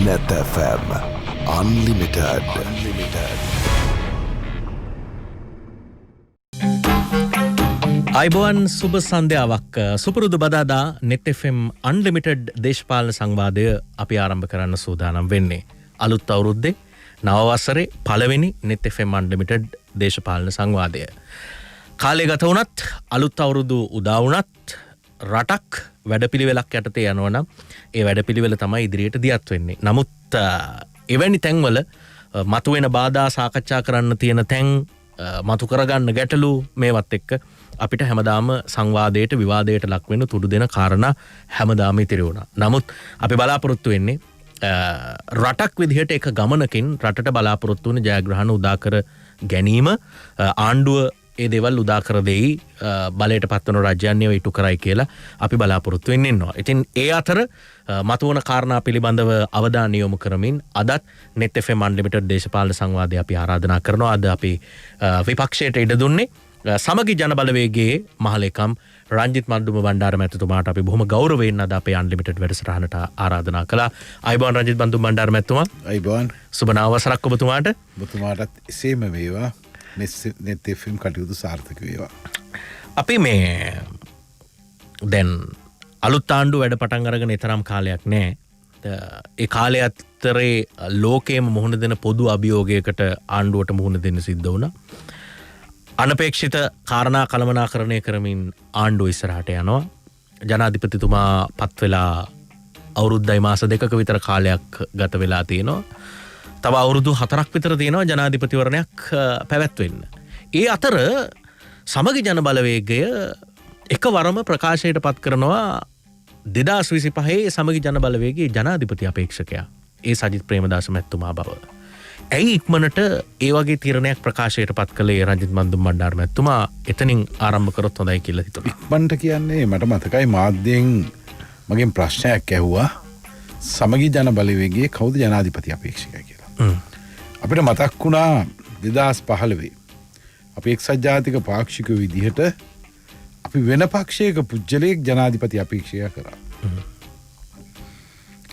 Net FM Unlimited. අයිබෝන් සුබ සන්ධ්‍යාවක් සුපුරුදු බදාදා net FM unlimited දේශපාලන සංවාදය අපි ආරම්භ කරන්න සූදානම් වෙන්නේ. අලුත් අවුරුද්දේ නව වසරේ පළවෙනි net FM unlimited දේශපාලන සංවාදය. කාලය ගත වුණත් අලුත් අවුරුදු උදා වුණත් රටක් වැඩපිළිවෙලක් යටතේ යනවා නම් ඒ වැඩපිළිවෙල තමයි ඉදිරියට දියත් වෙන්නේ. නමුත් එවැනි තැන්වල මතුවෙන බාධා සාකච්ඡා කරන්න තියෙන තැන් මතු කරගන්න ගැටලු මේවත් එක්ක අපිට හැමදාම සංවාදයට විවාදයට ලක් වෙන තුඩු දෙන කාරණා හැමදාම ඉතිරි වුණා. නමුත් අපි බලාපොරොත්තු වෙන්නේ රටක් විදිහට එක ගමනකින් රටට බලාපොරොත්තු වන ජයග්‍රහණ උදා කර ගැනීම ආණ්ඩුව ඒ දේවල් උදා කර දෙයි බලයට පත්වන රාජ්‍යයන්ව ඉටු කරයි කියලා අපි බලාපොරොත්තු වෙන්නේ ඉන්නවා. ඉතින් ඒ අතර මතුවන කාරණා පිළිබඳව අවධානය යොමු කරමින් අදත් net FM unlimited දේශපාලන සංවාදය අපි ආරාධනා කරනවා. අද අපි විපක්ෂයට ඉඩ දුන්නේ සමගි ජන බලවේගයේ මහලේකම් රංජිත් මන්දුම බණ්ඩාර මැතිතුමාට අපි බොහොම ගෞරවයෙන් අද අපේ unlimited වැඩසටහනට ආරාධනා කළා. අයිබෝන් රංජිත් මන්දුම බණ්ඩාර මැතිතුමා. අයිබෝන්. සුබ නව වසරක් ඔබතුමාට. ඔබතුමාටත් එසේම වේවා. net FM කටයුතු සාර්ථක වේවා. අපි මේ දැන් අලුත් ආණ්ඩු වැඩ පටන් අරගෙන තරම් කාලයක් නෑ. ඒ කාලය අතරේ ලෝකයේම මුහුණ දෙන පොදු අභියෝගයකට ආණ්ඩුවට මුහුණ දෙන්න සිද්ධ වුණා. අනපේක්ෂිත කාරණා කළමනාකරණය කරමින් ආණ්ඩුව ඉස්සරහට යනවා. ජනාධිපතිතුමා පත් වෙලා අවුරුද්දයි මාස දෙකක විතර කාලයක් ගත වෙලා තියෙනවා. තව අවුරුදු 4ක් විතර තියෙනවා ජනාධිපතිවරණයක් පැවැත්වෙන්න. ඒ අතර සමගි ජන බලවේගය එකවරම ප්‍රකාශයට පත් කරනවා 2025 සමගි ජන බලවේගයේ ජනාධිපති අපේක්ෂකයා ඒ සජිත් ප්‍රේමදාස මැතිතුමා බව. ඇයි ඉක්මනට ඒ වගේ තීරණයක් ප්‍රකාශයට පත් කළේ රංජිත් මන්දුම් බණ්ඩාර මැතිතුමා? එතනින් ආරම්භ කරොත් හොඳයි කියලා හිතුණා. ඉක්මනට කියන්නේ මට මතකයි මාධ්‍යයෙන් මගෙන් ප්‍රශ්නයක් ඇහුවා සමගි ජන බලවේගයේ කවුද ජනාධිපති අපේක්ෂකයා කියලා. අපිට මතක් වුණා 2015 අපි එක්සත් ජාතික පාක්ෂික විදිහට අපි වෙන පක්ෂයක පුජ්‍යලයක් ජනාධිපති අපේක්ෂකයා කරා.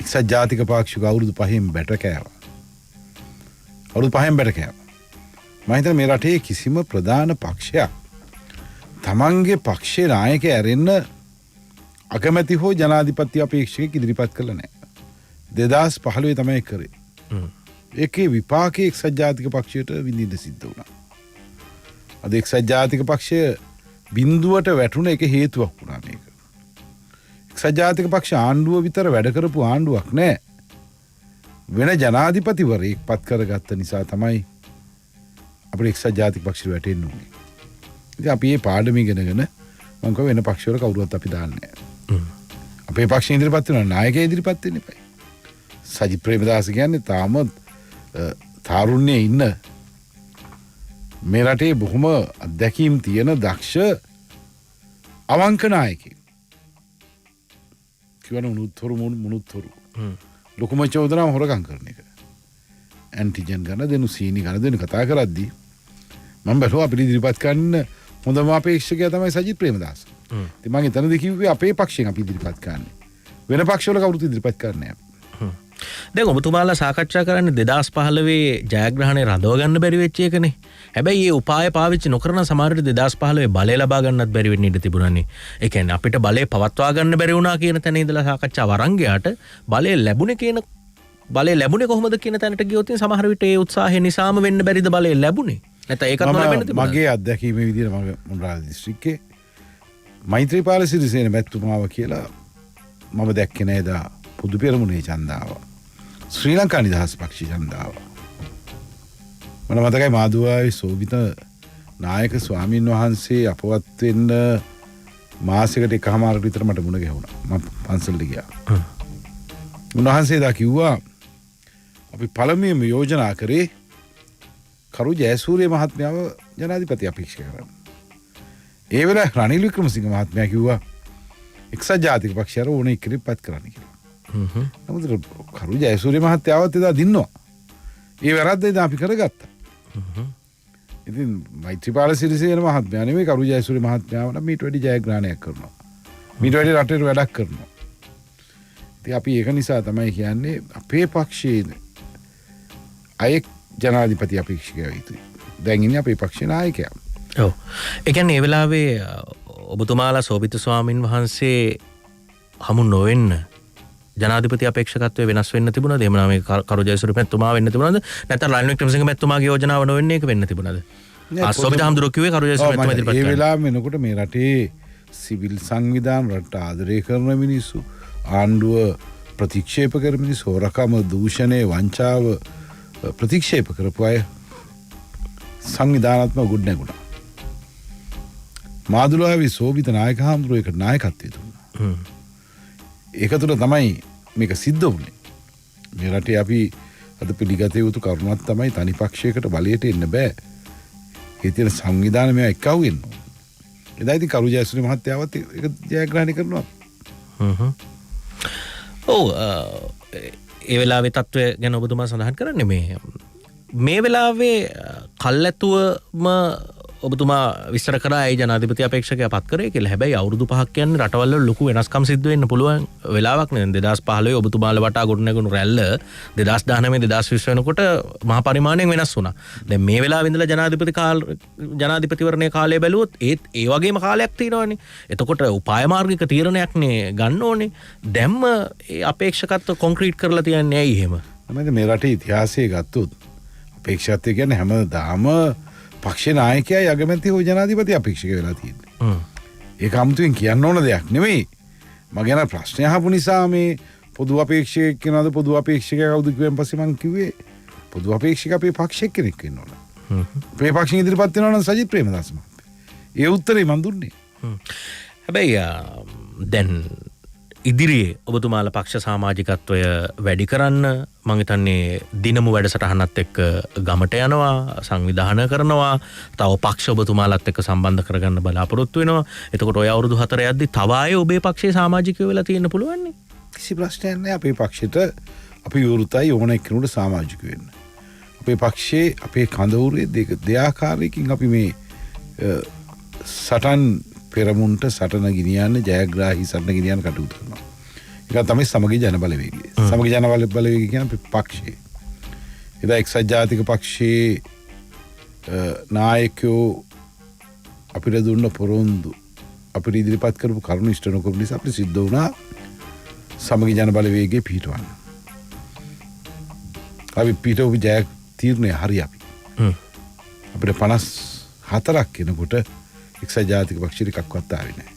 එක්සත් ජාතික පාක්ෂික අවුරුදු 5න් බැට කෑවා. අවුරුදු 5න් බැට කෑවා. මම හිතන්නේ මේ රටේ කිසිම ප්‍රධාන පක්ෂයක් තමන්ගේ පක්ෂයේ නායකයා ඇරෙන්න අකමැති හෝ ජනාධිපති අපේක්ෂකයෙක් ඉදිරිපත් කළා නැහැ. 2015 තමයි කරේ. ඒකේ විපාකයේ එක්සත් ජාතික පක්ෂයට විඳින්න සිද්ධ වුණා. අද එක්සත් ජාතික පක්ෂය බිඳුවට වැටුණ එක හේතුවක් වුණා මේක. එක්සත් ජාතික පක්ෂ ආණ්ඩුව විතර වැඩ කරපු ආණ්ඩුවක් නෑ. වෙන ජනාධිපතිවරයෙක් පත් කරගත්ත නිසා තමයි අපිට එක්සත් ජාතික පක්ෂයට වැටෙන්න උනේ. ඉතින් අපි මේ පාඩම ඉගෙනගෙන මම කව වෙන පක්ෂවල කවුරුවත් අපි දාන්නේ නෑ. අපේ පක්ෂ ඉදිරිපත් වෙන නායකයා ඉදිරිපත් වෙන්න එපා. සජිත් ප්‍රේමදාස කියන්නේ තාම තාරුණ්‍යයේ ඉන්න මේ රටේ බොහොම අත්දැකීම් තියෙන දක්ෂ අවංක නායකයෙක්. කිවන මුණුත්තුරු ලොකුම චෝදනාව හොරකම් කරන එක. ඇන්ටිජන් ගන්න දෙනු සීනි ගන්න දෙනු කතා කරද්දී මම බැලුවා අපිට ඉදිරිපත් කරන්න හොඳම අපේක්ෂකයා තමයි සජිත් ප්‍රේමදාස. ඉතින් මම එතනදී කිව්වේ අපේ පක්ෂයෙන් අපි ඉදිරිපත් කරන්නේ. වෙන පක්ෂවල කවුරුත් ඉදිරිපත් කරන්නේ නැහැ. දැන් ඔබතුමාලා සාකච්ඡා කරන්නේ 2015 ජයග්‍රහණය රඳව ගන්න බැරි වෙච්ච එකනේ. හැබැයි මේ උපාය පාවිච්චි නොකරන සමහරවිට 2015 බලය ලබා ගන්නත් බැරි වෙන්න ඉඩ තිබුණානේ. ඒ කියන්නේ අපිට බලය පවත්වා ගන්න බැරි වුණා කියන තැන ඉඳලා සාකච්ඡාව අරන් ගියාට බලය ලැබුණේ කොහොමද කියන තැනට ගියොත් සමහර විට ඒ උත්සාහය නිසාම වෙන්න බැරිද බලය ලැබුණේ? නැත්නම් ඒකත් නොලැබෙන්න තිබුණා. මගේ අත්දැකීමේ විදිහට මම මොණරාල දිස්ත්‍රික්කේ මෛත්‍රීපාල සිරිසේන මැතිතුමාව කියලා මම දැක්කේ නේද පුදු පෙරමුණේ ඡන්දාව. ශ්‍රී ලංකා නිදහස් පක්ෂ ඡන්දාව. මම මතකයි මාදුවාවේ සෝබිත නායක ස්වාමීන් වහන්සේ අපවත් වෙන්න මාසයකට එකමාරකට විතර මට මුණ ගැහුණා. මම පන්සලට ගියා. උන්වහන්සේ දා කිව්වා අපි පළමුවෙන්ම යෝජනා කරේ කරු ජයසූරිය මහත්මයාව ජනාධිපති අපේක්ෂක කරන්න. ඒ වෙලාවේ රනිල් වික්‍රමසිංහ මහත්මයා කිව්වා එක්සත් ජාතික පක්ෂයට ඕන එක්කෙනෙක් පත් කරන්න කියලා. නමුත් කරු ජයසූරිය මහත්තයාවත් එදා දින්නවා. ඒ වැරද්ද එදා අපි කරගත්තා. ඉතින් මෛත්‍රීපාල සිරිසේන මහත්මයා නෙමෙයි කරු ජයසූරිය මහත්මයාව නම් මීට වැඩි ජයග්‍රහණයක් කරනවා. මීට වැඩි රටේ වැඩක් කරනවා. අපි ඒක නිසා තමයි කියන්නේ අපේ පක්ෂයේ අයෙක් ජනාධිපති අපේක්ෂකය යුතුයි. දැන් ඉන්නේ අපේ පක්ෂේ නායකයා. ඔව්. ඒ කියන්නේ ඒ වෙලාවේ ඔබතුමාලා සෝබිත ස්වාමින් වහන්සේ හමු නොවෙන්න ජනාධිපති අපේක්ෂකත්වය වෙනස් වෙන්න තිබුණාද? එහෙම නම් මේ කරු ජයසූරිය මැතිතුමා වෙන්න තිබුණාද? නැත්නම් රනිල් වික්‍රමසිංහ මැතිතුමාගේ යෝජනාව නොවෙන්න ඒක වෙන්න තිබුණාද? සෝබිත හඳුරු කිව්වේ කරු ජයසූරිය මැතිතුමා ඉදිරිපත් කරා. ඒ වෙලාවෙ වෙනකොට මේ රටේ සිවිල් සංවිධාන රට ආදරය කරන මිනිස්සු ආණ්ඩුව ප්‍රතික්ෂේප කරන මිනිස්සු හොරකම දූෂණය වංචාව ප්‍රතික්ෂේප කරපු අය සංවිධානාත්මක ගොඩ නැගුණා. මාදුලාවේ සෝබිත නායක හඳුරු ඒකට නායකත්වය දුන්නා. ඒක තුළ තමයි මේක සිද්ධ වුණේ. මේ රටේ අපි අද පිළිගත යුතු කරුණක් තමයි තනි පක්ෂයකට බලයට එන්න බෑ. ඒ තියෙන සංවිධානය මේවා එක්කව වෙන්න ඕන. එදා ඉතින් කරු ජයසූරිය මහත්තයාවත් ඒක ජයග්‍රහණය කරනවා. ඔව් ඒ වෙලාවේ තත්ත්වය ගැන ඔබතුමා සඳහන් කරන්නේ මේ වෙලාවේ කල්ැතුවම ඔබතුමා විස්තර කරා ඒ ජනාධිපති අපේක්ෂකයා පත් කරේ කියලා. හැබැයි අවුරුදු 5ක් කියන්නේ රටවල් වල ලොකු වෙනස්කම් සිද්ධ වෙන්න පුළුවන් වෙලාවක් නේ. 2015 ඔබතුමාලා වටා ගොඩනැගුණු රැල්ල 2019 2020 වෙනකොට මහා පරිමාණයෙන් වෙනස් වුණා. දැන් මේ වෙලාවේ ඉඳලා ජනාධිපතිවරණයේ කාලය බැලුවොත් ඒ වගේම කාලයක් තියෙනවනේ. එතකොට උපාය මාර්ගික තීරණයක් නේ ගන්න ඕනේ. දැම්ම ඒ අපේක්ෂකත්ව කොන්ක්‍රීට් කරලා තියන්නේ ඇයි එහෙම? තමයි මේ රටේ ඉතිහාසය ගත්තොත් අපේක්ෂකත්වය කියන්නේ හැමදාම පක්ෂ නායකයා අගමැති හෝ ජනාධිපති අපේක්ෂක වෙලා තියෙන්නේ. ඒක අමුතුවෙන් කියන්න ඕන දෙයක් නෙමෙයි. මම ගැන ප්‍රශ්න අහපු නිසා මේ පොදු අපේක්ෂකයෙක් කෙනාද පොදු අපේක්ෂකයා කවුද කියුවෙන් පස්සේ මම කිව්වේ පොදු අපේක්ෂක අපේ පක්ෂයක් කෙනෙක් වෙන්න ඕන. අපේ පක්ෂෙන් ඉදිරිපත් වෙනවා නම් සජිත් ප්‍රේමදාස මහත්තයා. ඒ උත්තරේ මම දුන්නේ. හැබැයි දැන් ඉදිරියේ ඔබතුමාලා පක්ෂ සමාජිකත්වය වැඩි කරන්න මම හිතන්නේ දිනමු වැඩසටහනත් එක්ක ගමට යනවා සංවිධානය කරනවා තව පක්ෂ ඔබතුමාලත් එක්ක සම්බන්ධ කරගන්න බලාපොරොත්තු වෙනවා. එතකොට ඔය අවුරුදු 4 යද්දි තව ආයේ ඔබේ පක්ෂයේ සමාජිකයෝ වෙලා තියෙන්න පුළුවන් නේ. කිසි ප්‍රශ්නයක් නැහැ. අපේ පක්ෂෙට අපි විවෘතයි ඕන එක්කෙනෙකුට සමාජික වෙන්න. අපේ පක්ෂයේ අපේ කඳවුරේ දෙආකාරයකින් අපි මේ සටන් පෙරමුන්ට සටන ගෙනියන්න ජයග්‍රාහී සටන ගෙනියන්න කටයුතු කරනවා. ඒක තමයි සමගි ජන බලවේගය. සමගි ජන බලවේගය කියන පක්ෂය. එදා එක්සත් ජාතික පක්ෂයේ නායකයෝ අපිට දුන්න පොරොන්දු අපිට ඉදිරිපත් කරපු කරුණු ඉෂ්ට නොකරපු නිසා අපිට සිද්ධ වුණා සමගි ජන බලවේගයේ පිහිටවන්න. අපි පිටව ජය තීරණය හරි අපි. අපිට 54ක් වෙනකොට එක්සත් ජාතික පක්ෂයට එකක්වත් ආවේ නැහැ.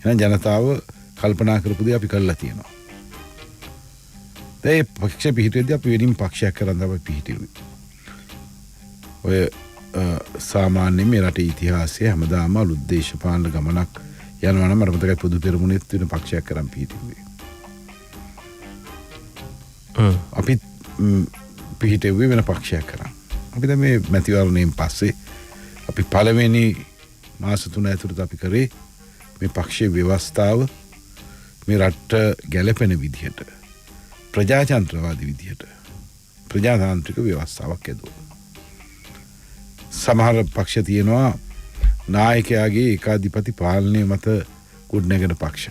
එහෙනම් ජනතාව කල්පනා කරපු දේ අපි කළා තියෙනවා. ඒ පක්ෂ පිහිටෙද්දී අපි වෙනින් පක්ෂයක් කරන් තමයි පිහිටුවේ. ඔය සාමාන්‍යයෙන් මේ රටේ ඉතිහාසයේ හැමදාම අලුත් දේශපාලන ගමනක් යනවා නම් මට මතකයි පොදු පෙරමුණෙත් වෙන පක්ෂයක් කරන් පිහිටුවේ. අපි පිහිටුවේ වෙන පක්ෂයක් කරන්. අපි දැන් මේ මැතිවරණයෙන් පස්සේ අපි පළවෙනි මාස 3 ඇතුළත අපි කරේ මේ පක්ෂයේ ව්‍යවස්ථාව මේ රට ගැලපෙන විදිහට ප්‍රජාතන්ත්‍රවාදී විදිහට ප්‍රජාතාන්ත්‍රික ව්‍යවස්ථාවක් ඇදුවා. සමහර පක්ෂ තියෙනවා නායකයාගේ ඒකාධිපති පාලනය මත ගොඩනැගෙන පක්ෂ.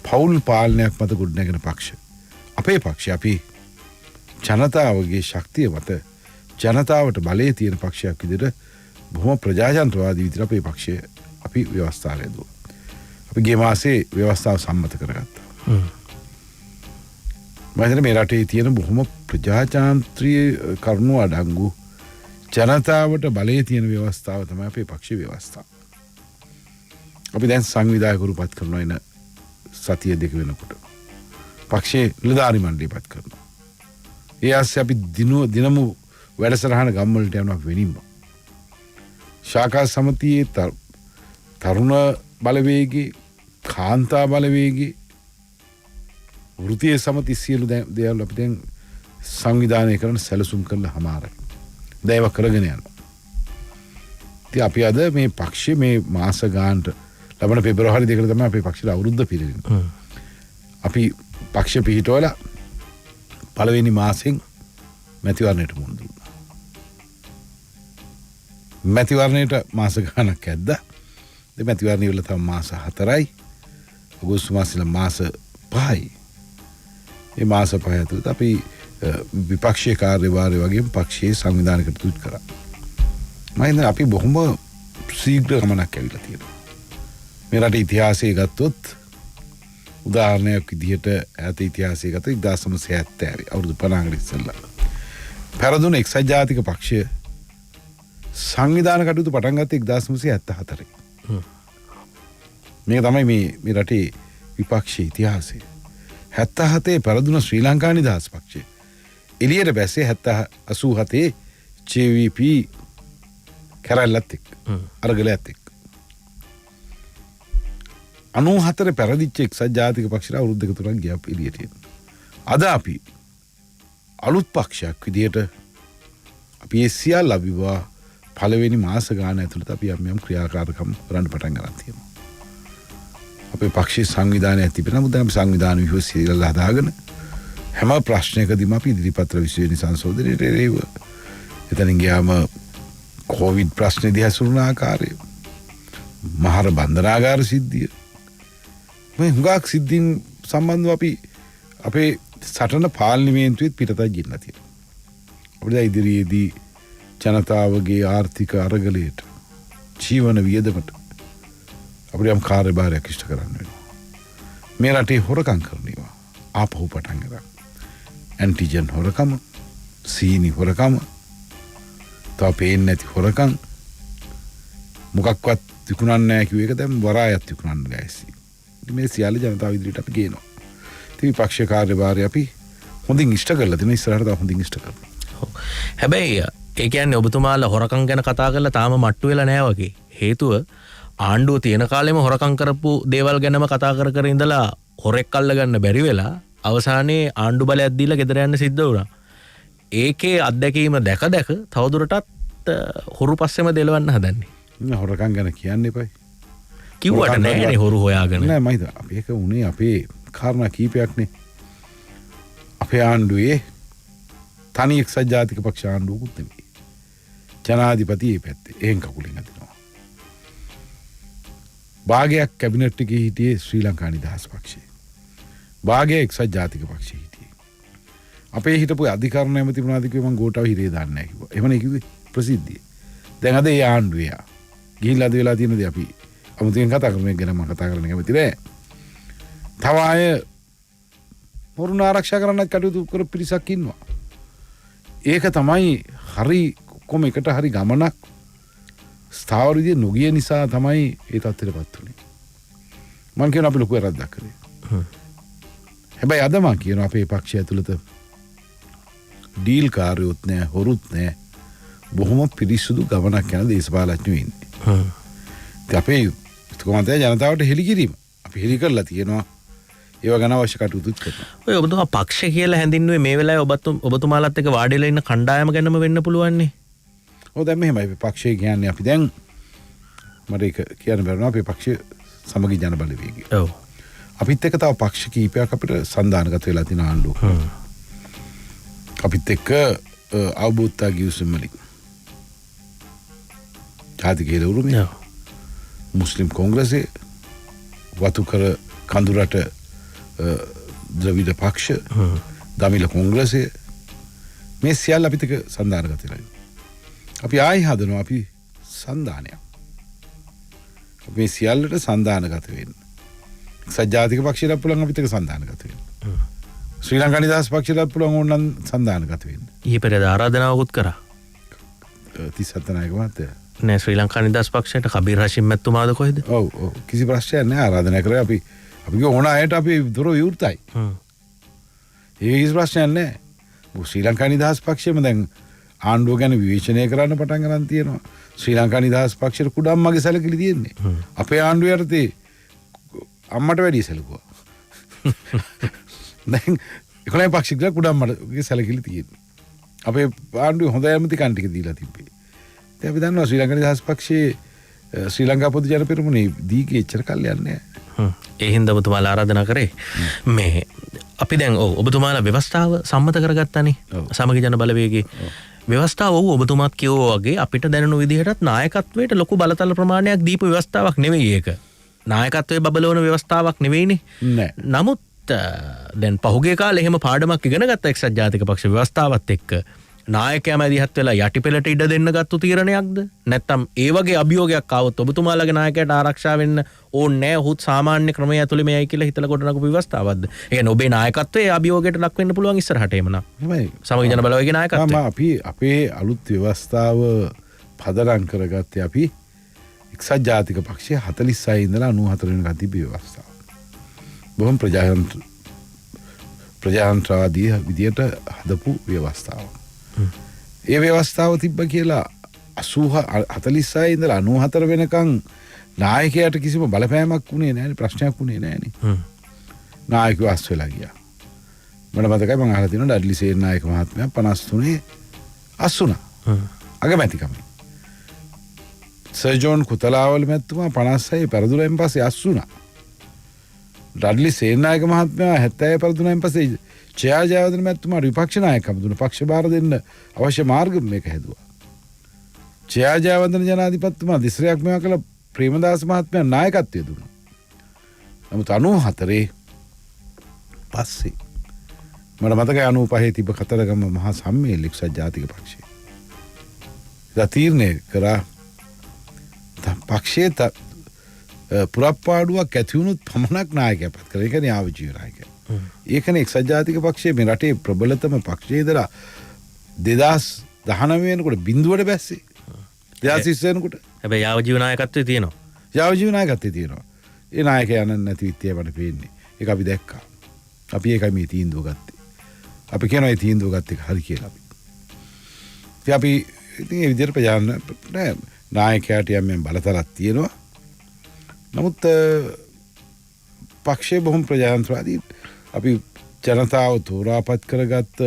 පෞල් පාලනයක් මත ගොඩනැගෙන පක්ෂ. අපේ පක්ෂ අපි ජනතාවගේ ශක්තිය මත ජනතාවට බලය තියෙන පක්ෂයක් විදිහට බොහොම ප්‍රජාතන්ත්‍රවාදී විදිහට අපේ පක්ෂය අපි ව්‍යවස්ථාව ඇදුවා. අපි ගිය මාසේ ව්‍යවස්ථාව සම්මත කරගත්තා. මම හිතන්නේ මේ රටේ තියෙන බොහොම ප්‍රජාතන්ත්‍රීය කරුණු අඩංගු ජනතාවට බලය තියෙන ව්‍යවස්ථාව තමයි අපේ පක්ෂ ව්‍යවස්ථාව. අපි දැන් සංවිධායකවරු පත් කරනවා එන සතිය දෙක වෙනකොට. පක්ෂයේ නිලධාරි මණ්ඩලය පත් කරනවා. ඒ ආස්සේ අපි දිනමු වැඩසටහන ගම් වලට යනවා වෙනින්ම. ශාඛා සමිතියේ තරුණ බලවේගී කාන්තා බලවේගී වෘත්තීය සමිති සියලු දේවල් අපි දැන් සංවිධානය කරන සැලසුම් කරලා හමාරයි. දැන් ඒවා කරගෙන යනවා. ඉතින් අපි අද මේ පක්ෂයේ මේ මාස ගානට ලබන පෙබරවාරි 2 තමයි අපේ පක්ෂයේ අවුරුද්ද පිරෙන්නේ. අපි පක්ෂ පිහිටවලා පළවෙනි මාසෙන් මැතිවරණයට මුහුණ දුන්නා. මැතිවරණයට මාස ගානක් ඇද්දා. දැන් මැතිවරණය වල තව මාස 4යි. අගෝස්තු මාසෙ මාස 5යි. ඒ මාස 5 ඇතුළත අපි විපක්ෂීය කාර්යභාරය වගේම පක්ෂයේ සංවිධානය කටයුතු කරා. මම හිතන්නේ අපි බොහොම ශීඝ්‍ර ගමනක් ඇවිල්ලා තියෙනවා. මේ රටේ ඉතිහාසය ගත්තොත් උදාහරණයක් විදිහට ඈත ඉතිහාසය ගත්තොත් 1970 අවුරුදු 50කට ඉස්සෙල්ලා පෙරදුන එක්සත් ජාතික පක්ෂය සංවිධාන කටයුතු පටන් ගත්තේ 1974. මේක තමයි මේ රටේ විපක්ෂීය ඉතිහාසය. 77 පෙරදුන ශ්‍රී ලංකා නිදහස් පක්ෂය එළියට බැස්සේ 87 JVP කැරැල්ලත් එක්ක අරගලයත් එක්ක 94 පෙරදිච්ච එක්සත් ජාතික පක්ෂයට අවුරුදු 2-3ක් ගියා එළියට. අද අපි අලුත් පක්ෂයක් විදියට අපි ඒ සියල්ල අභිවා පළවෙනි මාස ගාන ඇතුළත අපි යම් ක්‍රියාකාරකම් කරන්න පටන් ගන්න තියෙනවා. අපේ පක්ෂයේ සංවිධානය තිබෙන මුදා අපි සංවිධාන විහිව සියල්ල හදාගෙන හැම ප්‍රශ්නයකදීම අපි ඉදිරිපත් 20 වෙනි සංශෝධනයට එරෙහිව එතනින් ගියාම කොවිඩ් ප්‍රශ්නේදී හැසුරුණ ආකාරය මහර බන්ධනාගාර සිද්ධිය මේ හුඟක් සිද්ධීන් සම්බන්ධව අපි අපේ සටන පාර්ලිමේන්තුවෙත් පිටතට ගිහිල්ලා තියෙනවා. අපිට ඉදිරියේදී ජනතාවගේ ආර්ථික අරගලයට ජීවන වියදමට අපිට යම් කාර්යභාරයක් ඉෂ්ට කරන්න වෙනවා. මේ රටේ හොරකම් කරනවා ආපහු පටන් ගන්න. ඇන්ටිජන් හොරකම, සීනි හොරකම, තව පේන්නේ නැති හොරකම් මොකක්වත් විකුණන්නේ නැහැ කිව්ව එක දැන් වරායත් විකුණන්න ගෑසි. මේ සියල්ල ජනතාව ඉදිරියට අපි ගේනවා. ඉතින් විපක්ෂ කාර්යභාරය අපි හොඳින් ඉෂ්ට කරලා තියෙන ඉස්සරහට තව හොඳින් ඉෂ්ට කරනවා. හැබැයි ඒ කියන්නේ ඔබතුමාලා හොරකම් ගැන කතා කරලා තාම මට්ටු වෙලා නැහැ වගේ. හේතුව ආණ්ඩුව තියෙන කාලෙම හොරකම් කරපු දේවල් ගැනම කතා කර ඉඳලා හොරෙක් අල්ල ගන්න බැරි වෙලා අවසානයේ ආණ්ඩු බලයක් දීලා ගෙදර යන්න සිද්ධ වුණා. ඒකේ අත්දැකීම දැක තවදුරටත් හොරු පස්සෙම දෙලවන්න හදන්නේ. හොරකම් ගැන කියන්න එපයි. කිව්වට නෑනේ හොරු හොයාගෙන. නෑ මයිද අපි ඒක උනේ අපේ කාරණා කීපයක්නේ. අපේ ආණ්ඩුවේ තනි එක්සත් ජාතික පක්ෂ ආණ්ඩුවකුත් නෙමෙයි. ජනාධිපති මේ පැත්තේ එහෙන් කකුලින් අදිනවා. භාගයක් කැබිනට් එකේ හිටියේ ශ්‍රී ලංකා නිදහස් පක්ෂය. භාගය එක්සත් ජාතික පක්ෂය හිටියේ. අපේ හිටපු අධිකරණ ඇමති මොනවද කිව්වේ මං ගෝඨාව හිරේ දාන්නේ නැහැ කිව්වා. එහෙමනේ කිව්වේ ප්‍රසිද්ධිය. දැන් අද ඒ ආණ්ඩුවේ ගිහිල්ලා අද වෙලා තියෙනදී අපි අමුතුවෙන් කතා කරන එක ගැන මම කතා කරන්න කැමති නෑ. තව අය වරුණ ආරක්ෂා කරන්නත් කටයුතු කර පිරිසක් ඉන්නවා. ඒක තමයි හරි කොම එකට හරි ගමනක් ස්ථාවර විදිය නොගිය නිසා තමයි ඒ තත්ත්වයටපත් උනේ. මම කියන අපි ලොකු වැරද්දක් කරේ. හැබැයි අද මම කියන අපේ පක්ෂය ඇතුළත ඩීල් කාර්යොත් නෑ, හොරුත් නෑ. බොහොම පිරිසුදු ගමනක් යන දේශපාලඥයෝ ඉන්නේ. අපේ කොමන්තය ජනතාවට හෙළි කිරීම අපි හෙළි කරලා තියෙනවා. ඒව ගැන අවශ්‍ය කටයුතුත් කරනවා. ඔය ඔබතුමා පක්ෂ කියලා හැඳින්නුවේ මේ වෙලාවේ ඔබතුමාලත් එක්ක වාඩිලා ඉන්න කණ්ඩායම ගැනම වෙන්න පුළුවන් නේ. ඔව් දැන් මෙහෙමයි පක්ෂය කියන්නේ අපි දැන් මට ඒක කියන්න බැරුණා අපේ පක්ෂය සමගි ජන බලවේගය. ඔව්. අපිත් එක්ක තව පක්ෂ කීපයක් අපිට සන්දානගත වෙලා තියෙන ආණ්ඩුව. අපිත් එක්ක අවබෝධතා ගිවිසුම් වලින් ජාතික උරුමය මුස්ලිම් කොංග්‍රසය වතුකර කඳුරට ද්‍රවිඩ පක්ෂ දමිල කොංග්‍රසය මේ සියල්ල අපිත් එක්ක සන්දානගත වෙලා. අපි ආයි හදනවා අපි සන්දානයක්. මේ සියල්ලට සන්දානගත වෙන්න. සජාතික පක්ෂයට පුළුවන් අපිත් එක්ක සන්දානගත වෙන්න. ශ්‍රී ලංකා නිදහස් පක්ෂයට පුළුවන් ඕනනම් සන්දානගත වෙන්න. ඊයේ පෙරේද ආරාධනාවකුත් කරා. 37 නායක මහත්තයා. නෑ ශ්‍රී ලංකා නිදහස් පක්ෂයට කබීර් හෂිම් මැතිතුමාද කොහෙද? ඔව් කිසි ප්‍රශ්නයක් නෑ ආරාධනා කරේ අපි ඕන අයට අපි දොර විවෘතයි. ඒක කිසි ප්‍රශ්නයක් නෑ. ශ්‍රී ලංකා නිදහස් පක්ෂයම දැන් ආණ්ඩුව ගැන විවේචනය කරන්න පටන් ගන්න තියෙනවා. ශ්‍රී ලංකා නිදහස් පක්ෂයට කුඩම්මගේ සැලකිලි තියෙන්නේ. අපේ ආණ්ඩුව යටතේ අම්මට වැඩි සැලකුවා. දැන් 11 පක්ෂික කුඩම්මගේ සැලකිලි තියෙන්නේ. අපේ ආණ්ඩුවේ හොඳ ඇමතිකම් ටික දීලා තිබ්බේ. දැන් අපි දන්නවා ශ්‍රී ලංකා නිදහස් පක්ෂයේ ශ්‍රී ලංකා පොදු ජන පෙරමුණේ දීගේ එච්චර කල් යන්නේ නැහැ. ඒ හින්දා ඔබතුමාලා ආරාධනා කරේ. මේ අපි දැන් ඔබතුමාලා ව්‍යවස්ථාව සම්මත කරගත්තානේ. සමගි ජන බලවේගයේ ව්‍යවස්ථාව ඔබතුමාත් කියෝ වගේ අපිට දැනුණු විදිහටත් නායකත්වයට ලොකු බලතල ප්‍රමාණයක් දීපු ව්‍යවස්ථාවක් නෙවෙයි ඒක. නායකත්වයේ බබලවන ව්‍යවස්ථාවක් නෙවෙයිනේ. නමුත් දැන් පහුගේ කාලේ එහෙම පාඩමක් ඉගෙන ගත්ත එක්සත් ජාතික පක්ෂ ව්‍යවස්ථාවත් එක්ක නායකයා මැදිහත් වෙලා යටිපෙළට ඉඩ දෙන්න ගත්තු තීරණයක්ද නැත්නම් ඒ වගේ අභියෝගයක් ආවොත් ඔබතුමාලගේ නායකයාට ආරක්ෂා වෙන්න ඕනේ නැහැ ඔහුත් සාමාන්‍ය ක්‍රමයේ ඇතුළේ මේයි කියලා හිතලා ගොඩනගපු ව්‍යවස්ථාවක්ද ඒ කියන්නේ ඔබේ නායකත්වයේ අභියෝගයට ලක් වෙන්න පුළුවන් ඉස්සරහට එමනම් එහෙමයි සමගි ජන බලවේගයේ නායකත්වය අපි අපේ අලුත් ව්‍යවස්ථාව පදනම් කරගත්තේ අපි එක්සත් ජාතික පක්ෂයේ 46 ඉඳලා 94 වෙනකන් තිබ්බ ව්‍යවස්ථාව බොහොම ප්‍රජාතන්ත්‍රවාදී විදියට හදපු ව්‍යවස්ථාවක් ඒ ව්‍යවස්ථාව තිබ්බ කියලා 46 ඉඳලා 94 වෙනකන් නායකයාට කිසිම බලපෑමක් වුණේ නැහැ ප්‍රශ්නයක් වුණේ නැහැ නායකයෝ අස් වෙලා ගියා මම මතකයි මම අහලා තියෙනවා ඩඩ්ලි සේනානායක මහත්මයා 53 අස් වුණා අගමැතිකම සර් ජෝන් කුතලාවල මැතිතුමා 56 පෙරදුරෙන් පස්සේ අස් වුණා ඩඩ්ලි සේනානායක මහත්මයා 70 පෙරදුරෙන් පස්සේ ජයා ජයවර්ධන මැතිතුමා විපක්ෂ නායකකම දුන්න පක්ෂ බාර දෙන්න අවශ්‍ය මාර්ග මේක හැදුවා. ජයා ජයවර්ධන ජනාධිපතිතුමා දිස්ත්‍රික්කයක් මේවා කළ ප්‍රේමදාස මහත්මයා නායකත්වය දුන්නා. නමුත් 94 පස්සේ මට මතකයි 95 තිබ්බ කතරගම මහා සම්මේලන එක්සත් ජාතික පක්ෂය. තීරණය කරා පක්ෂයේ පුරප්පාඩුවක් ඇති වුණොත් පමණක් නායකයා පත් කරා. ඒ කියන්නේ ආවජීව නායකයා. ඒකනේ එක්සත් ජාතික පක්ෂයේ මේ රටේ ප්‍රබලතම පක්ෂයේ ඉඳලා 2019 වෙනකොට බිඳුවට බැස්සේ 2020 වෙනකොට හැබැයි යාවජීව නායකත්වයේ තියෙනවා යාවජීව නායකත්වයේ තියෙනවා ඒ නායකයා යන්න නැති විත්තිය මට පේන්නේ ඒක අපි දැක්කා අපි ඒකයි මේ තීන්දුව ගත්තේ අපි කියනවා මේ තීන්දුව ගත්ත එක හරි කියලා අපි ඉතින් ඒ විදිහට ප්‍රජාන නායකයාට යම් බලතරක් තියෙනවා නමුත් පක්ෂයේ බොහොම ප්‍රජාතන්ත්‍රවාදී අපි ජනතාව තෝරාපත් කරගත්ත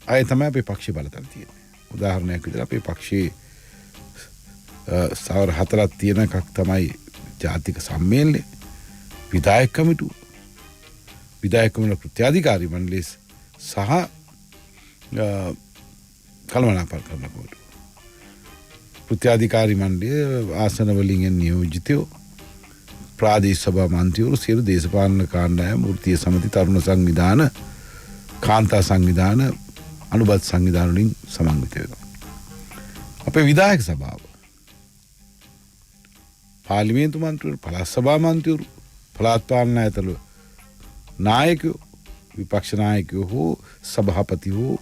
අය තමයි අපේ පක්ෂේ බලතල තියෙන්නේ. උදාහරණයක් විදිහට අපේ පක්ෂයේ සාවර 4ක් තියෙන එකක් තමයි ජාතික සම්මේලනය, විධායක කමිටුව, විධායක කමිටුව කෘත්‍යාධිකාරී මණ්ඩලය සහ කළමනාකරන කමිටුව. කෘත්‍යාධිකාරී මණ්ඩලය ආසන වලින් නියෝජිතයෝ ප්‍රාදේශ සභා මන්ත්‍රීවරු සියලු දේශපාලන කාණ්ඩායම් වෘත්තීය සමිති තරුණ සංවිධාන කාන්තා සංවිධාන අනුබද්ධ සංවිධාන වලින් සමන්විත වෙනවා. අපේ විධායක සභාව පාර්ලිමේන්තු මන්ත්‍රීවරු පළාත් සභා මන්ත්‍රීවරු පළාත් පාලන ආයතන නායකයෝ විපක්ෂ නායකයෝ හෝ සභාපති හෝ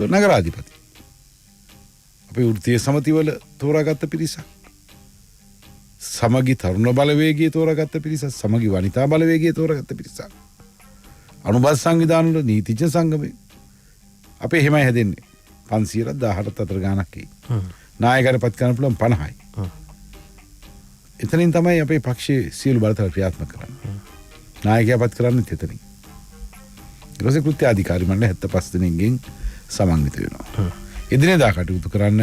නගරාධිපති අපේ වෘත්තීය සමිතිවල තෝරාගත්ත පිරිසක් සමගි තරුණ බලවේගයේ තෝරාගත්ත පිරිසක් සමගි වනිතා බලවේගයේ තෝරාගත්ත පිරිසක් අනුබද්ධ සංවිධාන වල නීතිඥ සංගමේ අපේ එහෙමයි හැදෙන්නේ 518 අතර ගානක් එයි නායකයන්ට පත් කරන්න පුළුවන් 50යි එතනින් තමයි අපේ පක්ෂයේ සියලු බලතල ක්‍රියාත්මක කරන්නේ නායකයා පත් කරන්නේ එතනින් ඊට පස්සේ කෘත්‍යාධිකාරී මණ්ඩලය 75 දෙනෙක්ගෙන් සමන්විත වෙනවා එදිනෙදා කටයුතු කරන්න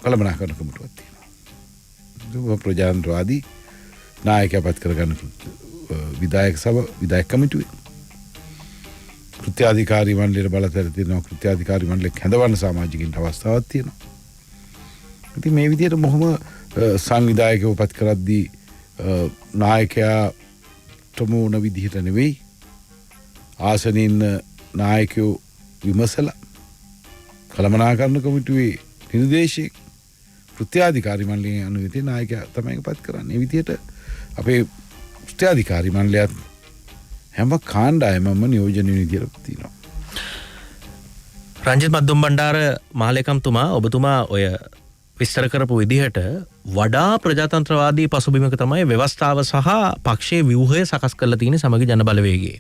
කළමනාකරන කමිටුවක් තියෙනවා. ප්‍රජාතන්ත්‍රවාදී නායකයා පත් කරගන්න විධායක සභාව විධායක කමිටුවේ කෘත්‍යාධිකාරී මණ්ඩලයට බලතල තියෙනවා කෘත්‍යාධිකාරී මණ්ඩලයක් හැදවන්න සමාජිකින්ට අවස්ථාවක් තියෙනවා. ඉතින් මේ විදිහට මොහොම සංවිධායකව පත් කරද්දී නායකයා තමුණ විදිහට නෙවෙයි ආසනින් නායකයෝ විමසලා කළමනාකරන කමිටුවේ නිර්දේශයේ කෘත්‍යාධිකාරී මණ්ඩලයේ අනුවිත නායකයා තමයි පත් කරන්නේ. මේ විදිහට අපේ කෘත්‍යාධිකාරී මණ්ඩලයත් හැම කාණ්ඩායමම නියෝජන විදියට තියෙනවා. රංජිත් මද්දුම් බණ්ඩාර මහලේකම්තුමා ඔබතුමා ඔය විස්තර කරපු විදිහට වඩා ප්‍රජාතන්ත්‍රවාදී පසුබිමක තමයි ව්‍යවස්ථාව සහ පක්ෂයේ ව්‍යුහය සකස් කරලා තියෙන සමගි ජන බලවේගයේ.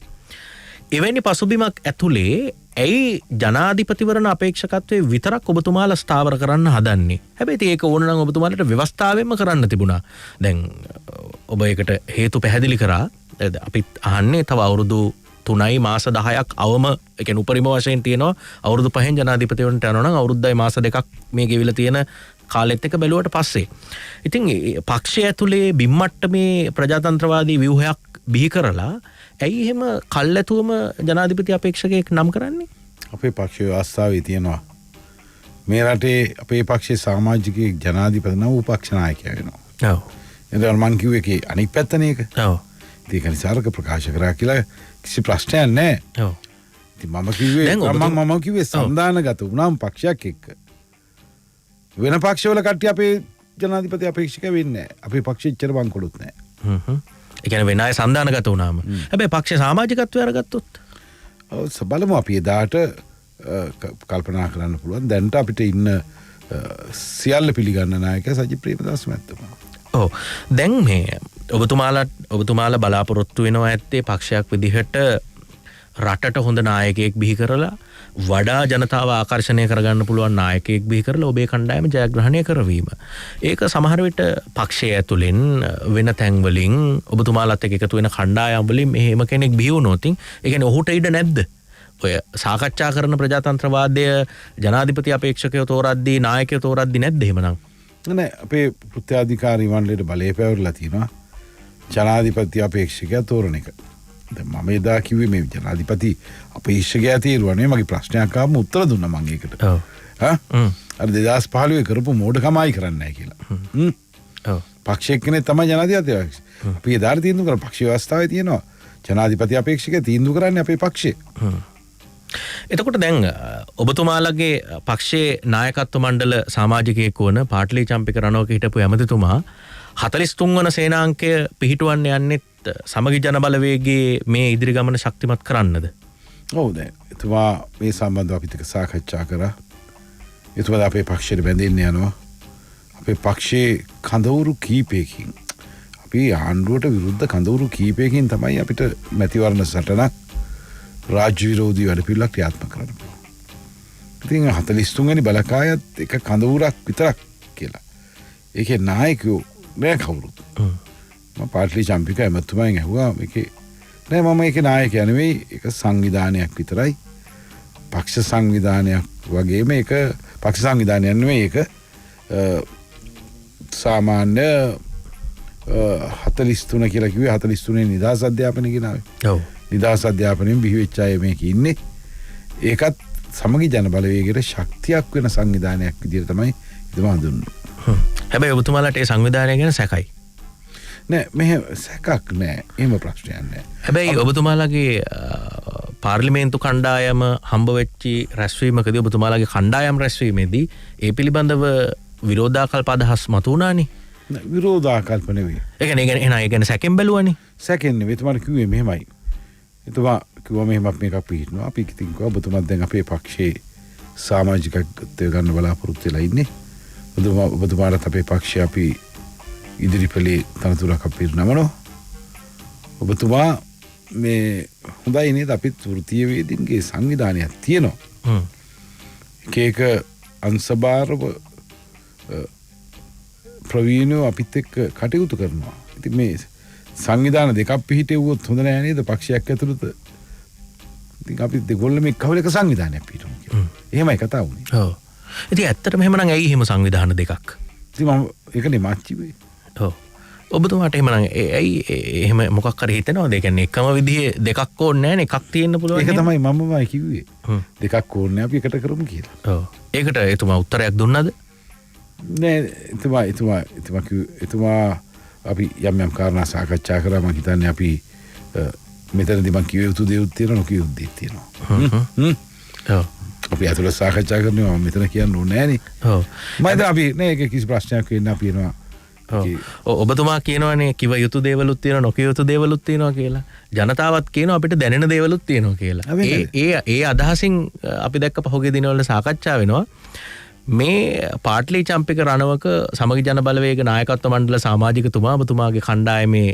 එවැනි පසුබිමක් ඇතුලේ ඇයි ජනාධිපතිවරණ අපේක්ෂකත්වයේ විතරක් ඔබතුමාලා ස්ථාවර කරන්න හදන්නේ? හැබැයි ඒක ඕන නම් ඔබතුමාලට ව්‍යවස්ථාවෙන්ම කරන්න තිබුණා. දැන් ඔබ ඒකට හේතු පැහැදිලි කරා. අපිත් අහන්නේ තව අවුරුදු 3යි මාස 10ක් අවම ඒ කියන්නේ උපරිම වශයෙන් තියෙනවා අවුරුදු 5න් ජනාධිපතිවරණට යනවා නම් අවුරුද්දයි මාස 2ක් මේ ගෙවිලා තියෙන කාලෙත් එක බැලුවට පස්සේ. ඉතින් පක්ෂය ඇතුලේ බිම්මට්ටමේ ප්‍රජාතන්ත්‍රවාදී ව්‍යුහයක් බිහි කරලා ඇයි එහෙම කල්ැතුවම ජනාධිපති අපේක්ෂකයෙක් නම් කරන්නේ? අපේ පක්ෂයේ ආස්ථාවේ තියෙනවා. මේ රටේ අපේ පක්ෂයේ සමාජිකයෙක් ජනාධිපති නම් උපක්ෂ නායකයා වෙනවා. ඔව්. එතකොට මං කිව්වේ ඒකේ අනිත් පැත්තනේ ඒක. ඔව්. ඒක නිසාරක ප්‍රකාශ කරා කියලා කිසි ප්‍රශ්නයක් නැහැ. ඔව්. ඉතින් මම කිව්වේ මම කිව්වේ සම්දානගත වුණාම පක්ෂයක් එක්ක වෙන පක්ෂවල කට්ටිය අපේ ජනාධිපති අපේක්ෂක වෙන්නේ නැහැ. අපේ පක්ෂෙ ඉච්චර බංකොලොත් නැහැ. ඒ කියන්නේ වෙන අය සම්දානගත වුණාම. හැබැයි පක්ෂේ සමාජිකත්වය අරගත්තොත් ඔව් බලමු අපි එදාට කල්පනා කරන්න පුළුවන්. දැන්ට අපිට ඉන්න සියල්ල පිළිගන්න නායකයා සජිත් ප්‍රේමදාස මහත්මයා. ඔව්. දැන් මේ ඔබතුමාලා බලාපොරොත්තු වෙනවා ඇත්තේ පක්ෂයක් විදිහට රටට හොඳ නායකයෙක් බිහි කරලා වඩා ජනතාව ආකර්ෂණය කරගන්න පුළුවන් නායකයෙක් බිහි කරලා ඔබේ කණ්ඩායම ජයග්‍රහණය කරවීම. ඒක සමහර විට පක්ෂය ඇතුලෙන් වෙන තැන්වලින් ඔබතුමාලත් එක්ක එකතු වෙන කණ්ඩායම් වලින් මෙහෙම කෙනෙක් බිහි වුණොත් ඒ කියන්නේ ඔහුට ඉඩ නැද්ද? ඔය සාකච්ඡා කරන ප්‍රජාතන්ත්‍රවාදය ජනාධිපති අපේක්ෂකයෝ තෝරද්දී නායකයෝ තෝරද්දී නැද්ද එහෙමනම්? නෑ අපේ ප්‍රත්‍යාධිකාරී මණ්ඩලයට බලය පැවරලා තියෙනවා ජනාධිපති අපේක්ෂකයා තෝරන එක. දැන් මම එදා කිව්වේ මේ ජනාධිපති අපේක්ෂකයා තීරුවනේ මගේ ප්‍රශ්නයක් ආවම උත්තර දුන්නා මම ඒකට. ඔව්. අර 2015 කරපු මෝඩකමයි කරන්නේ නැහැ කියලා. ඔව්. පක්ෂ එක්කනේ තමයි ජනාධිපති අපේක්ෂක. අපි එදාට තීන්දුව කරා පක්ෂ ව්‍යවස්ථාවේ තියෙනවා ජනාධිපති අපේක්ෂකයා තීන්දුව කරන්නේ අපේ පක්ෂේ. එතකොට දැන් ඔබතුමාලගේ පක්ෂයේ නායකත්ව මණ්ඩල සමාජිකයෙක් වන පාටලී චම්පික රණවක හිටපු ඇමතිතුමා 43 වන සේනාංකය පිහිටුවන්න යන්නෙත් සමගි ජන බලවේගයේ මේ ඉදිරි ගමන ශක්තිමත් කරන්නද? ඔව් දැන් එතුමා මේ සම්බන්ධව අපිට සාකච්ඡා කරා. එතුමා අපේ පක්ෂයට බැඳෙන්න යනවා. අපේ පක්ෂයේ කඳවුරු කීපයකින් අපි ආණ්ඩුවට විරුද්ධ කඳවුරු කීපයකින් තමයි අපිට මැතිවරණ සටනක් රාජ්‍ය විරෝධී වැඩපිළිවෙලක් ක්‍රියාත්මක කරන්න පුළුවන්. ඉතින් 43 වෙනි බලකායත් එක කඳවුරක් විතරක් කියලා. ඒකේ නායකයෝ නෑ කවුරුත්. මම පාටලී චම්පික එමතුමෙන් ඇහුවා මේකේ නෑ මම ඒකේ නායකයා නෙවෙයි ඒක සංවිධානයක් විතරයි. පක්ෂ සංවිධානයක් වගේම ඒක පක්ෂ සංවිධානයක් නෙවෙයි ඒක සාමාන්‍ය 43 කියලා කිව්වේ 43 නිදහස් අධ්‍යාපනය කියනාවේ. ඔව්. නිදහස් අධ්‍යාපනයෙන් බිහි වෙච්ච අය මේක ඉන්නේ. ඒකත් සමගි ජන බලවේගයට ශක්තියක් වෙන සංවිධානයක් විදිහට තමයි ඉදම හඳුන්වන්නේ. හැබැයි ඔබතුමාලාට ඒ සංවිධානය ගැන සැකයි. නෑ මෙහෙම සැකක් නෑ. එහෙම ප්‍රශ්නයක් නෑ. හැබැයි ඔබතුමාලාගේ පාර්ලිමේන්තු කණ්ඩායම හම්බ වෙච්චි රැස්වීමකදී ඔබතුමාලාගේ කණ්ඩායම් රැස්වීමේදී ඒ පිළිබඳව විරෝධාකල්ප අදහස් මතුවුණානේ. විරෝධාකල්ප නෙවෙයි. ඒ කියන්නේ සැකෙන් බැලුවනේ. සැකෙන් නෙවෙයි. එතුමාට කිව්වේ මෙහෙමයි. එතුමා කිව්වා මෙහෙම මේකක් පිළිහිනවා. අපි ඉතින් කිව්වා ඔබතුමාත් දැන් අපේ පක්ෂයේ සමාජිකත්වය ගන්න බලාපොරොත්තු වෙලා ඉන්නේ. ඔබතුමාට අපේ පක්ෂය අපි ඉදිරිපෙළේ තනතුරක් අපිට නමනවා. ඔබතුමා මේ හොඳයි නේද අපිත් වෘත්තීය වේදින්ගේ සංවිධානයක් තියෙනවා. එක අංශභාරව ප්‍රවීණව අපිත් එක්ක කටයුතු කරනවා. ඉතින් මේ සංවිධාන දෙකක් පිහිටෙව්වොත් හොඳ නෑ නේද පක්ෂයක් ඇතුළත. ඉතින් අපි දෙගොල්ලම එක්කවල එක සංවිධානයක් පිහිටුමු කියලා. එහෙමයි කතා වුනේ. ඔව්. ඉතින් ඇත්තටම එහෙමනම් ඇයි එහෙම සංවිධාන දෙකක්? ඉතින් මම ඒකනේ මාච්චි වෙයි. ඔව්. ඔබතුමාට එහෙමනම් ඇයි එහෙම මොකක් හරි හිතෙනවද? ඒ කියන්නේ එකම විදිහේ දෙකක් ඕනේ නැහැනේ එකක් තියෙන්න පුළුවන්. ඒක තමයි මමමයි කිව්වේ. දෙකක් ඕනේ අපි එකට කරමු කියලා. ඔව්. ඒකට එතුමා උත්තරයක් දුන්නද? නෑ එතුමා අපි යම් කාරණා සාකච්ඡා කරා. මම හිතන්නේ අපි මෙතනදී මම කිව්ව යුතු දේවල් තියෙනවා නොකිය යුතු දේවල් තියෙනවා. ඔව්. අපි අතල සාකච්ඡා කරනවා මම මෙතන කියන්න ඕනේ නෑනේ. ඔව්. මම දැන් අපි නෑ ඒක කිසි ප්‍රශ්නයක් වෙන්න අපි එනවා. ඔබතුමා කියනවනේ කිව යුතු දේවලුත් තියෙනවා නොකිය යුතු දේවලුත් තියෙනවා කියලා. ජනතාවත් කියනවා අපිට දැනෙන දේවලුත් තියෙනවා කියලා. ඒ අදහසින් අපි දැක්ක පහුගිය දිනවල සාකච්ඡා වෙනවා. මේ පාටලී චම්පික රණවක සමගි ජන බලවේග නායකත්ව මණ්ඩල සමාජිකතුමා ඔබතුමාගේ කණ්ඩායමේ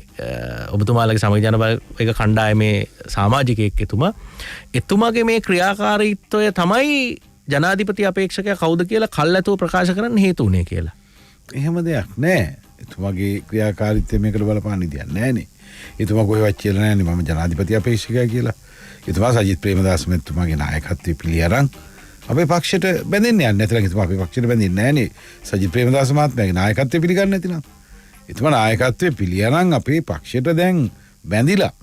ඔබතුමාලගේ සමගි ජන බලවේග කණ්ඩායමේ සමාජිකයෙක් එතුමාගේ මේ ක්‍රියාකාරීත්වය තමයි ජනාධිපති අපේක්ෂකයා කවුද කියලා කල්ැතුව ප්‍රකාශ කරන්න හේතු වුණේ කියලා. එහෙම දෙයක් නෑ. එතුමාගේ ක්‍රියාකාරීත්වය මේකට බලපාන්න දෙයක් නෑනේ. එතුමා කොහෙවත් කියලා නෑනේ මම ජනාධිපති අපේක්ෂකයා කියලා. එතුමා සජිත් ප්‍රේමදාස මහත්මයාගේ නායකත්වයේ පිළි අරන් අපේ පක්ෂයට බැඳෙන්නේ නැහැ. නැත්නම් එතුමා අපේ පක්ෂයට බැඳෙන්නේ නැහනේ. සජිත් ප්‍රේමදාස මහත්මයාගේ නායකත්වය පිළිගන්නේ නැතිනම්. එතුමා නායකත්වයේ පිළි අරන් අපේ පක්ෂයට දැන් බැඳිලා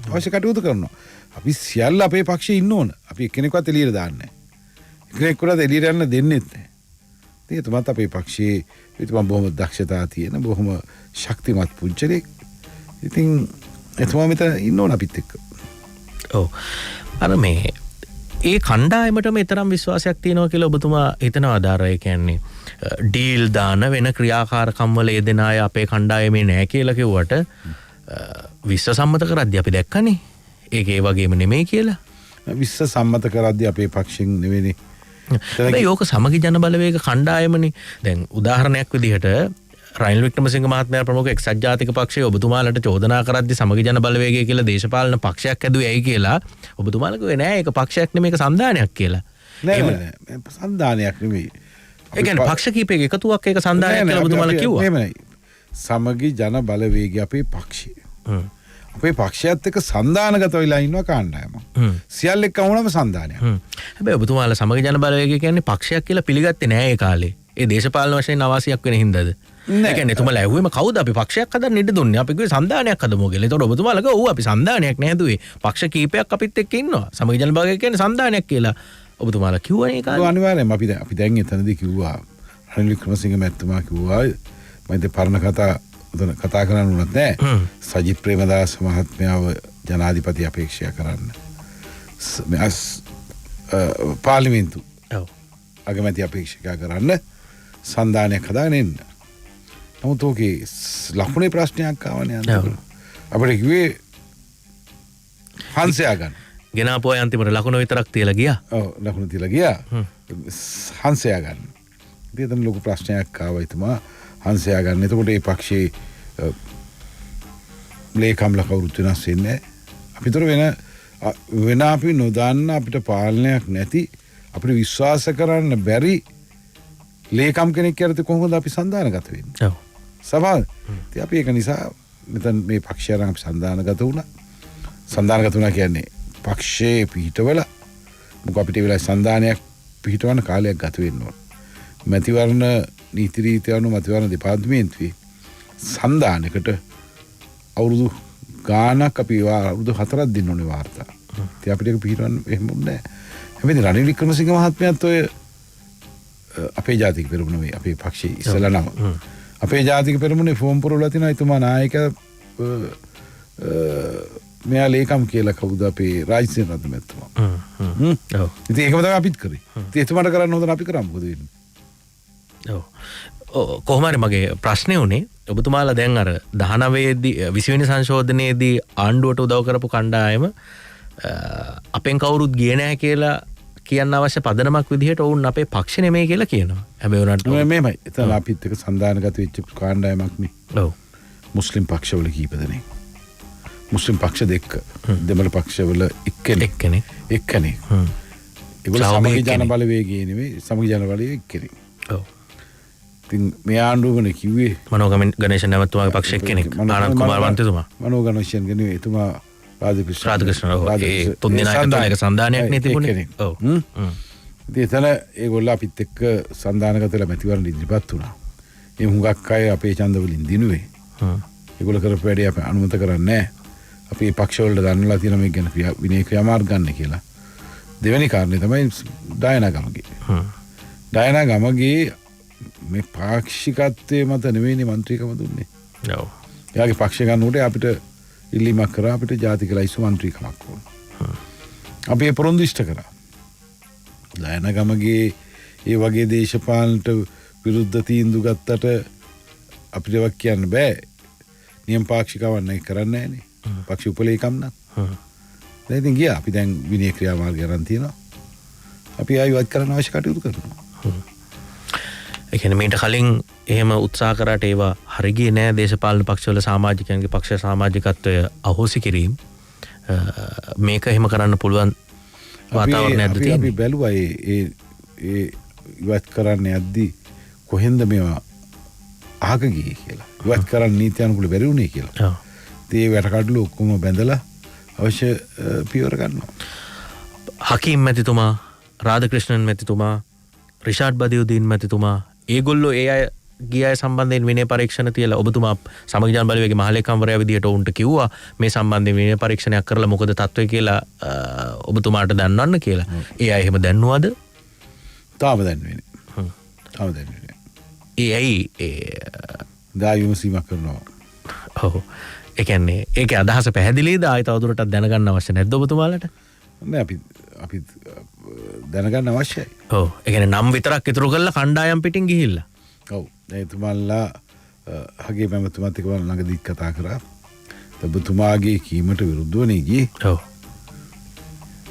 අවශ්‍ය කටයුතු කරනවා. අපි සියල්ල අපේ පක්ෂයේ ඉන්න ඕන. අපි එක්කෙනෙක්වත් එළියට දාන්නේ නැහැ. එක්කෙනෙක්වත් එළියට යන්න දෙන්නෙත් නැහැ. එතුමාත් අපේ පක්ෂයේ එතුමා බොහොම දක්ෂතා තියෙන බොහොම ශක්තිමත් පුංචලෙක්. ඉතින් එතුමා මෙතන ඉන්න ඕන අපිත් එක්ක. ඔව්. අර මේ ඒ කණ්ඩායමට මේ තරම් විශ්වාසයක් තියෙනවා කියලා ඔබතුමා හිතනවාද? අර ඒ කියන්නේ ඩීල් දාන වෙන ක්‍රියාකාරකම් වල යෙදෙන අය අපේ කණ්ඩායමේ නැහැ කියලා කිව්වට විශ්ව සම්මත කරද්දී අපි දැක්කනේ ඒක ඒ වගේම නෙමෙයි කියලා. විශ්ව සම්මත කරද්දී අපේ පක්ෂෙන් නෙවෙයි. හැබැයි ඕක සමගි ජන බලවේග කණ්ඩායමනේ. දැන් උදාහරණයක් විදිහට රනිල් වික්‍රමසිංහ මහත්මයා ප්‍රමුඛ එක්සත් ජාතික පක්ෂය ඔබතුමාලට චෝදනා කරද්දී සමගි ජන බලවේගය කියලා දේශපාලන පක්ෂයක් ඇදුවේ ඇයි කියලා ඔබතුමාලා කිව්වේ නෑ ඒක පක්ෂයක් නෙමෙයි ඒක සන්දානයක් කියලා. නෑ සන්දානයක් නෙමෙයි. ඒ කියන්නේ පක්ෂ කීපයක එකතුවක් ඒක සන්දානයක් කියලා ඔබතුමාලා කිව්වා. එහෙමයි. සමගි ජන බලවේගය අපේ පක්ෂය. අපේ පක්ෂයත් එක්ක සන්දානගත වෙලා ඉන්නවා කණ්ඩායම. සියල්ල එක්ක වුණාම සන්දානයක්. හැබැයි ඔබතුමාලා සමගි ජන බලවේගය කියන්නේ පක්ෂයක් කියලා පිළිගත්තේ නෑ ඒ කාලේ. ඒ දේශපාලන වශයෙන් අවාසියක් වෙන හින්දාද? ඒ කියන්නේ එතුමාලා ඇහුවේම කවුද අපි පක්ෂයක් හදන්න ඉඩ දුන්නේ? අපි කිව්වේ සන්දානයක් හදමු කියලා. ඒතකොට ඔබතුමාලා කිව්වා ඔව් අපි සන්දානයක් නෑ හදුවේ. පක්ෂ කීපයක් අපිත් එක්ක ඉන්නවා. සමගි ජන බලවේගය කියන්නේ සන්දානයක් කියලා. ඔබතුමාලා කිව්වනේ ඒ කාලේ. අනිවාර්යයෙන්ම අපි දැන් එතනදී කිව්වා රනිල් වික්‍රමසිංහ මැතිතුමා කිව්වා මම පරණ කතා කරන්න උනත් නෑ සජිත් ප්‍රේමදාස මහත්මයාව ජනාධිපති අපේක්ෂා කරන්න පාර්ලිමේන්තු අගමැති අපේක්ෂා කරන්න සන්දානයක් හදාගෙන එන්න. නමුත් ඕකේ ලකුණේ ප්‍රශ්නයක් ආවනේ අපිට කිව්වේ හංසයා ගන්න. ගෙනාපු අය අන්තිමට ලකුණ විතරක් තියලා ගියා. ඔව් ලකුණ තියලා ගියා. හංසයා ගන්න. ඉතින් ලොකු ප්‍රශ්නයක් ආවා එතුමා හංසයා ගන්න. එතකොට මේ පක්ෂයේ ලේකම්ලා කවුරුත් වෙනස් වෙන්නේ නැහැ. අපිතර වෙන අපි නොදන්න අපිට පාලනයක් නැති අපිට විශ්වාස කරන්න බැරි ලේකම් කෙනෙක් යටතේ කොහොමද අපි සන්දානගත වෙන්නේ? ඔව්. සමහර ඉතින් අපි ඒක නිසා මෙතන මේ පක්ෂය අරන් අපි සන්දානගත වුණා. සන්දානගත වුණා කියන්නේ පක්ෂයේ පිහිටවල මොකද අපිට වෙලා සන්දානයක් පිහිටවන්න කාලයක් ගත වෙන්න ඕන. මැතිවරණ නීති රීති අනුව මැතිවරණ දෙපාර්තමේන්තුවේ සන්දානයකට අවුරුදු ගානක් අපි අවුරුදු 4ක් දෙන්න ඕනේ වාර්තා. ඉතින් අපිට ඒක පිළිවන්න එහෙම නැහැ. හැබැයි රනිල් වික්‍රමසිංහ මහත්මයාත් ඔය අපේ ජාතික පෙරමුණේ අපේ පක්ෂයේ ඉස්සලා නම. අපේ ජාතික පෙරමුණේ ෆෝම් පුරවලා තිනවා එතුමා නායක මෙයා ලේකම් කියලා කවුද අපේ රාජ්‍යසේන රත්න මැතිතුමා. ඔව්. ඉතින් ඒකම තමයි අපිත් කරේ. ඉතින් එතුමාට කරන්න හොඳ අපි කරමු මොකද වෙන්නේ? ඔව්. කොහොම හරි මගේ ප්‍රශ්නේ උනේ ඔබතුමාලා දැන් අර 19 දී 20 වෙනි සංශෝධනයේදී ආණ්ඩුවට උදව් කරපු කණ්ඩායම අපෙන් කවුරුත් ගියේ නැහැ කියලා කියන්න අවශ්‍ය පදනමක් විදිහට ඔවුන් අපේ පක්ෂ නෙමෙයි කියලා කියනවා. හැබැයි උනට මේමයි. එතන අපිත් එක්ක සන්දානගත වෙච්ච කණ්ඩායමක් නේ. ඔව්. මුස්ලිම් පක්ෂවල කීප දෙනෙක්. මුස්ලිම් පක්ෂ දෙක. දෙමළ පක්ෂවල එක්කෙනෙක්. ඒගොල්ලෝ සමගි ජන බලවේගයේ නෙමෙයි සමගි ජන බලවේගයේ එක්කෙනෙක්. ඔව්. ඉතින් මේ ආණ්ඩුවනේ කිව්වේ මනෝගමන ගණේෂ නැමතුමාගේ පක්ෂ එක්කෙනෙක් ආනන්ද කුමාර වන්තිතුමා. මනෝගමන ගෙනුවේ එතුමා රාධකෘෂ්ණ ඒ තුන් දෙනා එකතු වෙන එක සන්දානයක් නේ තිබුණේ. ඔව්. ඉතින් එතන ඒගොල්ලෝ අපිත් එක්ක සන්දානගත වෙලා මැතිවරණ ඉදිරිපත් වුණා. මේ හුඟක් අය අපේ ඡන්ද වලින් දිනුවේ. ඒගොල්ලෝ කරපු වැඩේ අපි අනුමත කරන්නේ නැහැ. අපි පක්ෂවලට දන්නලා තියෙන මේක ගැන විනය ක්‍රියාමාර්ග ගන්න කියලා. දෙවෙනි කාරණේ තමයි ඩයනා ගමගේ. ඩයනා ගමගේ මේ පාක්ෂිකත්වයේ මත නෙවෙයිනේ මන්ත්‍රීකම දුන්නේ. ඔව්. එයාගේ පක්ෂ ගන්නකොට අපිට ඉල්ලීමක් කරා අපිට ජාතික ලයිස්තු මන්ත්‍රීකමක් ඕන. අපි ඒ පොරොන්දු ඉෂ්ට කරා. ඩයනා ගමගේ ඒ වගේ දේශපාලනට විරුද්ධ තීන්දුව ගත්තට අපිට වක් කියන්න බෑ. නියම පාක්ෂිකවන්න නැහැ කරන්නේ නැහනේ. පක්ෂ උපලේකම් නම්. දැන් ඉතින් ගියා අපි දැන් විනය ක්‍රියාමාර්ගය අරන් තියෙනවා. අපි ආයෙත් කරන්න අවශ්‍ය කටයුතු කරනවා. ඒ කියන්නේ මීට කලින් එහෙම උත්සාහ කරාට ඒවා හරි ගියේ නෑ දේශපාලන පක්ෂවල සමාජිකයන්ගේ පක්ෂ සමාජිකත්වය අහෝසි කිරීම මේක එහෙම කරන්න පුළුවන් වාතාවරණයක්ද තියෙන්නේ. අපි බැලුවා ඒ ඉවත් කරන්න යද්දී කොහෙන්ද මේවා අහක ගියේ කියලා. ඉවත් කරන්න නීති අනුකූල බැරි වුණේ කියලා. ඔව්. ඒ වැටකඩලු ඔක්කොම බැඳලා අවශ්‍ය පියවර ගන්නවා. හකීම් මැතිතුමා, රාධකෘෂ්ණන් මැතිතුමා, රිෂාඩ් බදියුදීන් මැතිතුමා ඒගොල්ලෝ ඒ අය ගිය අය සම්බන්ධයෙන් විනය පරීක්ෂණ තියලා ඔබතුමා සමගි ජන බලවේගයේ මහලේකම්වරයා විදියට ඔවුන්ට කිව්වා මේ සම්බන්ධයෙන් විනය පරීක්ෂණයක් කරලා මොකද තත්ත්වය කියලා ඔබතුමාට දන්වන්න කියලා. ඒ අය එහෙම දන්නවද? තාම දන්නේ නැහැ. තාම දන්නේ නැහැ. ඒ ඇයි දා විමසීමක් කරනවා. ඔව්. ඒ කියන්නේ ඒකේ අදහස පැහැදිලිද? ආයෙ තවදුරටත් දැනගන්න අවශ්‍ය නැද්ද ඔබතුමාලට? නෑ අපි දැනගන්න අවශ්‍යයි. ඔව්. ඒ කියන්නේ නම් විතරක් ඉතුරු කරලා කණ්ඩායම් පිටින් ගිහිල්ලා. ඔව්. එතුමාලා හගේ මැමතුමාත් එක්ක මම ළඟදී කතා කරා. ඔබතුමාගේ කීමට විරුද්ධව නේ ගියේ. ඔව්.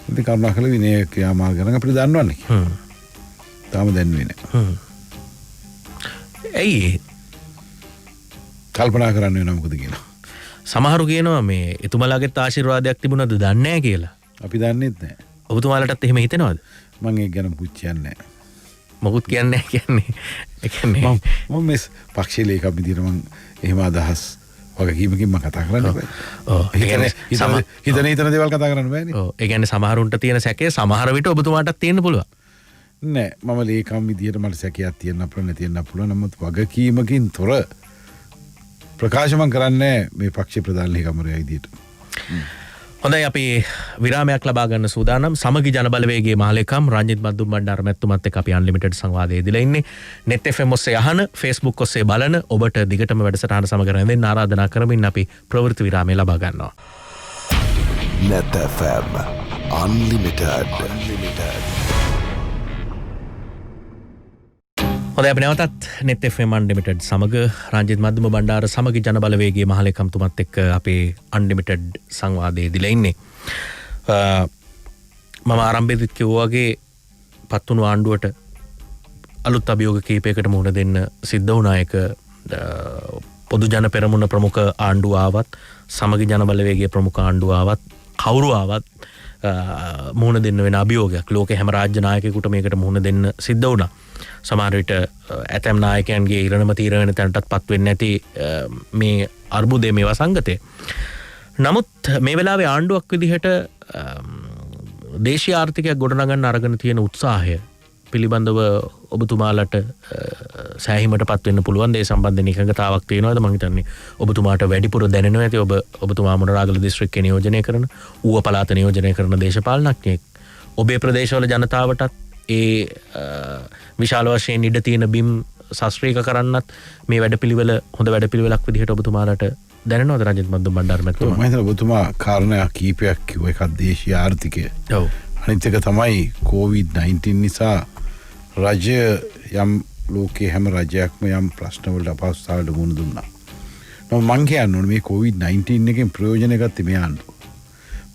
ඉතින් කරුණාකරලා විනය ක්‍රියාමාර්ග ගැන අපිට දන්නවන්නේ. තාම දැන්වේ නෑ. ඇයි කල්පනා කරන්න වෙනවා මොකද කියනවා. සමහරු කියනවා මේ එතුමාලගෙත් ආශිර්වාදයක් තිබුණාද දන්නේ නැහැ කියලා. අපි දන්නේත් නෑ. ඔබතුමාලටත් එහෙම හිතෙනවද? මම ඒක ගැන මුකුත් කියන්නේ නෑ. මොකුත් කියන්නේ නැහැ කියන්නේ. ඒ කියන්නේ මම මේ පක්ෂයේ ලේකම් විදියට මම එහෙම අදහස් වගකීමකින් මම කතා කරන්න බෑ. ඔව්. ඒ කියන්නේ හිතන දේවල් කතා කරන්න බෑනේ. ඔව්. ඒ කියන්නේ සමහරුන්ට තියෙන සැකය සමහර විට ඔබතුමාටත් තියෙන්න පුළුවන්. නෑ මම ලේකම් විදියට මට සැකයක් තියෙන්න පුළුවන් නැතිවෙන්න පුළුවන්. නමුත් වගකීමකින් තොර ප්‍රකාශ මම කරන්නේ මේ පක්ෂ ප්‍රධාන ලේකම්වරයා විදියට. හොඳයි අපි විරාමයක් ලබා ගන්න සූදානම්. සමගි ජනබලවේගයේ මහලේකම් රංජිත් මද්දුම් බණ්ඩාර මැතිතුමත් එක්ක අපි අන්ලිමිටඩ් සංවාදයේ දීලා ඉන්නේ. net fm ඔස්සේ අහන, Facebook ඔස්සේ බලන ඔබට දිගටම වැඩසටහන සමග රැඳෙන්න ආරාධනා කරමින් අපි ප්‍රවෘත්ති විරාමය ලබා ගන්නවා. Net FM Unlimited. හොඳයි අපි නැවතත් net fm unlimited සමග රංජිත් මද්දුම බණ්ඩාර සමගි ජනබලවේගයේ මහලේකම්තුමත් එක්ක අපේ unlimited සංවාදයේ දීලා ඉන්නේ. මම ආරම්භයේදී කිව්වා වගේ පත්තුණු ආණ්ඩුවට අලුත් අභියෝග කීපයකට මුහුණ දෙන්න සිද්ධ වුණා. ඒක පොදු ජන පෙරමුණ ප්‍රමුඛ ආණ්ඩුව ආවත්, සමගි ජනබලවේගයේ ප්‍රමුඛ ආණ්ඩුව ආවත්, කවුරු ආවත් මුහුණ දෙන්න වෙන අභියෝගයක්. ලෝකේ හැම රාජ්‍ය නායකයෙකුට මේකට මුහුණ දෙන්න සිද්ධ වුණා. සමහර විට ඇතැම් නායකයන්ගේ ඉරණම තීරණ තැනටත් පත් වෙන්නේ නැති මේ අර්බුදේ මේ වසංගතය. නමුත් මේ වෙලාවේ ආණ්ඩුවක් විදිහට දේශීය ආර්ථිකයක් ගොඩනගන්න අරගෙන තියෙන උත්සාහය පිළිබඳව ඔබතුමාලට සෑහීමට පත් වෙන්න පුළුවන්. ඒ සම්බන්ධයෙන් එකඟතාවක් තියෙනවද? මම හිතන්නේ ඔබතුමාට වැඩිපුර දැනෙනවා ඇති. ඔබතුමා මොනරාගල දිස්ත්‍රික්කේ නියෝජනය කරන, ඌව පළාත නියෝජනය කරන දේශපාලනඥයෙක්. ඔබේ ප්‍රදේශවල ජනතාවටත් ඒ විශාල වශයෙන් ඉඩ තියෙන බිම් ශාස්ත්‍රීය කරන්නත් මේ වැඩපිළිවෙල හොඳ වැඩපිළිවෙලක් විදිහට ඔබතුමාලට දැනෙනවද රංජිත් මද්දුම් බණ්ඩාර මැතිතුමා? මම හිතනවා ඔබතුමා කාරණා කීපයක් කිව්ව. එකක් දේශීය ආර්ථිකය. ඔව්. අනිත් එක තමයි COVID-19 නිසා රජය යම් ලෝකයේ හැම රජයක්ම යම් ප්‍රශ්නවලට අපහසුතාවලට මුහුණ දුන්නා. නමුත් මං කියන්නේ මේ COVID-19 එකෙන් ප්‍රයෝජන ගත්තේ මේ ආණ්ඩුව.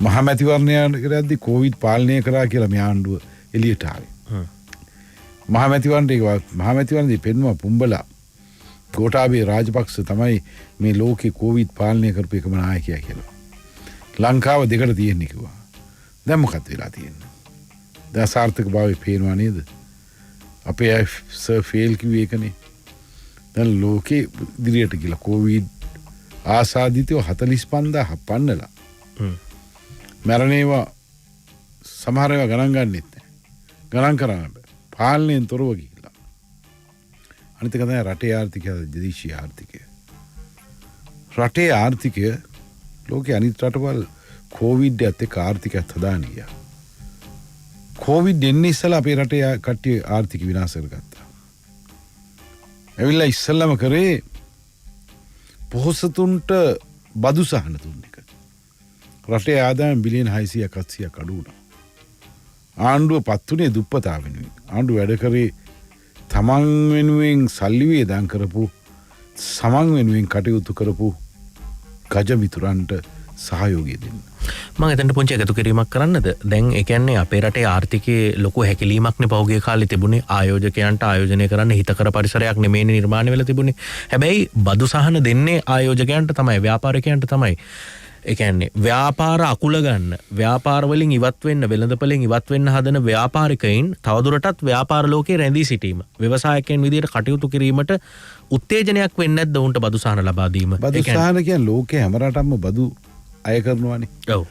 මහා මැතිවරණයකදී COVID පාලනය කරා කියලා මේ ආණ්ඩුව එළියට ආවේ. මහා මැතිවරණදී පෙන්වුවා පුම්බලා ගෝඨාභය රාජපක්ෂ තමයි මේ ලෝකේ COVID පාලනය කරපු එකම නායකයා කියලා. ලංකාව දෙකට තියෙන්නේ කිව්වා. දැන් මොකක්ද වෙලා තියෙන්නේ? දැන් සාර්ථක භාවය පේනවා නේද? අපේ සර් ෆේල් කිව්වේ ඒකනේ. දැන් ලෝකේ ඉදිරියට ගිහලා COVID ආසාදිතව 45000 පන්නලා. මරණේවා සමහර ඒවා ගණන් ගන්නෙත් නැහැ. ගණන් කරන්න බෑ. පාලනයෙන් තොරව ගිහිල්ලා. අනිත් එක තමයි රටේ ආර්ථිකය, දේශීය ආර්ථිකය. රටේ ආර්ථිකය ලෝකේ අනිත් රටවල් කොවිඩ් එකත් එක්ක ආර්ථිකයත් හදාන ගියා. කොවිඩ් එන්නේ ඉස්සලා අපේ රටේ කට්ටිය ආර්ථික විනාශ කරගත්තා. ඇවිල්ලා ඉස්සල්ලාම කරේ පොහොසතුන්ට බදු සහන දුන්න එක. රටේ ආදායම බිලියන 600ක් 700ක් අඩු වුණා. ආණ්ඩුව පත්තුනේ දුප්පතා වෙනුවෙන්. ආණ්ඩුව වැඩ කරේ තමන් වෙනුවෙන් සල්ලි වේදම් කරපු, සමන් වෙනුවෙන් කටයුතු කරපු ගජ මිතුරන්ට සහයෝගය දෙන්න. මම එතනට පුංචි එකතු කිරීමක් කරන්නද? දැන් ඒ කියන්නේ අපේ රටේ ආර්ථිකයේ ලොකු හැකිලීමක්නේ පහුගිය කාලේ තිබුණේ. ආයෝජකයන්ට ආයෝජනය කරන්න හිතකර පරිසරයක් නෙමෙයි නිර්මාණය වෙලා තිබුණේ. හැබැයි බදු සහන දෙන්නේ ආයෝජකයන්ට තමයි, ව්‍යාපාරිකයන්ට තමයි. ඒ කියන්නේ ව්‍යාපාර අකුල ගන්න, ව්‍යාපාර වලින් ඉවත් වෙන්න, වෙළඳපොලෙන් ඉවත් වෙන්න හදන ව්‍යාපාරිකයින් තවදුරටත් ව්‍යාපාර ලෝකයේ රැඳී සිටීම, ව්‍යවසායකයන් විදියට කටයුතු කිරීමට උත්තේජනයක් වෙන්නේ නැද්ද උන්ට බදු සහන ලබා දීම? බදු සහන කියන්නේ ලෝකේ හැම රටක්ම බදු අය කරනවානේ. ඔව්.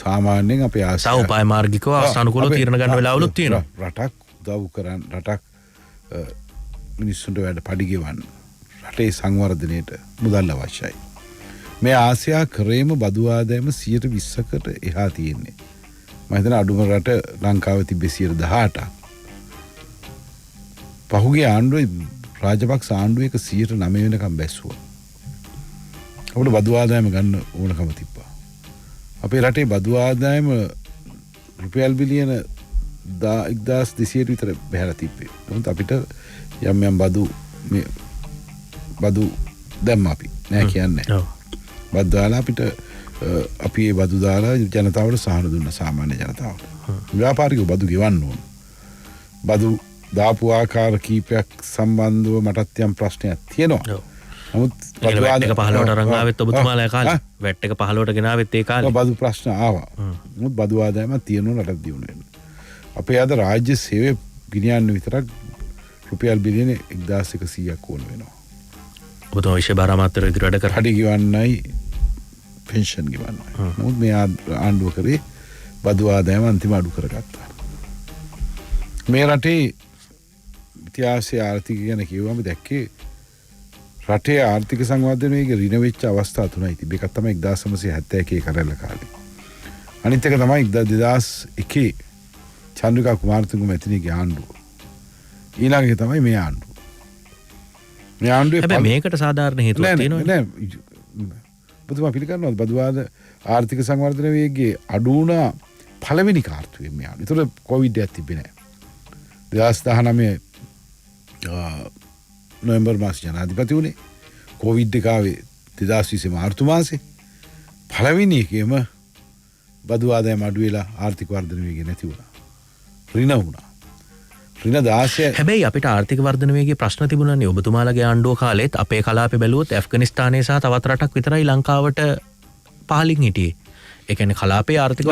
සාමාන්‍යයෙන් අපේ ආසාව උපාය මාර්ගිකව අවස්ථානුකූලව තීරණ ගන්න වෙලාවලුත් තියෙනවා. රටක් උදව් කරන්, රටක් මිනිස්සුන්ට වැඩ පඩි ගෙවන්න, රටේ සංවර්ධනයට මුදල් අවශ්‍යයි. මේ ආසියා කරේම බදු ආදායම 120කට එහා තියෙන්නේ. මම හිතන අඩුම රට ලංකාවේ තිබ්බේ 18%. පහුගිය ආණ්ඩුවේ රාජපක්ෂ ආණ්ඩුව 109 වෙනකම් බැස්සුවා. අපිට බදු ආදායම ගන්න ඕනකම තිබ්බා. අපේ රටේ බදු ආදායම රුපියල් බිලියන 1200 විතර බහැලා තිබ්බේ. නමුත් අපිට යම් බදු දැම්ම අපි නෑ කියන්නේ. බදු දාලා අපිට අපි ඒ බදු දාලා ජනතාවට සහන දුන්න සාමාන්‍ය ජනතාවට. ව්‍යාපාරිකව බදු ගෙවන්න ඕන. බදු දාපු ආකාර කීපයක් සම්බන්ධව මටත් යම් ප්‍රශ්නයක් තියෙනවා. නමුත් වැට් එක 15ට අරන් ආවෙත් ඔබතුමාලා කාලේ වැට් එක 15ට ගෙනාවෙත් ඒ කාලේ බදු ප්‍රශ්න ආවා. නමුත් බදු ආදායමක් තියෙනවා රටක් දියුණු වෙන්න. අපේ අද රාජ්‍ය සේවය ගිනියන්න විතරක් රුපියල් බිලියන 1100ක් ඕන වෙනවා. ඔබතුමා විශේෂ බාර අමාත්‍ය ඉදිරි වැඩ කර හඩි ගෙවන්නයි පෙන්ෂන් ගෙවන්නයි. නමුත් මේ ආණ්ඩුව කරේ බදු ආදායම අන්තිම අඩු කරගත්තා. මේ රටේ ඉතිහාසයේ ආර්ථිකය ගැන කියවම දැක්කේ රටේ ආර්ථික සංවර්ධනයේ ඍණ වෙච්ච අවස්ථා තුනයි තිබේ. එකක් තමයි 1971 කරැල්ල කාලේ. අනිත් එක තමයි 2001 චන්ද්‍රිකා කුමාරතුංග මැතිණියගේ ආණ්ඩුව. ඊළඟ එක තමයි මේ ආණ්ඩුව. මේ ආණ්ඩුවේ හැබැයි මේකට සාධාරණ හේතුවක් තියෙනවා නෑ. ඔබතුමා පිළිගන්නවද බදුවාද ආර්ථික සංවර්ධන වේගයේ අඩු වුණා පළවෙනි කාර්තුවේ මේ ආණ්ඩුව. ඒතර කොවිඩ් එකක් තිබ්බේ නෑ. 2019 නොවැම්බර් මාස ජනාධිපති වුණේ. කොවිඩ් එක ආවේ 2020 මාර්තු මාසේ. පළවෙනි එකේම බදු ආදායම අඩු වෙලා ආර්ථික වර්ධන වේගය නැති වුණා. ඍණ වුණා. ඍණ 16 හැබැයි අපිට ආර්ථික වර්ධන වේගයේ ප්‍රශ්න තිබුණානේ. ඔබතුමාලගේ ආණ්ඩුව කාලෙත් අපේ කලාපේ බැලුවොත් ඇෆ්ගනිස්තානයේ සහ තවත් රටක් විතරයි ලංකාවට පහළින් හිටියේ. ඒ කියන්නේ කලාපේ ආර්ථික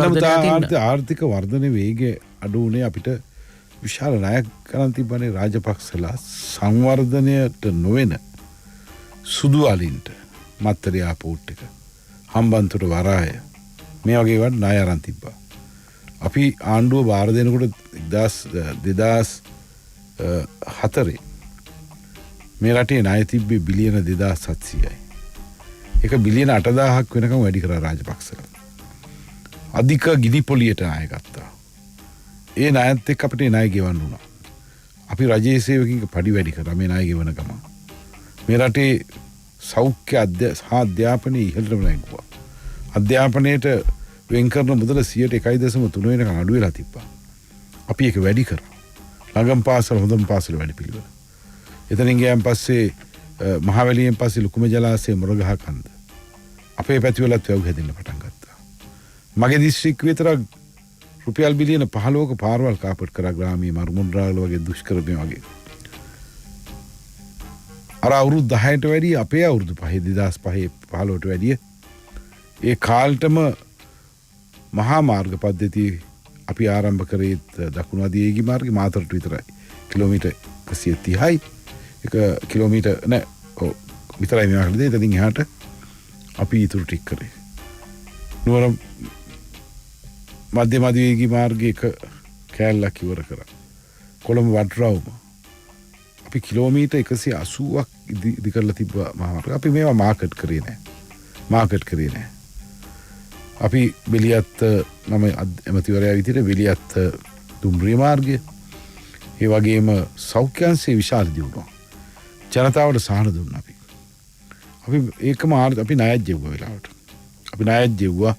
ආර්ථික වර්ධන වේගය අඩු වුණේ අපිට විශාල ණයක් කරන් තිබ්බනේ රාජපක්ෂලා සංවර්ධනයට නොවන සුදු අලින්ට මත්තරියා පෝට් එක හම්බන්තොට වරාය මේ වගේ වට ණය අරන් තිබ්බා. අපි ආණ්ඩුව බාර දෙනකොට 2004 මේ රටේ ණය තිබ්බේ බිලියන 2700යි. ඒක බිලියන 8000ක් වෙනකම් වැඩි කරා රාජපක්ෂලා. අධික ගිනි පොලියට ණය ගත්තා. ඒ ණයත් එක්ක අපිට ණය ගෙවන්න වුණා. අපි රජයේ සේවකින්ක පඩි වැඩි කරා මේ ණය ගෙවන ගමන්. මේ රටේ සෞඛ්‍ය අධ්‍යාපනයේ ඉහළටම නැගුවා. අධ්‍යාපනයේට වෙන් කරන මුදල 1.3 වෙනකන් අඩු වෙලා තිබ්බා. අපි ඒක වැඩි කරා. ළඟම පාසල හොඳම පාසල වැඩි පිළිවෙල. එතනින් ගියන් පස්සේ මහවැලියෙන් පස්සේ ලුකුම ජලාශය මොරගහ කන්ද. අපේ පැතිවලත් වැව් හැදෙන්න පටන් ගත්තා. මගේ දිස්ත්‍රික් විතරක් රුපියල් බිලියන 15ක පාරවල් කාපට් කරා ග්‍රාමීය මරුමුද්‍රාවල වගේ දුෂ්කරමය වගේ. අර අවුරුදු 10ට වැඩි අපේ අවුරුදු 5 2005-15ට වැඩිය ඒ කාලෙටම මහා මාර්ග පද්ධතිය අපි ආරම්භ කරේ දකුණු අධිවේගී මාර්ගය මාතරට විතරයි. කිලෝමීටර් 130යි. ඒක කිලෝමීටර් නෑ විතරයි මේ වගේ දෙයක්. ඉතින් එහාට අපි ඊටු ටික කරේ. නුවර මධ්‍යම අධිවේගී මාර්ගයක කෑල්ලක් ඉවර කරා. කොළඹ වඩරවුම අපි කිලෝමීටර් 180ක් ඉදි කරලා තිබ්බා මහා මාර්ග. අපි මේවා මාකට් කරේ නෑ. අපි බෙලියත් මම ඇමතිවරයා විදිහට බෙලියත් දුම්රිය මාර්ගය ඒ වගේම සෞඛ්‍යංශයේ විශාල දියුණුවක් ජනතාවට සහන දුන්නා අපි ඒකම අපි ණයක් ජෙව්වා වෙලාවට. අපි ණයක් ජෙව්වා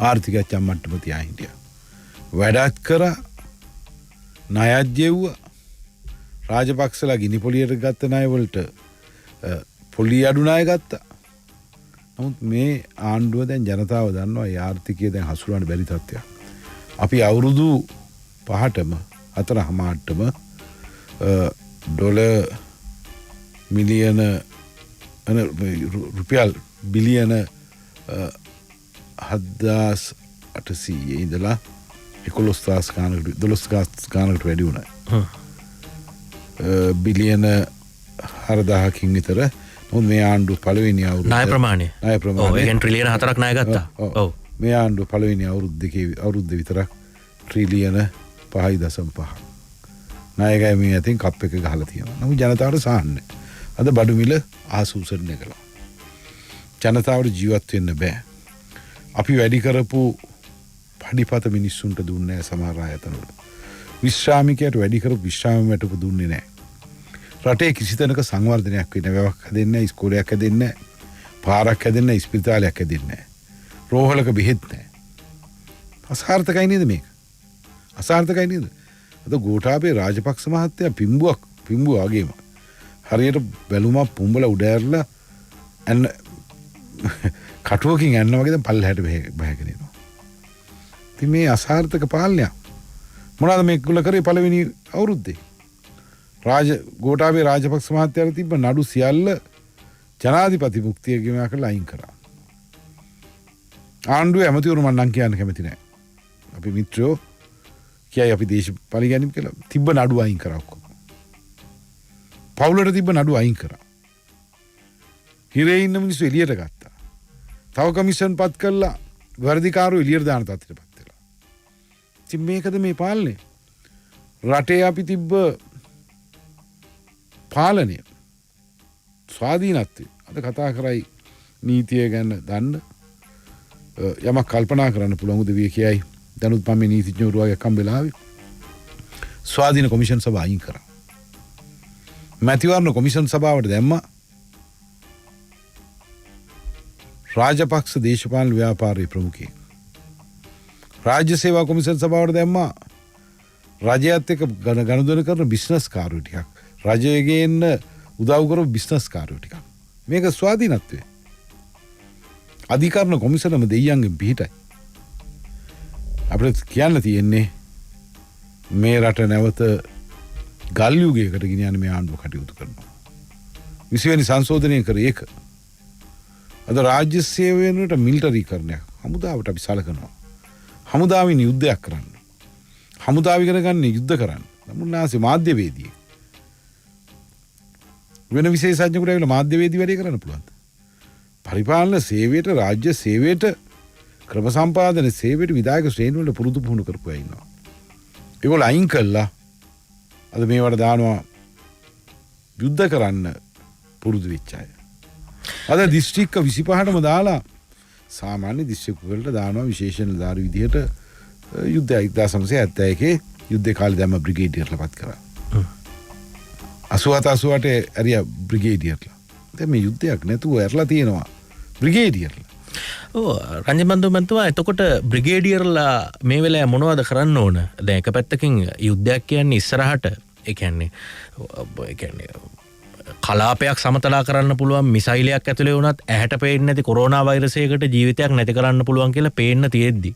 ආර්ථිකය චම්මට්ටම තියා හිටියා. වැඩත් කරා ණයක් ජෙව්වා. රාජපක්ෂලා ගිනි පොලියට ගත්ත ණය වලට පොලිය අඩු ණය ගත්තා. නමුත් මේ ආණ්ඩුව දැන් ජනතාව දන්නවා ඒ ආර්ථිකය දැන් හසුරවන්න බැරි තත්ත්වයක්. අපි අවුරුදු 5ටම 4.5ටම ඩොලර් මිලියන රුපියල් බිලියන 7,800 ඉඳලා 11,000 ගානකට වැඩි වුණා. බිලියන 4,000කින් විතර මේ ආණ්ඩුව පළවෙනි අවුරුද්ද ණය ප්‍රමාණය. ඔව් ඒ ට්‍රිලියන 4ක් ණය ගත්තා. ඔව් මේ ආණ්ඩුව පළවෙනි අවුරුද්ද විතරක් ට්‍රිලියන 5.5 ණය ගෑමේ අතින් කප් එක ගහලා තියෙනවා. නමුත් ජනතාවට සාහන්නේ. අද බඩු මිල ආසූසරණය කළා. ජනතාවට ජීවත් වෙන්න බෑ. අපි වැඩි කරපු පඩිපත මිනිස්සුන්ට දුන්නේ නැහැ සමහර ආයතන වල. විශ්‍රාමිකයට වැඩි කරපු විශ්‍රාම වැටුප දුන්නේ නැහැ. රටේ කිසි තැනක සංවර්ධනයක් වෙන්නේ නැහැ. වැවක් හැදෙන්නේ නැහැ, ඉස්කෝලයක් හැදෙන්නේ නැහැ, පාරක් හැදෙන්නේ නැහැ, ස්පිරිතාලයක් හැදෙන්නේ නැහැ. රෝහලක බෙහෙත් නැහැ. අසාර්ථකයි නේද මේක? අසාර්ථකයි නේද? අද ගෝඨාභය රාජපක්ෂ මහත්තයා පිම්බුවා වගේම හරියට බැලුමක් පුඹලා උඩ ඇරලා එන්න කටුවකින් යන්න වගේ දැන් පල්ලහැට බහගෙන යනවා. ඉතින් මේ අසාර්ථක පාලනය මොනවාද මේගොල්ල කරේ පළවෙනි අවුරුද්දේ? ගෝඨාභය රාජපක්ෂ මහත්තයාට තිබ්බ නඩු සියල්ල ජනාධිපති මුක්තිය ගෙනා කරලා අයින් කරා. ආණ්ඩුවේ ඇමතිවරු මම නම් කියන්න කැමති නැහැ. අපි මිත්‍රයෝ කියයි අපි දේශපාලන ගැනීම කියලා තිබ්බ නඩු අයින් කරා ඔක්කොම. පවුලට තිබ්බ නඩු අයින් කරා. හිරේ ඉන්න මිනිස්සු එළියට ගත්තා. තව කමිෂන් පත් කළා වර්ධිකාරෝ එළියට දාන තත්ත්වයට පත් වෙලා. ඉතින් මේකද මේ පාලනය? රටේ අපි තිබ්බ පාලනය ස්වාධීනත්වය අද කතා කරයි නීතිය ගැන දන්න යමක් කල්පනා කරන්න පුළුවන් උදවිය කියයි. දැනුත් මම මේ නීතිඥවරු වගේ කම්බෙලා ආවේ. ස්වාධීන කොමිෂන් සභාව අයින් කරා. මැතිවරණ කොමිෂන් සභාවට දැම්මා. රාජපක්ෂ දේශපාලන ව්‍යාපාරයේ ප්‍රමුඛයෙක්. රාජ්‍ය සේවා කොමිෂන් සභාවට දැම්මා. රජයත් එක්ක ගනුදෙනු කරන බිස්නස් කාර්යෝ ටිකක්. රජයෙන් උදව් කරපු බිස්නස් කාර්යෝ ටිකක්. මේක ස්වාධීනත්වය. අධිකරණ කොමිසමම දෙයියන්ගෙන් පිටයි. අපිට කියන්න තියෙන්නේ මේ රට නැවත ගල් යුගයකට ගෙනියන්න මේ ආණ්ඩුව කටයුතු කරනවා. 20 වෙනි සංශෝධනය කරේ ඒක. අද රාජ්‍ය සේවයට මිලිටරීකරණයක් හමුදාවට අපි සලකනවා. හමුදාවෙන් යුද්ධයක් කරන්න. හමුදාව ඉගෙන ගන්න යුද්ධ කරන්න. නමුත් මාධ්‍යවේදී වෙන විශේෂඥයෙකුට ඇවිල්ලා මාධ්‍යවේදී වැඩේ කරන්න පුළුවන්ද? පරිපාලන සේවයට රාජ්‍ය සේවයට ක්‍රම සම්පාදන සේවයට විධායක ශ්‍රේණි වල පුරුදු පුහුණු කරපු අය ඉන්නවා. ඒගොල්ලෝ අයින් කළා. අද මේවට දානවා යුද්ධ කරන්න පුරුදු වෙච්ච අය. අද දිස්ත්‍රික්ක 25ටම දාලා සාමාන්‍ය දිස්ත්‍රික්ක වලට දානවා විශේෂ නිලධාරි විදිහට යුද්ධය 1971 යුද්ධේ කාලේ දැම්ම බ්‍රිගේඩියර්ලා පත් කරා. 88 ඇරියා බ්‍රිගේඩියර්ලා. දැන් මේ යුද්ධයක් නැතුව ඇරලා තියෙනවා බ්‍රිගේඩියර්ලා. රංජබන්දු මන්තුවා එතකොට බ්‍රිගේඩියර්ලා මේ වෙලාවේ මොනවද කරන්න ඕන? දැන් එක පැත්තකින් යුද්ධයක් කියන්නේ ඉස්සරහට ඒ කියන්නේ කලාපයක් සමතලා කරන්න පුළුවන් මිසයිලයක් ඇතුලේ වුණත් ඇහැට පේන්නේ නැති කොරෝනා වෛරසයකට ජීවිතයක් නැති කරන්න පුළුවන් කියලා පේන්න තියෙද්දි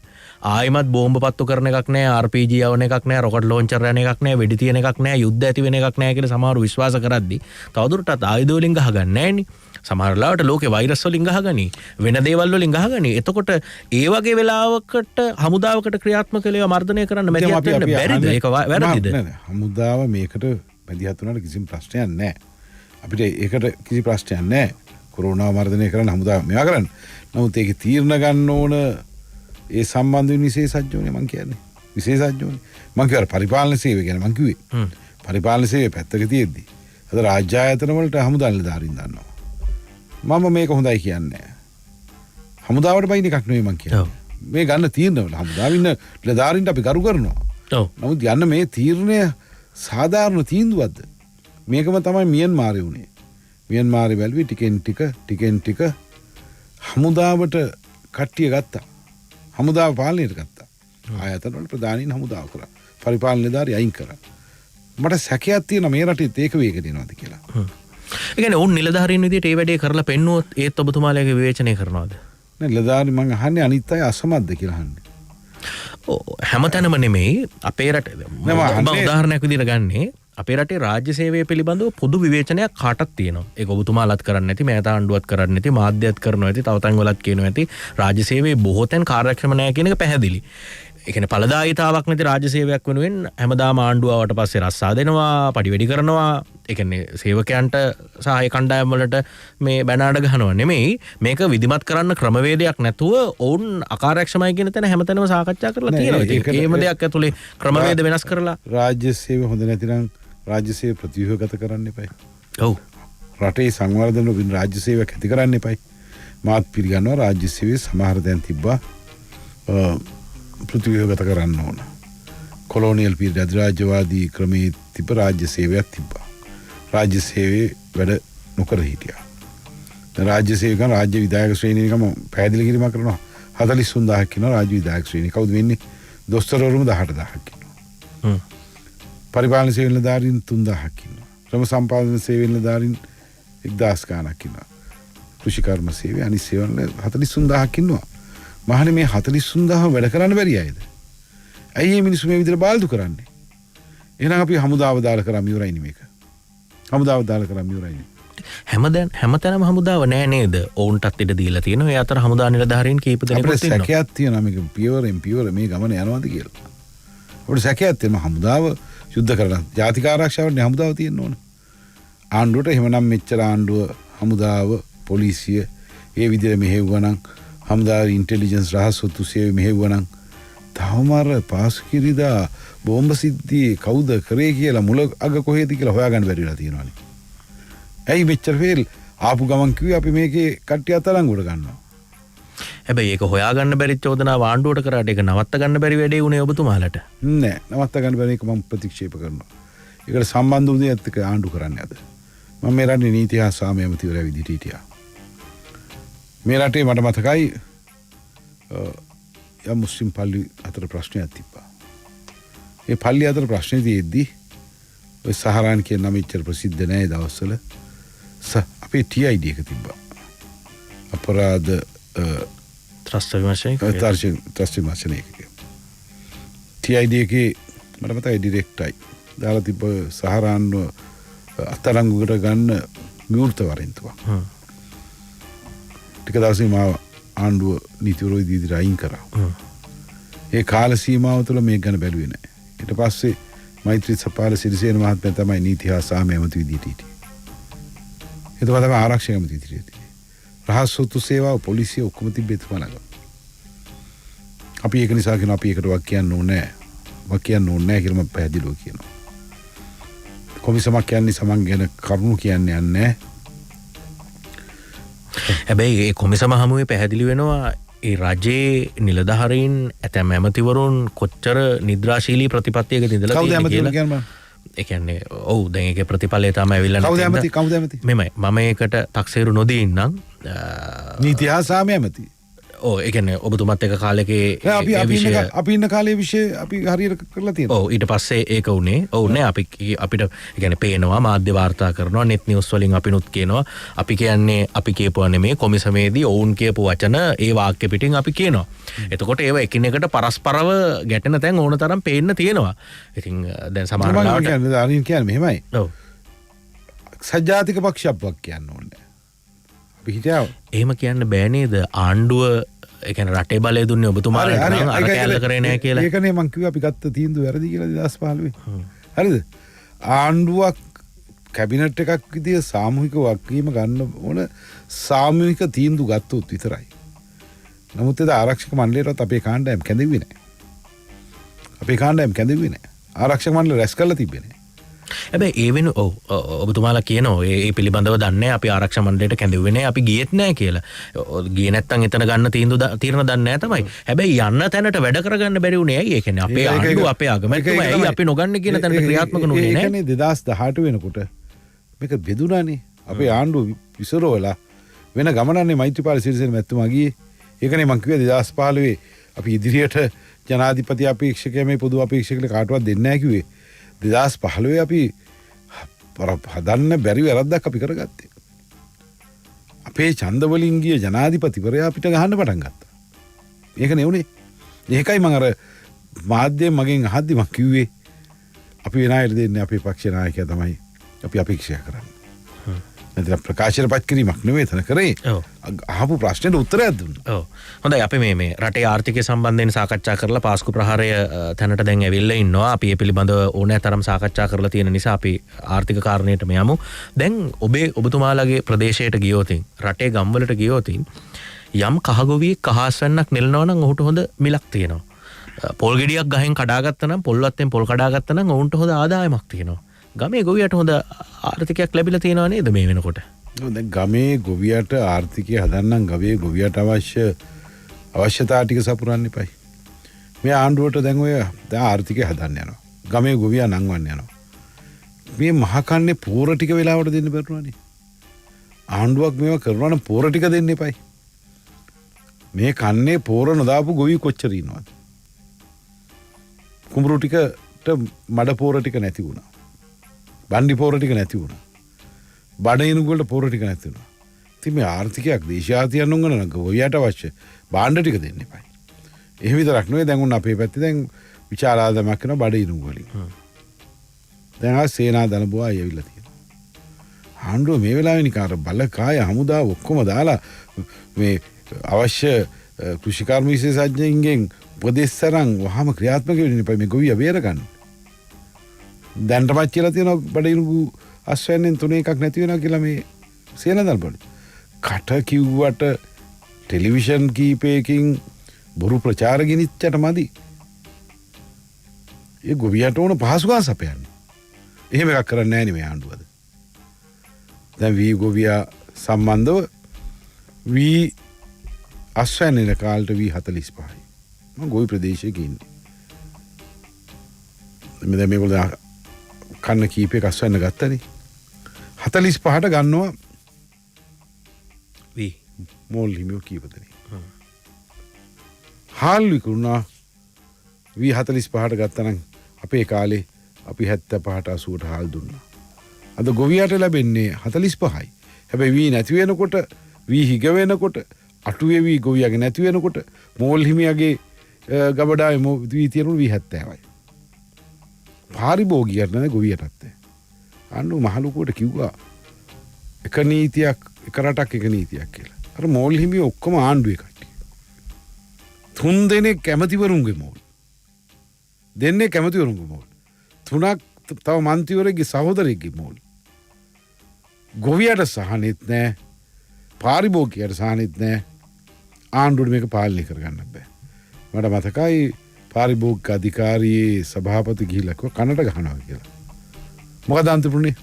ආයිමත් බෝම්බ පත්තු කරන එකක් නැහැ, RPG යවන එකක් නැහැ, රොකට් ලොන්චර් යන එකක් නැහැ, වෙඩි තියන එකක් නැහැ, යුද්ධ ඇති වෙන එකක් නැහැ කියලා සමහරව විශ්වාස කරද්දි තවදුරටත් ආයුධ වලින් ගහගන්නේ නැහෙනි. සමහර ලාවට ලෝකේ වෛරස් වලින් ගහගනි, වෙන දේවල් වලින් ගහගනි. එතකොට ඒ වගේ වෙලාවකට හමුදාවකට ක්‍රියාත්මක කළේව මර්ධනය කරන්න මැදිහත් වෙන්න බැරිද? ඒක වැරදිද? හමුදාව මේකට මැදිහත් වුණාට කිසිම ප්‍රශ්නයක් නැහැ. අපිට ඒකට කිසි ප්‍රශ්නයක් නැහැ. කොරෝනා මර්ධනය කරන්න හමුදාව මේවා කරන්න. නමුත් ඒකේ තීරණ ගන්න ඕන ඒ සම්බන්ධ වෙන විශේෂඥෝනේ මං කියන්නේ. විශේෂඥෝනේ. මං කියවර පරිපාලන සේවය ගැන මං කිව්වේ. පරිපාලන සේවය පැත්තක තියෙද්දි අද රාජ්‍ය ආයතන වලට හමුදා නිලධාරීන් දානවා. මම මේක හොඳයි කියන්නේ. හමුදාවට බයින් එකක් නෙවෙයි මං කියන්නේ. මේ ගන්න තීරණවල හමුදාවින් නිලධාරීන්ට අපි කරු කරනවා. නමුත් යන්න මේ තීරණය සාධාරණ තීන්දුවක්ද? මේකම තමයි මියන්මාරේ උනේ. මියන්මාරේ වැල්වි ටිකෙන් ටික හමුදාවට කට්ටිය ගත්තා. හමුදාව පාලනයට ගත්තා. ආයතන වල ප්‍රධානීන් හමුදාව කරා. පරිපාලන නිලධාරී අයින් කරා. මට සැකයක් තියෙනවා මේ රටේ ඒක වේග දෙනවද කියලා. ඒ කියන්නේ උන් නිලධාරීන් විදිහට ඒ වැඩේ කරලා පෙන්නුවොත් ඒත් ඔබතුමාලගේ විවේචනය කරනවද? නෑ නිලධාරී මං අහන්නේ අනිත් අය අසමත්ද කියලා අහන්නේ. හැමතැනම නෙමෙයි අපේ රටේ. මම උදාහරණයක් විදිහට ගන්නේ අපේ රටේ රාජ්‍ය සේවය පිළිබඳව පොදු විවේචනයක් කාටත් තියෙනවා. ඒක ඔබතුමාලත් කරන්නේ නැති, මෑත ආණ්ඩුවත් කරන්නේ නැති, මාධ්‍යත් කරනවා ඇති, තව තැන් වලත් කියනවා ඇති. රාජ්‍ය සේවයේ බොහෝ තැන් කාර්යක්ෂම නැහැ කියන එක පැහැදිලි. ඒ කියන්නේ ඵලදායීතාවක් නැති රාජ්‍ය සේවයක් වෙනුවෙන් හැමදාම ආණ්ඩුව ආවට පස්සේ රස්සා දෙනවා, පඩි වැඩි කරනවා. ඒ කියන්නේ සේවකයන්ට සහාය කණ්ඩායම් වලට මේ බැනාඩ ගහනවා නෙමෙයි. මේක විධිමත් කරන්න ක්‍රමවේදයක් නැතුව ඔවුන් අකාර්යක්ෂමයි කියන තැන හැමතැනම සාකච්ඡා කරලා තියෙනවා. ඒකම දෙයක් ඇතුලේ ක්‍රමවේද වෙනස් කරලා රාජ්‍ය සේවය හොඳ නැතිනම් රාජ්‍ය සේවය ප්‍රතිව්‍යුහගත කරන්න එපයි. ඔව්. රටේ සංවර්ධන වෙන රාජ්‍ය සේවයක් ඇති කරන්න එපයි. මාත් පිළිගන්නවා රාජ්‍ය සේවයේ සමහර දැන් තිබ්බා ප්‍රතිව්‍යුහගත කරන්න ඕන. කොලෝනියල් පීරියඩ් අධිරාජ්‍යවාදී ක්‍රමයේ තිබ්බ රාජ්‍ය සේවයක් තිබ්බා. රාජ්‍ය සේවයේ වැඩ නොකර හිටියා. රාජ්‍ය සේවකයන් රාජ්‍ය විධායක ශ්‍රේණියකම පැහැදිලි කිරීමක් කරනවා. 43000ක් ඉන්නවා රාජ්‍ය විධායක ශ්‍රේණිය. කවුද වෙන්නේ? දොස්තරවරුම 18000ක් ඉන්නවා. පරිපාලන සේවය නිලධාරීන් 3000ක් ඉන්නවා. ශ්‍රම සම්පාදන සේවය නිලධාරීන් 1000 ගණනක් ඉන්නවා. කෘෂිකර්ම සේවය අනිත් සේවන 43000ක් ඉන්නවා. මහණේ මේ 43000 වැඩ කරන්න බැරි අයද? ඇයි මේ මිනිස්සු මේ විදිහට බාල්දු කරන්නේ? එහෙනම් අපි හමුදාව දාලා කරාම ඉවරයිනේ මේක. හමුදාව දාලා කරාම ඉවරයිනේ. හැමතැනම හමුදාව නෑ නේද? ඔවුන්ටත් ඉඩ දීලා තියෙනවා. ඒ අතර හමුදා නිලධාරීන් කීප දෙනෙකුත් ඉන්නවා. අපිට සැකයක් තියෙනවා මේක පියවරෙන් පියවර මේ ගමන යනවාද කියලා. අපිට සැකයක් තියෙනවා හමුදාව යුද්ධ කරලා ජාතික ආරක්ෂාවට හමුදාව තියෙන්න ඕන. ආණ්ඩුවට එහෙමනම් මෙච්චර ආණ්ඩුව හමුදාව පොලිසිය ඒ විදිහට මෙහෙවුවා නම් හමුදාවේ ඉන්ටෙලිජන්ස් රහස් ඔත්තු සේවය මෙහෙවුවා නම් තවම අර පාස්කිරිදා බෝම්බ සිද්ධියේ කවුද කරේ කියලා මුල අග කොහෙද කියලා හොයාගන්න බැරි වෙලා තියෙනවානේ. ඇයි මෙච්චර ෆේල් ආපු ගමන් කිව්වේ අපි මේකේ කට්ටිය අතලංගුවට ගන්නවා. හැබැයි ඒක හොයාගන්න බැරි චෝදනාව ආණ්ඩුවට කරාට ඒක නවත්ත ගන්න බැරි වැඩේ උනේ ඔබතුමාලට. නෑ නවත්ත ගන්න බැරි එක මම ප්‍රතික්ෂේප කරනවා. ඒකට සම්බන්ධ වුණේ ඇත්ත එක ආණ්ඩු කරන්නේ අද. මම මේ රටේ නීති හා සාමය ඇමතිවරයා විදිහට හිටියා. මේ රටේ මට මතකයි යම් මුස්ලිම් පල්ලි අතර ප්‍රශ්නයක් තිබ්බා. ඒ පල්ලි අතර ප්‍රශ්නේ තියෙද්දි ඔය සහරාන් කියන නම ඉච්චර ප්‍රසිද්ධ නෑ ඒ දවස්වල. අපේ TID එක තිබ්බා. අපරාධ ත්‍රස්ත විමර්ශනයක ත්‍රස්ත විමර්ශනයක. TID එකේ මට මතකයි ඩිරෙක්ටයි දාලා තිබ්බ සහරාන්ව අත්අඩංගුවට ගන්න විවෘත වරෙන්තුවක්. ටික දවසකින් මාව ආණ්ඩුව නීතිවරු විදිහට අයින් කරා. ඒ කාල සීමාව තුළ මේක ගැන බැලුවේ නැහැ. ඊට පස්සේ මෛත්‍රී සපාල සිරිසේන මහත්මයා තමයි නීති හා සාමය ඇමති විදිහට හිටියේ. එතකොට තමයි ආරක්ෂක ඇමති විදිහට හිටියේ. රහස් ඔත්තු සේවාව පොලිසිය ඔක්කොම තිබ්බේ එතුමා ළඟ. අපි ඒක නිසා කියන අපි ඒකට වක් කියන්න ඕනේ නැහැ. වක් කියන්න ඕනේ නැහැ කියලා මම පැහැදිලිව කියනවා. කොමිසමක් කියන්නේ සමන් ගැන කරුණු කියන්නේ නැහැ. හැබැයි ඒ කොමිසම හමුවේ පැහැදිලි වෙනවා ඒ රජයේ නිලධාරීන් ඇතැම් ඇමතිවරුන් කොච්චර නිද්‍රාශීලී ප්‍රතිපත්තියක ඉඳලා තියෙන්නේ කියලා. ඒ කියන්නේ ඔව් දැන් ඒකේ ප්‍රතිඵලය තමයි ඇවිල්ලා නැති. කවුද ඇමති? මෙමය මම ඒකට තක්සේරු නොදී ඉන්නම්. නීති හා සාමය ඇමති. ඔව් ඒ කියන්නේ ඔබතුමත් එක කාලෙකේ අපි ඉන්න කාලේ විෂය අපි හරියට කරලා තියෙනවා. ඔව් ඊට පස්සේ ඒක උනේ. ඔව් නේ අපිට ඒ කියන්නේ පේනවා මාධ්‍ය වාර්තා කරනවා net news වලින් අපිනුත් කියනවා. අපි කියන්නේ අපි කියපුවා නෙමේ කොමිසමේදී ඔවුන් කියපු වචන ඒ වාක්‍ය පිටින් අපි කියනවා. එතකොට ඒව එකිනෙකට පරස්පරව ගැටෙන තැන් ඕන තරම් පේන්න තියෙනවා. ඉතින් දැන් සමහර වෙලාවට අරින් කියන්නේ මෙහෙමයි. ඔව්. සජාතික පක්ෂයක් කියන්න ඕනේ. එහෙම කියන්න බෑ නේද? ආණ්ඩුව ඒ කියන්නේ රටේ බලය දුන්නේ ඔබතුමාට නම් අර කැලල කරේ නැහැ කියලා. ඒකනේ මං කිව්වා අපි ගත්ත තීන්දුව වැරදි කියලා 2015. හරිද? ආණ්ඩුවක් කැබිනට් එකක් විදිය සාමූහික වගකීම ගන්න ඕන සාමූහික තීන්දුව ගත්තොත් විතරයි. නමුත් ඒ ආරක්ෂක මණ්ඩලයටත් අපේ කාණ්ඩායම් කැඳෙන්නේ නැහැ. අපේ කාණ්ඩායම් කැඳෙන්නේ නැහැ. ආරක්ෂක මණ්ඩල රැස් කරලා තිබ්බේ නැහැ. හැබැයි ඒ වෙන ඔබතුමාලා කියනවා ඒ පිළිබඳව දන්නේ අපි ආරක්ෂක මණ්ඩලයට කැඳෙන්නේ නැහැ අපි ගියෙත් නැහැ කියලා. ගියේ නැත්තම් එතන ගන්න තීරණ දන්නේ නැහැ තමයි. හැබැයි යන්න තැනට වැඩ කරගන්න බැරි උනේ ඇයි? ඒ කියන්නේ අපේ ආණ්ඩුව අපේ අගමැතිතුමා ඇයි අපි නොගන්නේ කියන තැනට ක්‍රියාත්මක නුනේ නැහැ. ඒ කියන්නේ 2018 වෙනකොට මේක බෙදුනානේ. අපේ ආණ්ඩුව විසිරවලා වෙන ගමනන්නේ මෛත්‍රීපාල සිරිසේන මැතිතුමා ගියේ. ඒකනේ මං කිව්වේ 2015 අපි ඉදිරියට ජනාධිපති අපේක්ෂකයා මේ පොදු අපේක්ෂකල කාටවත් දෙන්නේ නැහැ කිව්වේ. 2015 අපි හදන්න බැරි වැරද්දක් අපි කරගත්තේ. අපේ ඡන්ද වලින් ගිය ජනාධිපතිවරයා අපිට ගහන්න පටන් ගත්තා. ඒක නෙවුනේ. ඒකයි මම අර මාධ්‍යයෙන් මගෙන් අහද්දි මම කිව්වේ අපි වෙන අයට දෙන්නේ අපේ පක්ෂ නායකයා තමයි අපි අපේක්ෂා කරන්නේ. නැත්නම් ප්‍රකාශනපත් කිරීමක් නෙවෙයි එතන කරේ. අහපු ප්‍රශ්නෙට උත්තරයක් දුන්නා. ඔව්. හොඳයි අපි මේ රටේ ආර්ථිකය සම්බන්ධයෙන් සාකච්ඡා කරලා පාස්කු ප්‍රහාරය තැනට දැන් ඇවිල්ලා ඉන්නවා. අපි මේ පිළිබඳව ඕනෑ තරම් සාකච්ඡා කරලා තියෙන නිසා අපි ආර්ථික කාරණේටම යමු. දැන් ඔබතුමාලගේ ප්‍රදේශයට ගියොතින් රටේ ගම්වලට ගියොතින් යම් කහගොවියෙක් කහස්වැන්නක් නෙලනවා නම් ඔහුට හොඳ මිලක් තියෙනවා. පොල් ගෙඩියක් ගහෙන් කඩාගත්තා නම් පොල්වත්තෙන් පොල් කඩාගත්තා නම් ඔවුන්ට හොඳ ආදායමක් තියෙනවා. ගමේ ගොවියට හොඳ ආර්ථිකයක් ලැබිලා තියෙනවා නේද මේ වෙනකොට? දැන් ගමේ ගොවියට ආර්ථිකය හදන්නම් ගමේ ගොවියට අවශ්‍යතා ටික සපුරන්න එපයි. මේ ආණ්ඩුවට දැන් ඔය දැන් ආර්ථිකය හදන්න යනවා. ගමේ ගොවියා නංවන්න යනවා. මේ මහකන්නේ පෝර ටික වෙලාවට දෙන්න බැරුණානේ. ආණ්ඩුවක් මේවා කරනවා නම් පෝර ටික දෙන්න එපයි. මේ කන්නේ පෝර නොදාපු ගොවි කොච්චර ඉන්නවද? කුඹුරු ටිකට මඩ පෝර ටික නැති වුණා. බණ්ඩි පෝර ටික නැති වුණා. බඩ ඉනුගු වලට පෝර ටික නැති වුණා. ඉතින් මේ ආර්ථිකයක් දේශාතියන් උංගන නම් ගොවියට අවශ්‍ය භාණ්ඩ ටික දෙන්න එපයි. එහෙම විතරක් නෙවෙයි දැන් උන් අපේ පැත්තේ දැන් විචාරාදමක් කරන බඩ ඉනුගු වලින්. දැන් ආ සේනා දනබුවා ආයෙවිලා තියෙනවා. ආණ්ඩුව මේ වෙලාවේ නිකන් අර බලකාය හමුදාව ඔක්කොම දාලා මේ අවශ්‍ය කෘෂිකර්ම විශේෂඥයින්ගෙන් උපදෙස් තරම් වහම ක්‍රියාත්මක වෙන්න එපා මේ ගොවියා බේර ගන්න. දැන්ටමත් කියලා තියෙනවා බඩිනුගු අස්වැන්නෙන් 3 එකක් නැති වෙනවා කියලා මේ සේනාදල් බඩ. කට කිව්වට ටෙලිවිෂන් කීපයකින් බොරු ප්‍රචාර ගෙනිච්චට මදි. ඒ ගොවියට ඕන පහසුකම් සපයන්නේ. එහෙම එකක් කරන්නේ නැහැ නේ මේ ආණ්ඩුවද. දැන් වී ගොවියා සම්බන්ධව වී අස්වැන්නෙන කාලට වී 45යි. මම ගොවි ප්‍රදේශයක ඉන්නේ. දැන් මේගොල්ලෝ කන්න කීපයක අස්වැන්න ගත්තනේ. 45ට ගන්නවා වී මෝල් හිමියෝ කීපදෙනෙක්. හාල් විකුණා වී 45ට ගත්තනම් අපේ කාලේ අපි 75ට 80ට හාල් දුන්නා. අද ගොවියට ලැබෙන්නේ 45යි. හැබැයි වී නැති වෙනකොට වී හිග වෙනකොට අටුවේ වී ගොවියගේ නැති වෙනකොට මෝල් හිමියගේ ගබඩාවේ වී තියෙනුනේ වී 70යි. පාරිභෝගිකයට නෑ ගොවියටත්. අන්නු මහලුකුවට කිව්වා එක නීතියක් එක රටක් එක නීතියක් කියලා. අර මෝල් හිමියෝ ඔක්කොම ආණ්ඩුවේ කට්ටිය. 3 දෙනෙක් කැමතිවරුන්ගේ මෝල්. දෙන්නේ කැමතිවරුන්ගේ මෝල්. 3ක් තව මන්ත්‍රීවරයෙක්ගේ සහෝදරයෙක්ගේ මෝල්. ගොවියට සහනෙත් නෑ. පාරිභෝගිකයට සහනෙත් නෑ. ආණ්ඩුවට මේක පාලනය කරගන්න බෑ. මට මතකයි පාරිභෝගික අධිකාරියේ සභාපති ගිහිල්ලා කිව්වා කනට ගහනවා කියලා. මොකද අන්තිමුනේ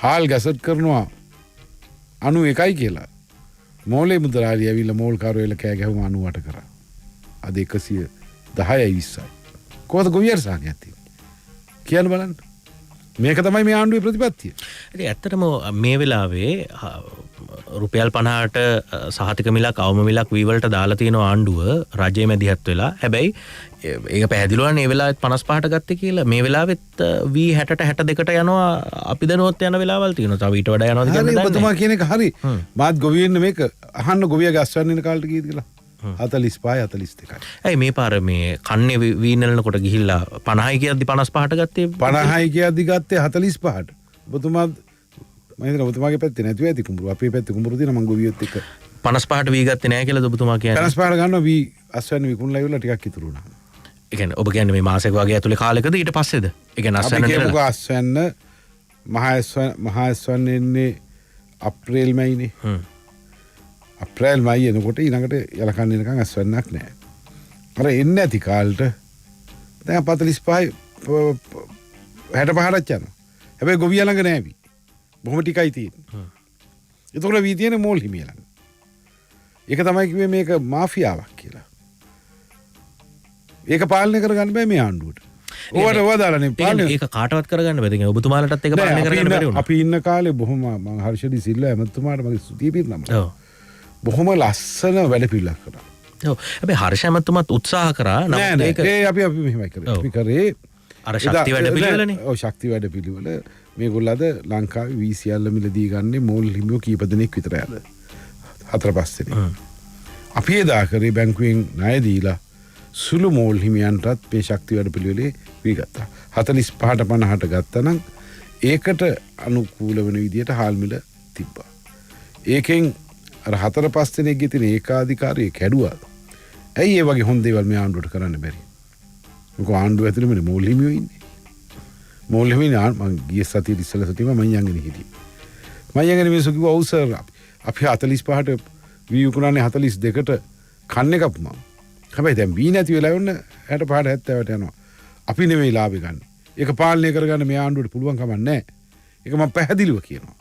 හාල් ගැසට් කරනවා 91යි කියලා. මෝලේ මුදලාලි ඇවිල්ලා මෝල් කාරයල කෑ ගැහුම 98 කරා. අද 110යි 20යි. කොහොමද ගොවියර සාහනයක් තියෙන්නේ? කියන්න බලන්න. මේක තමයි මේ ආණ්ඩුවේ ප්‍රතිපත්තිය. ඉතින් ඇත්තටම මේ වෙලාවේ රුපියල් 50ට සහතික මිලක් අවම මිලක් වී වලට දාලා තියෙන ආණ්ඩුව රජයේ මැදිහත් වෙලා. හැබැයි ඒක පැහැදිලිව මේ වෙලාවෙත් 55ට ගත්තේ කියලා. මේ වෙලාවෙත් වී 60ට 62ට යනවා. අපි දනොත් යන වෙලාවල් තියෙනවා. තව ඊට වඩා යනවාද කියන්නේ නැහැ. ඔබතුමා කියන එක හරි. මාත් ගොවියෙන්න මේක අහන්න ගොවියගේ අස්වැන්න ඉන්න කාලෙට කීයද කියලා. 45යි 42යි. ඇයි මේ පාර මේ කන්නේ වී නෙලනකොට ගිහිල්ලා 50යි කියද්දි 55ට ගත්තේ? 50යි කියද්දි ගත්තේ 45ට. ඔබතුමා මම හිතනවා ඔබතුමාගේ පැත්තේ නැතුව ඇති කුඹුරු. අපේ පැත්තේ කුඹුරු තියෙන මං ගොවියොත් එක්ක 55ට වී ගත්තේ නැහැ කියලාද ඔබතුමා කියන්නේ? 55ට ගන්නවා වී අස්වැන්න විකුණලා ඉවරලා ටිකක් ඉතුරු වුණා. ඒ කියන්නේ ඔබ කියන්නේ මේ මාසෙක වගේ ඇතුලේ කාලෙකද ඊට පස්සේද? ඒ කියන්නේ අස්වැන්න නෙලලා. අස්වැන්න මහා අස්වැන්න එන්නේ අප්‍රේල් මයිනේ. අප්‍රේල් මයි එනකොට ඊළඟට යලකන්න එනකන් අස්වැන්නක් නැහැ. අර එන්නේ නැති කාලෙට දැන් 45යි 65ට යනවා. හැබැයි ගොවියා ළඟ නැහැ වී. බොහොම ටිකයි තියෙන්නේ. ඒතකොට වී තියෙන මෝල් හිමිය ළඟ. ඒක තමයි කිව්වේ මේක මාෆියාවක් කියලා. ඒක පාලනය කරගන්න බෑ මේ ආණ්ඩුවට. ඕවට වදාලානේ පාලනය. ඒක කාටවත් කරගන්න බෑ. දැන් ඔබතුමාලටත් ඒක පාලනය කරගන්න බැරි වුණා. අපි ඉන්න කාලේ බොහොම මම හර්ෂඩි සිල්වා එමතුමාට මගේ ස්තුතිය පිරිනමනවා. ඔව්. බොහොම ලස්සන වැඩ පිළිලක් කරා. ඔව්. හැබැයි හර්ෂ ඇමතුමත් උත්සාහ කරා. නමුත් ඒක අපි මෙහෙමයි කරේ. අපි කරේ අර ශක්ති වැඩ පිළිවෙලනේ. ඔව් ශක්ති වැඩ පිළිවෙල. මේගොල්ලෝ අද ලංකාවේ වී සියල්ල මිලදී ගන්නේ මෝල් හිමියෝ කීප දෙනෙක් විතරයි අද. 4-5 දෙනෙක්. අපි එදා කරේ බැංකුවෙන් ණය දීලා සුළු මෝල් හිමියන්ටත් මේ ශක්ති වැඩ පිළිවෙලේ වී ගත්තා. 45ට 50ට ගත්තා නම් ඒකට අනුකූල වෙන විදියට හාල් මිල තිබ්බා. ඒකෙන් අර 4-5 දෙනෙක්ගේ තියෙන ඒකාධිකාරය කැඩුවා. ඇයි ඒ වගේ හොඳ දේවල් මේ ආණ්ඩුවට කරන්න බැරි? මොකද ආණ්ඩුව ඇතුළේ මේ මෝල් හිමියෝ ඉන්නේ. මෝල් හිමියෝ මං ගිය සතියේ ඉස්සෙල්ලා සතියේ මම යංගනේ හිටියේ. මම යංගනේ මිනිස්සු කිව්වා ඔව් සර් අපි 45ට වී උකුණන්නේ 42ට කන්නේ කපුමා. හැබැයි දැන් වී නැති වෙලා වුණ 65ට 70ට යනවා. අපි නෙමෙයි ලාභය ගන්න. ඒක පාලනය කරගන්න මේ ආණ්ඩුවට පුළුවන් කමක් නැහැ. ඒක මම පැහැදිලිව කියනවා.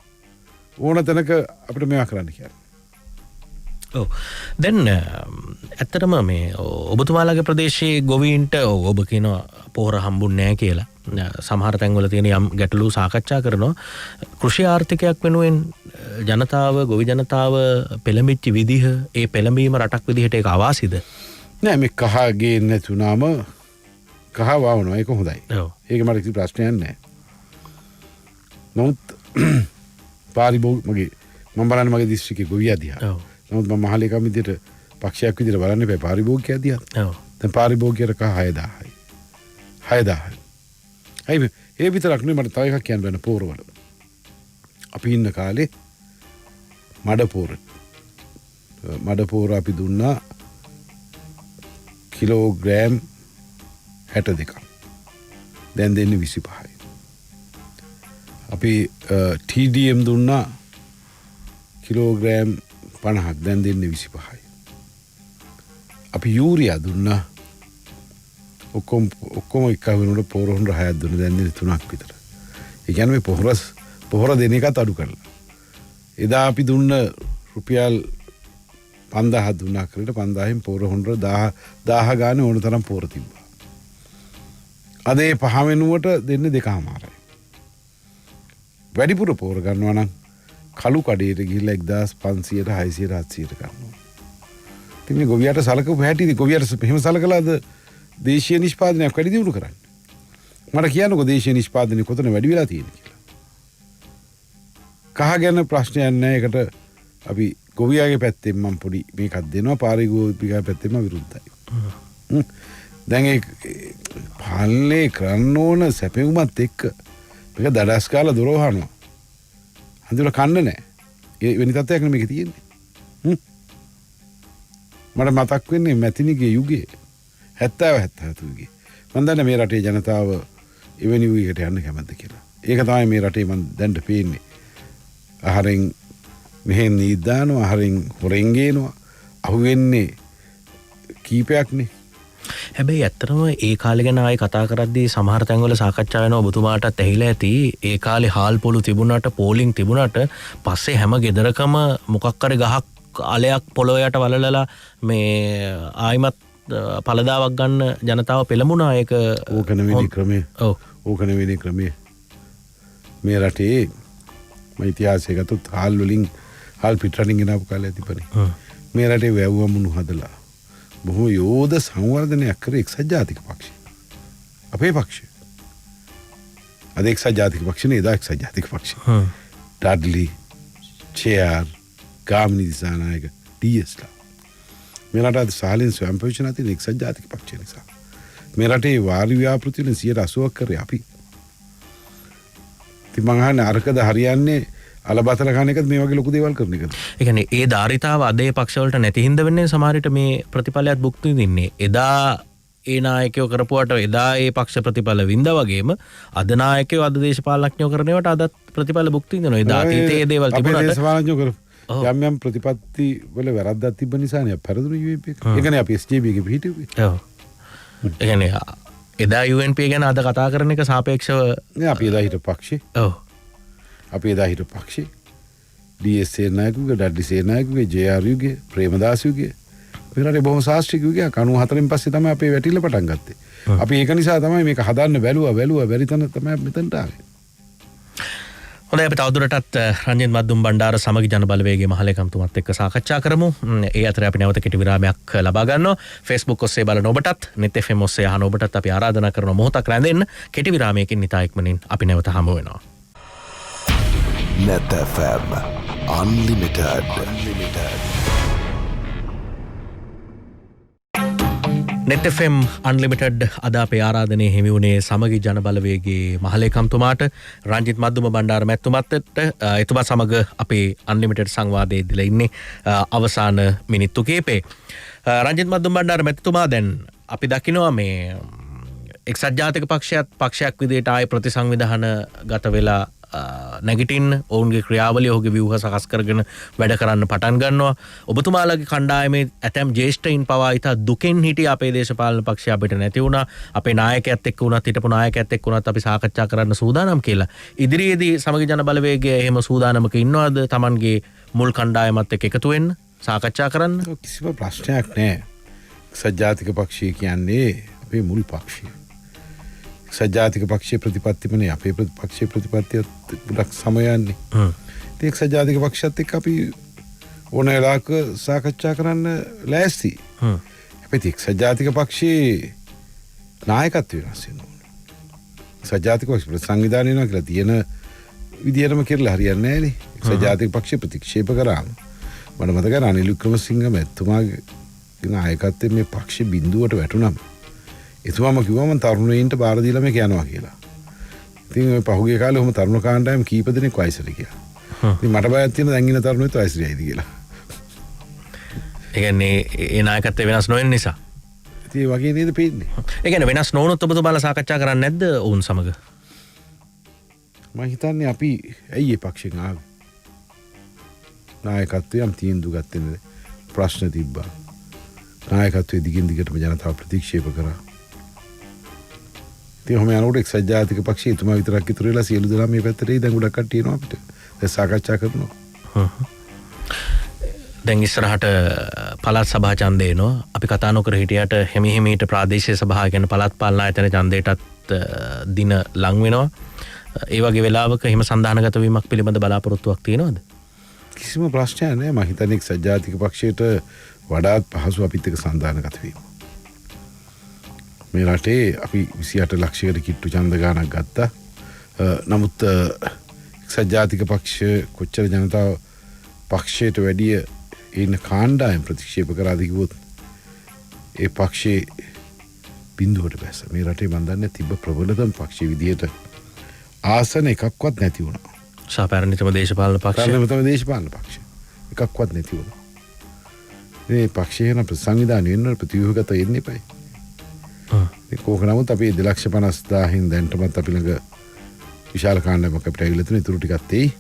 ඕන තැනක අපිට මේවා කරන්න කියලා. ඔව්. දැන් ඇත්තටම මේ ඔබතුමාලගේ ප්‍රදේශයේ ගොවීන්ට ඔබ කියනවා පොහොර හම්බුන්නේ නැහැ කියලා. සමහර තැන්වල තියෙන යම් ගැටලු සාකච්ඡා කරනවා. කෘෂි ආර්ථිකයක් වෙනුවෙන් ජනතාව ගොවි ජනතාව පෙළඹිච්ච විදිහ ඒ පෙළඹීම රටක් විදිහට ඒක අවාසිද? නෑ මේ කහ ගේන්නේ නැතුණාම කහ වවනවා ඒක හොඳයි. ඒක මට කිසි ප්‍රශ්නයක් නෑ. නමුත් පාරිභෝගික මම බලන්නේ මගේ දිස්ත්‍රික්කේ ගොවියා දිහා. නමුත් මම මහලේකම් විදිහට පක්ෂයක් විදිහට බලන්න එපා පාරිභෝගිකයා දිහා. දැන් පාරිභෝගිකයට කහ 6000යි. 6000යි. ඒ විතරක් නෙමෙයි මට තව එකක් කියන්න වෙන පෝරවල. අපි ඉන්න කාලේ මඩ පෝර අපි දුන්නා කිලෝග්‍රෑම් 62ක්. දැන් දෙන්නේ 25යි. අපි TDM දුන්නා කිලෝග්‍රෑම් 50ක් දැන් දෙන්නේ 25යි. අපි යූරියා දුන්නා ඔක්කොම එක වෙනකොට පොහොර 6ක් දුන්නා දැන් දෙන්නේ 3ක් විතර. ඒ කියන්නේ මේ පොහොර දෙන එකත් අඩු කරලා. එදා අපි දුන්න රුපියල් 5000 දුන්නා කරේට 5000න් පොහොර 1000 ගානේ ඕන තරම් පොහොර තිබ්බා. අද ඒ 5 වෙනුවට දෙන්නේ 2.5යි. වැඩිපුර පොහොර ගන්නවා නම් කළු කඩේට ගිහිල්ලා 1500ට 600ට 700ට ගන්නවා. ඉතින් මේ ගොවියට සලකපු හැටි ගොවියට මෙහෙම සලකලාද දේශීය නිෂ්පාදනයක් වැඩි දියුණු කරන්නේ? මට කියන්නකෝ දේශීය නිෂ්පාදනය කොතන වැඩි වෙලා තියෙන්නේ කියලා. කහ ගැන ප්‍රශ්නයක් නැහැ. ඒකට අපි ගොවියාගේ පැත්තෙන් මම පොඩි මේකක් දෙනවා. පාරිභෝගිකයාගේ පැත්තෙන් මම විරුද්ධයි. දැන් ඒ පාලනේ කරන්න ඕන සැපෙවුමත් එක්ක මේක දඩස් කාලා දොර වහනවා. හන්දිවල කන්න නැහැ. ඒ වෙනි තත්ත්වයක් නෙමෙයි මේක තියෙන්නේ. මට මතක් වෙන්නේ මැතිනිගේ යුගයේ 70 යුගයේ. මම දන්නේ මේ රටේ ජනතාව එවැනි යුගයකට යන්න කැමතිද කියලා. ඒක තමයි මේ රටේ මම දැන් පේන්නේ. ආහාරෙන් මෙහෙන් නීදානවා, ආහාරෙන් හොරෙන් ගේනවා. අහුවෙන්නේ කීපයක්නේ. හැබැයි ඇත්තටම ඒ කාලේ ගැන ආයේ කතා කරද්දී සමහර තැන්වල සාකච්ඡා වෙනවා ඔබතුමාටත් ඇහිලා ඇති. ඒ කාලේ හාල් පොළු තිබුණාට පෝලිං තිබුණාට පස්සේ හැම ගෙදරකම මොකක් හරි ගහක් අලයක් පොළොව යට වලලලා මේ ආයිමත් පළදාවක් ගන්න ජනතාව පෙළඹුණා. ඒක ඕක නෙවෙයි ක්‍රමය. ඔව් ඕක නෙවෙයි ක්‍රමය. මේ රටේ මම ඉතිහාසය ගත්තොත් හාල් වලින් හාල් පිටරටින් ගෙනාපු කාලේ තිබුණේ. මේ රටේ වැව්වමුණු හදලා බොහෝ යෝධ සංවර්ධනයක් කරේ එක්සත් ජාතික පක්ෂය. අපේ පක්ෂය. අද එක්සත් ජාතික පක්ෂ නේ එදා එක්සත් ජාතික පක්ෂය. ඩඩ්ලි, චේර්, ගාමිණී දිසානායක, ඩීඑස්ලා. මේ රටේ සාහලින් ස්වයං පෝෂණය තියෙන එක්සත් ජාතික පක්ෂය නිසා. මේ රටේ වාරි ව්‍යාපෘති වලින් 80% කරේ අපි. ඉතින් මං අහන්නේ අරකද හරියන්නේ අලබතල කන එකද මේ වගේ ලොකු දේවල් කරන එකද? ඒ කියන්නේ ඒ ධාරිතාව අද ඒ පක්ෂවලට නැති හින්දා වෙන්නේ සමහරට මේ ප්‍රතිඵලයක් භුක්ති විඳින්නේ. එදා ඒ නායකයෝ කරපුවට එදා ඒ පක්ෂ ප්‍රතිඵල වින්දා වගේම අද නායකයෝ අද දේශපාලනඥයෝ කරනවට අදත් ප්‍රතිඵල භුක්ති විඳිනවා. එදා අතීතයේ දේවල් තිබුණාට අපේ දේශපාලනඥයෝ කරපු යම් ප්‍රතිපත්ති වල වැරද්දක් තිබ්බ නිසානේ පෙරදුණු UNP එක. ඒ කියන්නේ අපි SJB එකේ පිහිටුවේ. ඔව්. ඒ කියන්නේ එදා UNP ගැන අද කතා කරන එක සාපේක්ෂව නේ අපි එදා හිටපු පක්ෂේ. ඔව්. අපි එදා හිටපු පක්ෂේ DS සේනායකුගේ, ඩඩ්ලි සේනායකුගේ, JR යුගේ, ප්‍රේමදාස යුගේ මේ රටේ බොහොම ශාස්ත්‍රීය යුගයක් 94න් පස්සේ තමයි අපේ වැටිල්ල පටන් ගත්තේ. අපි ඒක නිසා තමයි මේක හදන්න බැලුවා බැරි තැන තමයි මෙතනට ආවේ. හොඳයි අපි තවදුරටත් රංජිත් මද්දුම් බණ්ඩාර සමගි ජන බලවේගයේ මහලේකම්තුමත් එක්ක සාකච්ඡා කරමු. ඒ අතර අපි නැවත කෙටි විරාමයක් ලබා ගන්නවා. Facebook ඔස්සේ බලන ඔබටත්, net FM ඔස්සේ අහන ඔබටත් අපි ආරාධනා කරන මොහොතක් රැඳෙන්න. කෙටි විරාමයකින් නිතා ඉක්මනින් අපි නැවත හමු වෙනවා. Net FM Unlimited. net FM Unlimited අද අපේ ආරාධනයේ හිමි වුණේ සමගි ජන බලවේගයේ මහලේකම්තුමාට රංජිත් මද්දුම බණ්ඩාර මැතිතුමත් එතුමා සමග අපේ Unlimited සංවාදයේ දීලා ඉන්නේ අවසාන මිනිත්තු කිහිපේ. රංජිත් මද්දුම බණ්ඩාර මැතිතුමා දැන් අපි දකිනවා මේ එක්සත් ජාතික පක්ෂයක් විදිහට ආයේ ප්‍රතිසංවිධාන ගත වෙලා නැගිටින්න ඔවුන්ගේ ක්‍රියාවලිය ඔහුගේ ව්‍යුහ සකස් කරගෙන වැඩ කරන්න පටන් ගන්නවා. ඔබතුමාලගේ කණ්ඩායමේ ඇතැම් ජ්‍යෙෂ්ඨයින් පවා ඉතා දුකෙන් හිටිය අපේ දේශපාලන පක්ෂය අපිට නැති වුණා. අපේ නායකයත් එක්ක වුණත් හිටපු නායකයත් එක්ක වුණත් අපි සාකච්ඡා කරන්න සූදානම් කියලා. ඉදිරියේදී සමගි ජන බලවේගය එහෙම සූදානමක ඉන්නවද Tamanගේ මුල් කණ්ඩායමත් එක්ක එකතු වෙන්න සාකච්ඡා කරන්න? කිසිම ප්‍රශ්නයක් නැහැ. එක්සත් ජාතික පක්ෂය කියන්නේ අපේ මුල් පක්ෂය. සජාතික පක්ෂයේ ප්‍රතිපත්තිමනේ අපේ පක්ෂයේ ප්‍රතිපත්තියත් ගොඩක් සමයන්නේ. ඉතින් එක්සත් ජාතික පක්ෂයත් එක්ක අපි ඕන වෙලාවක සාකච්ඡා කරන්න ලෑස්ති. හැබැයි එක්සත් ජාතික පක්ෂයේ නායකත්වය වෙනස් වෙනවා. එක්සත් ජාතික පක්ෂ සංවිධානය වෙනවා කියලා තියෙන විදියටම කියලා හරියන්නේ නැහැ නේ. එක්සත් ජාතික පක්ෂය ප්‍රතික්ෂේප කරාම මට මතකයි රනිල් වික්‍රමසිංහ මැතිතුමාගේ නායකත්වයේ මේ පක්ෂ බිඳුවට වැටුණාම එතුමාම කිව්වා මම තරුණයින්ට බාර දීලා මේක යනවා කියලා. ඉතින් ඔය පහුගිය කාලේ ඔහම තරුණ කාණ්ඩායම කීප දෙනෙක් වයසට ගියා. ඉතින් මට බයක් තියෙන දැන් ඉන්න තරුණයෝ වයසට යයිද කියලා. ඒ කියන්නේ ඒ නායකත්වය වෙනස් නොවෙන නිසා. ඉතින් ඒ වගේ නේද පේන්නේ. ඒ කියන්නේ වෙනස් නොවුනොත් ඔබතුමාලා සාකච්ඡා කරන්නේ නැද්ද ඔවුන් සමග? මම හිතන්නේ අපි ඇයි මේ පක්ෂෙන් ආවේ? නායකත්වයම් තීන්දුව ගත්තේ ප්‍රශ්න තිබ්බා. නායකත්වයේ දිගින් දිගටම ජනතාව ප්‍රතික්ෂේප කරා. ඉතින් ඔහම යනකොට එක්සත් ජාතික පක්ෂයේ එතුමා විතරක් ඉතුරු වෙලා සියලු දෙනා මේ පැත්තට දැන් ගොඩක් කට්ටිය එනවා අපිට. දැන් සාකච්ඡා කරනවා. දැන් ඉස්සරහට පළාත් සභා ඡන්දය එනවා. අපි කතා නොකර හිටියට හිමිහිමීට ප්‍රාදේශීය සභාව කියන පළාත් පාලන ආයතන ඡන්දයටත් දින ලං වෙනවා. ඒ වගේ වෙලාවක හිම සන්දානගත වීමක් පිළිබඳ බලාපොරොත්තුවක් තියෙනවද? කිසිම ප්‍රශ්නයක් නැහැ. මම හිතන්නේ එක්සත් ජාතික පක්ෂයට වඩාත් පහසු අපිත් එක්ක සන්දානගත වීම. මේ රටේ අපි 28 ලක්ෂයකට කිට්ටු ඡන්ද ගාණක් ගත්තා. නමුත් එක්සත් ජාතික පක්ෂ කොච්චර ජනතාව පක්ෂයට වැඩිය ඉන්න කාණ්ඩායම් ප්‍රතික්ෂේප කරාද කිව්වොත් ඒ පක්ෂේ බිඳුවට බැස්ස. මේ රටේ මන් දන්නේ තිබ්බ ප්‍රබලතම පක්ෂ විදියට ආසන එකක්වත් නැති වුණා. සාපැරණිතම දේශපාලන පක්ෂ. පැරණිතම දේශපාලන පක්ෂ එකක්වත් නැති වුණා. මේ පක්ෂය වෙන සංවිධානය වෙන ප්‍රතිව්‍යුහගත වෙන්න එපයි. කෝක නමුත් අපි 2,50,000න් දැන්ටමත් අපි ළඟ විශාල කාණ්ඩායමක් අපිට ඇවිල්ලා තියෙන ඉතුරු ටිකක් තියෙයි.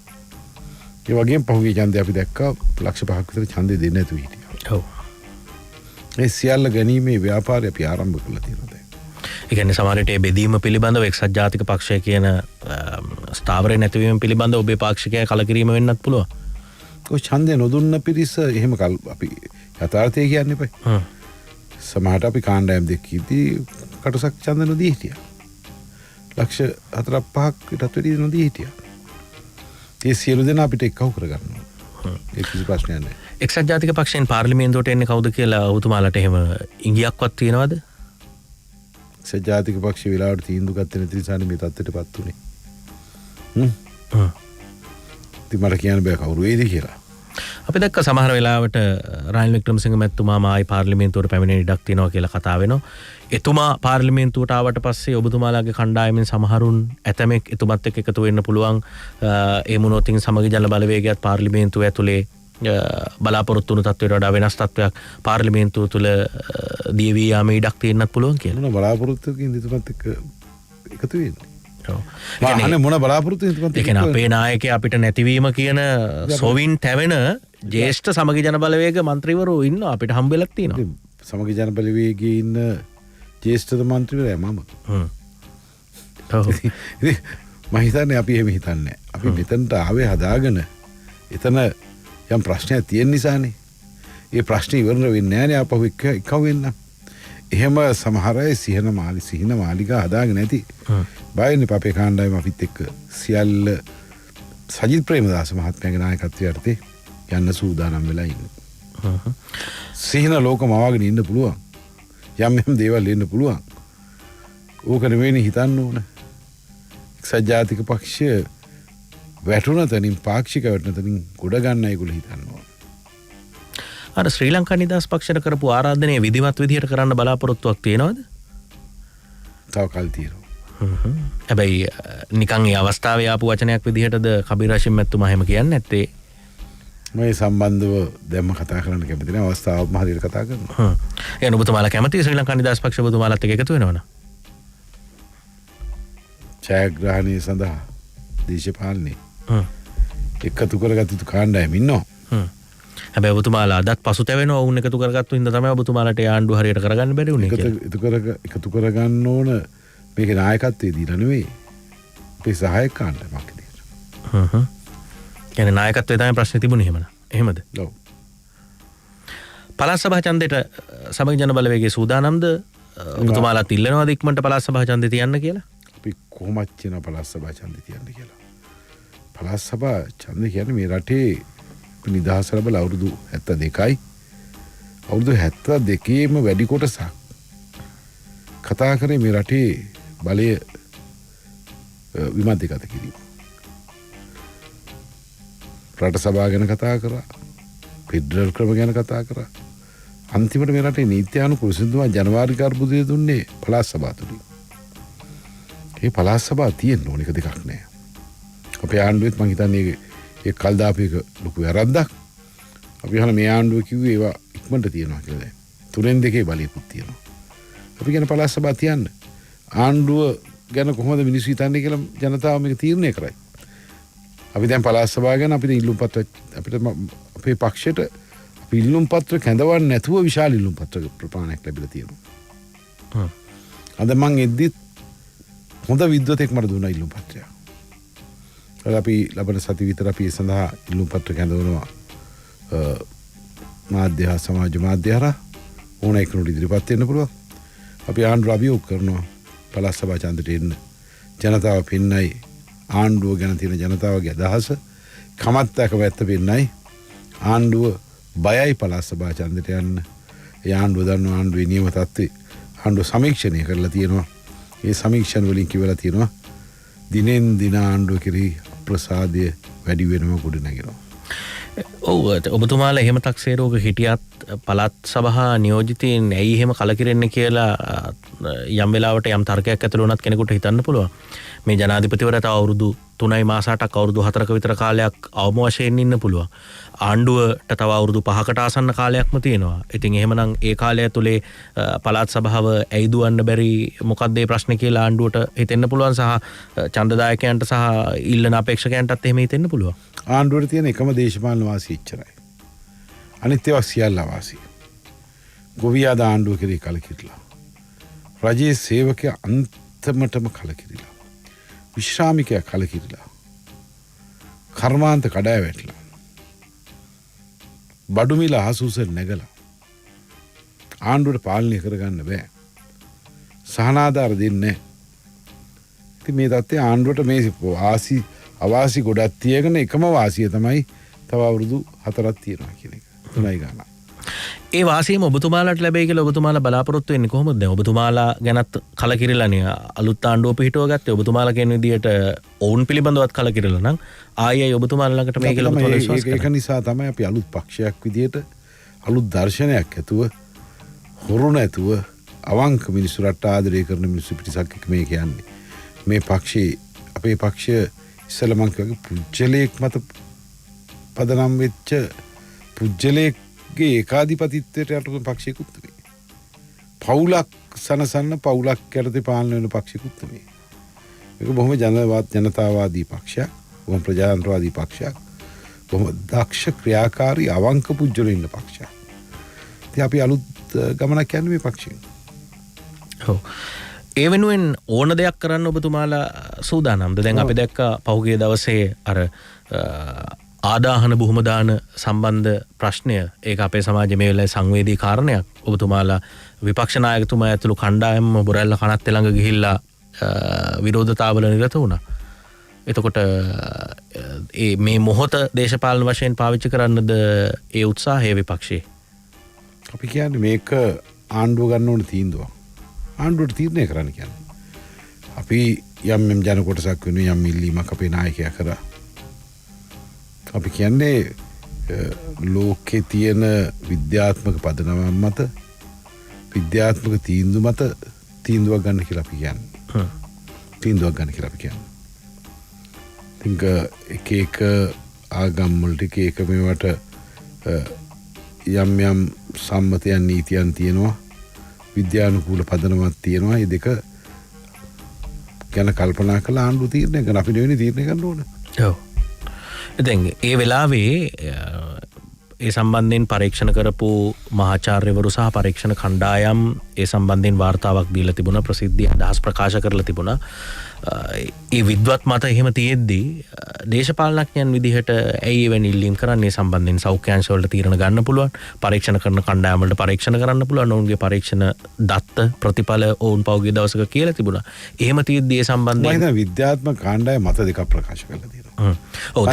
ඒ වගේම පහුගිය ඡන්දේ අපි දැක්කා 5,00,000ක් විතර ඡන්දේ දෙන්නේ නැතුව හිටියා. ඔව්. ඒ සියල්ල ගැනීමේ ව්‍යාපාරය අපි ආරම්භ කළා තියෙනවා දැන්. ඒ කියන්නේ සමහරවිට මේ බෙදීම පිළිබඳව එක්සත් ජාතික පක්ෂය කියන ස්ථාවරය නැතිවීම පිළිබඳව ඔබේ පාක්ෂිකයා කලකිරීම වෙන්නත් පුළුවන්. ඔය ඡන්දේ නොදුන්න පිරිස එහෙම අපි යථාර්ථය කියන්නේ එපයි. සමහරට අපි කාණ්ඩායම් දෙකකදී කටසක් ඡන්ද නොදී හිටියා. ලක්ෂ 4-5ක් ඊටත් වැඩි නොදී හිටියා. ඒ සියලු දෙනා අපිට එක්කව කරගන්නවා. ඒ කිසි ප්‍රශ්නයක් නැහැ. එක්සත් ජාතික පක්ෂයෙන් පාර්ලිමේන්තුවට එන්නේ කවුද කියලා ඔබතුමාලට එහෙම ඉඟියක්වත් තියෙනවද? එක්සත් ජාතික පක්ෂ වෙලාවට තීන්දුව ගත්තේ නැති නිසා මේ තත්ත්වයටපත් උනේ. ඉතින් මට කියන්න බෑ කවුරු වේද කියලා. අපි දැක්ක සමහර වෙලාවට රනිල් වික්‍රමසිංහ මැතිතුමාම ආයි පාර්ලිමේන්තුවට පැමිණෙන ඉඩක් තියෙනවා කියලා කතා වෙනවා. එතුමා පාර්ලිමේන්තුවට ආවට පස්සේ ඔබතුමාලාගේ කණ්ඩායමෙන් සමහරුන් ඇතමෙක් එතුමත් එක්ක එකතු වෙන්න පුළුවන්. ඒ මොනොතින් සමගි ජන බලවේගයත් පාර්ලිමේන්තුව ඇතුලේ බලාපොරොත්තු වුණු තත්ත්වයට වඩා වෙනස් තත්ත්වයක් පාර්ලිමේන්තුව තුළ දීවී යාමේ ඉඩක් තියෙන්නත් පුළුවන් කියලා. මොන බලාපොරොත්තුකින් එතුමත් එක්ක එකතු වෙන්නේ? මොන බලාපොරොත්තු අපේ නායකයා අපිට නැතිවීම කියන සොවින් තැවෙන ජේෂ්ඨ සමගි ජන බලවේග මන්ත්‍රීවරු ඉන්න අපිට හම්බෙලක් තියෙනවා. සමගි ජන බලවේගයේ ඉන්න ජේෂ්ඨ මන්ත්‍රීවරයා මම. මම හිතන්නේ අපි එහෙම හිතන්නේ. අපි මෙතනට ආවේ හදාගෙන එතන යම් ප්‍රශ්නයක් තියෙන නිසානේ. ඒ ප්‍රශ්නේ ඉවර වෙන්නේ නැහැනේ ආපහු එකව වෙන්න. එහෙම සමහර අය සිහින මාලිගා හදාගෙන නැති. බයන්නේ අපේ කාණ්ඩායම අපිත් එක්ක සියල්ල සජිත් ප්‍රේමදාස මහත්මයාගේ නායකත්වයට යටතේ යන්න සූදානම් වෙලා ඉන්නේ. සිහින ලෝකම ආවගෙන ඉන්න පුළුවන්. යම් දේවල් එන්න පුළුවන්. ඕක නෙවෙයි හිතන්න ඕන. එක්සත් ජාතික පක්ෂය වැටුණ තැනින් පාක්ෂික වැටුණ තැනින් ගොඩ ගන්න ඒගොල්ලෝ හිතන්න ඕන. අර ශ්‍රී ලංකා නිදහස් පක්ෂයට කරපු ආරාධනය විධිමත් විදිහට කරන්න බලාපොරොත්තුවක් තියෙනවද? තව කල් තියෙනවා. හැබැයි නිකන් ඒ අවස්ථාවේ ආපු වචනයක් විදිහටද කබීර් හෂිම් මැතිතුමා එහෙම කියන්නේ නැත්තේ? මේ සම්බන්ධව දැම්ම කතා කරන්න කැමති නැහැ. අවස්ථාවම හරියට කතා කරනවා. එහෙනම් ඔබතුමාලා කැමතියි ශ්‍රී ලංකා නිදහස් පක්ෂ ඔබතුමාලාත් එක්ක එකතු වෙනවද? ඡායාග්‍රහණය සඳහා දේශපාලනේ එකතු කරගත් යුතු කාණ්ඩායම ඉන්නවා. හැබැයි ඔබතුමාලා අදත් පසුතැවෙනවා වුන් එකතු කරගත්තු හින්දා තමයි ඔබතුමාලාට ඒ ආණ්ඩුව හරියට කරගන්න බැරි වුනේ කියලා. එකතු කරගන්න ඕන මේකේ නායකත්වයේ දීලා නෙවෙයි. අපේ සහායක කාණ්ඩායමක් විදියට. කියන්නේ නායකත්වයේ තමයි ප්‍රශ්නේ තිබුණේ එහෙමද? එහෙමද? ඔව්. පළාත් සභා ඡන්දයට සමගි ජන බලවේගයේ සූදානම්ද? ඔබතුමාලා ඉල්ලනවාද ඉක්මනට පළාත් සභා ඡන්දේ තියන්න කියලා? අපි කොහොමත් කියන පළාත් සභා ඡන්දය තියන්න කියලා. පළාත් සභා ඡන්දය කියන්නේ මේ රටේ නිදහස ලැබලා අවුරුදු 72යි. අවුරුදු 72ේම වැඩි කොටසක් කතා කරේ මේ රටේ බලය විමධ්‍යගත කිරීම. රට සභා ගැන කතා කරා. ෆෙඩරල් ක්‍රම ගැන කතා කරා. අන්තිමට මේ රටේ නීත්‍යානුකූල සිදුවා ජනවාරි අර්බුදය දුන්නේ පළාත් සභාව තුලින්. මේ පළාත් සභාව තියෙන්න ඕන එක දෙකක් නෑ. අපේ ආණ්ඩුවෙත් මං හිතන්නේ ඒ කල්දාපේක ලොකු වැරද්දක්. අපි අහන මේ ආණ්ඩුව කිව්වේ ඒවා ඉක්මනට තියනවා කියලා දැන්. 3-2 බලයකුත් තියෙනවා. අපි කියන පළාත් සභාව තියන්න. ආණ්ඩුව ගැන කොහොමද මිනිස්සු හිතන්නේ කියලා ජනතාව මේක තීරණය කරයි. අපි දැන් පළාත් සභාව ගැන අපිට ඉල්ලුම් පත්‍ර අපිට අපේ පක්ෂයට අපි ඉල්ලුම් පත්‍ර කැඳවන්න නැතුව විශාල ඉල්ලුම් පත්‍ර ප්‍රමාණයක් ලැබිලා තියෙනවා. අද මං එද්දිත් හොඳ විද්වතෙක් මට දුන්නා ඉල්ලුම් පත්‍රයක්. අපි ලබන සති විතර අපි ඒ සඳහා ඉල්ලුම් පත්‍ර කැඳවනවා මාධ්‍ය හා සමාජ මාධ්‍ය හරහා ඕන එකනට ඉදිරිපත් වෙන්න පුළුවන්. අපි ආණ්ඩුව අභියෝග කරනවා පළාත් සභා ඡන්දයට එන්න. ජනතාව පෙන්නයි ආණ්ඩුව ගැන තියෙන ජනතාවගේ අදහස කමත්තක වැත්ත පෙන්නයි ආණ්ඩුව බයයි පළාත් සභා ඡන්දයට යන්න. ඒ ආණ්ඩුව දන්නවා ආණ්ඩුවේ නියම තත්ත්වය ආණ්ඩුව සමීක්ෂණය කරලා තියෙනවා. ඒ සමීක්ෂණ වලින් කියවලා තියෙනවා දිනෙන් දින ආණ්ඩුව කෙරෙහි ප්‍රසාදය වැඩි වෙනම ගොඩ නැගෙනවා. ඔව් ඔබතුමාලා එහෙම තක්සේරෝග හිටියත් පළාත් සභා නියෝජිතයින් ඇයි එහෙම කලකිරෙන්නේ කියලා යම් වෙලාවට යම් තර්කයක් ඇතුළු වුණත් කෙනෙකුට හිතන්න පුළුවන්. මේ ජනාධිපතිවරයාට අවුරුදු 3යි මාස 8ක් අවුරුදු 4ක විතර කාලයක් අවම වශයෙන් ඉන්න පුළුවන්. ආණ්ඩුවට තව අවුරුදු 5කට ආසන්න කාලයක්ම තියෙනවා. ඉතින් එහෙමනම් ඒ කාලය තුලේ පළාත් සභාව ඇයිදුවන්න බැරි මොකක්ද මේ ප්‍රශ්නේ කියලා ආණ්ඩුවට හිතෙන්න පුළුවන් සහ ඡන්දදායකයන්ට සහ ඉල්ලන අපේක්ෂකයන්ටත් එහෙම හිතෙන්න පුළුවන්. ආණ්ඩුවට තියෙන එකම දේශපාලන වාසිය ඉච්චරයි. අනිත් ඒවා සියල්ල වාසිය. ගොවියාද ආණ්ඩුව කෙරෙහි කලකිරිලා. රජයේ සේවකයා අන්තිමටම කලකිරිලා. විශ්‍රාමිකයා කලකිරිලා. කර්මාන්ත කඩා වැටිලා. බඩු මිල අහසුස නැගලා. ආණ්ඩුවට පාලනය කරගන්න බෑ. සහනාධාර දෙන්නේ නැහැ. ඉතින් මේ තත්ත්වය ආණ්ඩුවට මේ අවාසි ගොඩක් තියගෙන එකම වාසිය තමයි තව අවුරුදු 4ක් තියෙනවා කියන එක. 3යි ගන්න. ඒ වාසියම ඔබතුමාලාට ලැබෙයි කියලා ඔබතුමාලා බලාපොරොත්තු වෙන්නේ කොහොමද? දැන් ඔබතුමාලා ගැනත් කලකිරිලානේ අලුත් ආණ්ඩුව පිහිටුව ගත්තේ. ඔබතුමාලා කියන විදිහට ඔවුන් පිළිබඳවත් කලකිරිලා නම් ආයෙයි ඔබතුමාලා ළඟට මේක කියලා ඔබතුමාලා විශ්වාස කරනවා. ඒක නිසා තමයි අපි අලුත් පක්ෂයක් විදිහට අලුත් දර්ශනයක් ඇතුව හොරු නැතුව අවංක මිනිස්සු රට ආදරය කරන මිනිස්සු පිටසක් එක මේ කියන්නේ. මේ පක්ෂේ අපේ පක්ෂය ඉස්සෙල්ලා මං කියවගේ පුජ්‍යලයක් මත පදනම් වෙච්ච පුජ්‍යලයක්ගේ ඒකාධිපතිත්වයට යටපත් පක්ෂයකුත් නෙවෙයි. පවුලක් සනසන්න පවුලක් යටතේ පාලනය වෙන පක්ෂයකුත් නෙවෙයි. මේක බොහොම ජනතාවාදී පක්ෂයක්, බොහොම ප්‍රජාතන්ත්‍රවාදී පක්ෂයක්, බොහොම දක්ෂ ක්‍රියාකාරී අවංක පුජ්‍යලෝ ඉන්න පක්ෂයක්. ඉතින් අපි අලුත් ගමනක් යන්නේ මේ පක්ෂයෙන්. ඔව්. ඒ වෙනුවෙන් ඕන දෙයක් කරන්න ඔබතුමාලා සූදානම්ද? දැන් අපි දැක්කා පහුගිය දවසේ අර ආදාහන බුහුමදාන සම්බන්ධ ප්‍රශ්නය. ඒක අපේ සමාජයේ මේ වෙලාවේ සංවේදී කාරණයක්. ඔබතුමාලා විපක්ෂ නායකතුමා ඇතුළු කණ්ඩායම බොරැල්ල කනත් ළඟ ගිහිල්ලා විරෝධතාවල නිරත වුණා. එතකොට මේ මොහොත දේශපාලන වශයෙන් පාවිච්චි කරන්නද ඒ උත්සාහය විපක්ෂයේ? අපි කියන්නේ මේක ආණ්ඩුව ගන්න ඕන තීන්දුවක්. ආණ්ඩුවට තීරණය කරන්න කියන්නේ. අපි යම් ජන කොටසක් වෙනුවෙන් යම් ඉල්ලීමක් අපේ නායකයා කරා. අපි කියන්නේ ලෝකේ තියෙන විද්‍යාත්මක පදනම මත විද්‍යාත්මක තීන්දුව මත තීන්දුවක් ගන්න කියලා අපි කියන්නේ. තීන්දුවක් ගන්න කියලා අපි කියන්නේ. think එක ආගම් වලට එක මේවට යම් සම්මතයන් නීතියන් තියෙනවා. විද්‍යානුකූල පදනමක් තියෙනවා. මේ දෙක ගැන කල්පනා කරලා ආණ්ඩුව තීරණය කරන අපි නෙවෙයි තීරණය ගන්න ඕන. ඔව්. දැන් ඒ වෙලාවේ ඒ සම්බන්ධයෙන් පරීක්ෂණ කරපු මහාචාර්යවරු සහ පරීක්ෂණ කණ්ඩායම් ඒ සම්බන්ධයෙන් වාර්තාවක් දීලා තිබුණා ප්‍රසිද්ධිය අදහස් ප්‍රකාශ කරලා තිබුණා. ඒ විද්වත් මත එහෙම තියෙද්දී දේශපාලනඥයන් විදිහට ඇයි එවැනි ඉල්ලීම් කරන්නේ සම්බන්ධයෙන් සෞඛ්‍යාංශ වලට තීරණ ගන්න පුළුවන් පරීක්ෂණ කරන කණ්ඩායම් වලට පරීක්ෂණ කරන්න පුළුවන් ඔවුන්ගේ පරීක්ෂණ දත්ත ප්‍රතිඵල ඔවුන් පෞද්ගලික දවසක කියලා තිබුණා. එහෙම තියෙද්දී ඒ සම්බන්ධයෙන් මම විද්‍යාත්මක කාණ්ඩායම මත දෙකක් ප්‍රකාශ කරලා තියෙනවා. ඔව්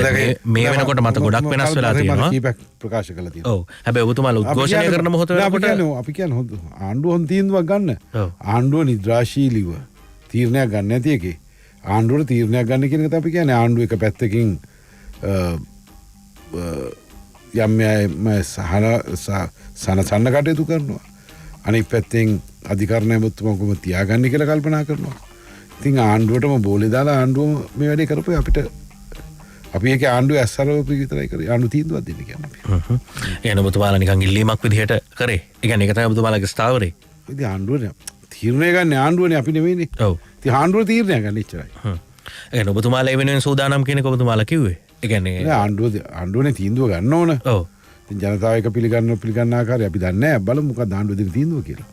මේ වෙනකොට මත ගොඩක් වෙනස් වෙලා තියෙනවා. කීපයක් ප්‍රකාශ කරලා තියෙනවා. ඔව් හැබැයි ඔබතුමාලා උද්ඝෝෂණය කරන මොහොත වෙනකොට අපි කියන්නේ ආණ්ඩුව හොඳ තීන්දුවක් ගන්න. ආණ්ඩුව නිද්‍රාශීලීව තීරණයක් ගන්න නැති එකේ ආණ්ඩුවට තීරණයක් ගන්න කියන එක තමයි අපි කියන්නේ. ආණ්ඩුව එක පැත්තකින් සනසන්න කටයුතු කරනවා. අනිත් පැත්තෙන් අධිකරණ ඇමතුමකම තියාගන්න කියලා කල්පනා කරනවා. ඉතින් ආණ්ඩුවටම බෝලේ දාලා ආණ්ඩුව මේ වැඩේ කරපුවා අපිට අපි ඒක ආණ්ඩුවේ ඇස්සරවපු විතරයි කරේ. ආණ්ඩුව තීන්දුවක් දෙන්න කියන්නේ. එහෙනම් ඔබතුමාලා නිකන් ඉල්ලීමක් විදිහට කරේ. ඒ කියන්නේ ඒක තමයි ඔබතුමාලාගේ ස්ථාවරේ. ඉතින් ආණ්ඩුවනේ තීරණය ගන්න ආණ්ඩුවනේ අපි නෙවෙයිනේ. ඔව්. ඉතින් ආණ්ඩුව තීරණය ගන්න ඉච්චරයි. ඒ කියන්නේ ඔබතුමාලා ඒ වෙනුවෙන් සූදානම් කියන එක ඔබතුමාලා කිව්වේ. ඒ කියන්නේ ආණ්ඩුවනේ තීන්දුව ගන්න ඕන. ඔව්. ඉතින් ජනතාව එක පිළිගන්න ආකාරය අපි දන්නේ නැහැ. බලමු මොකක්ද ආණ්ඩුව දෙන තීන්දුව කියලා.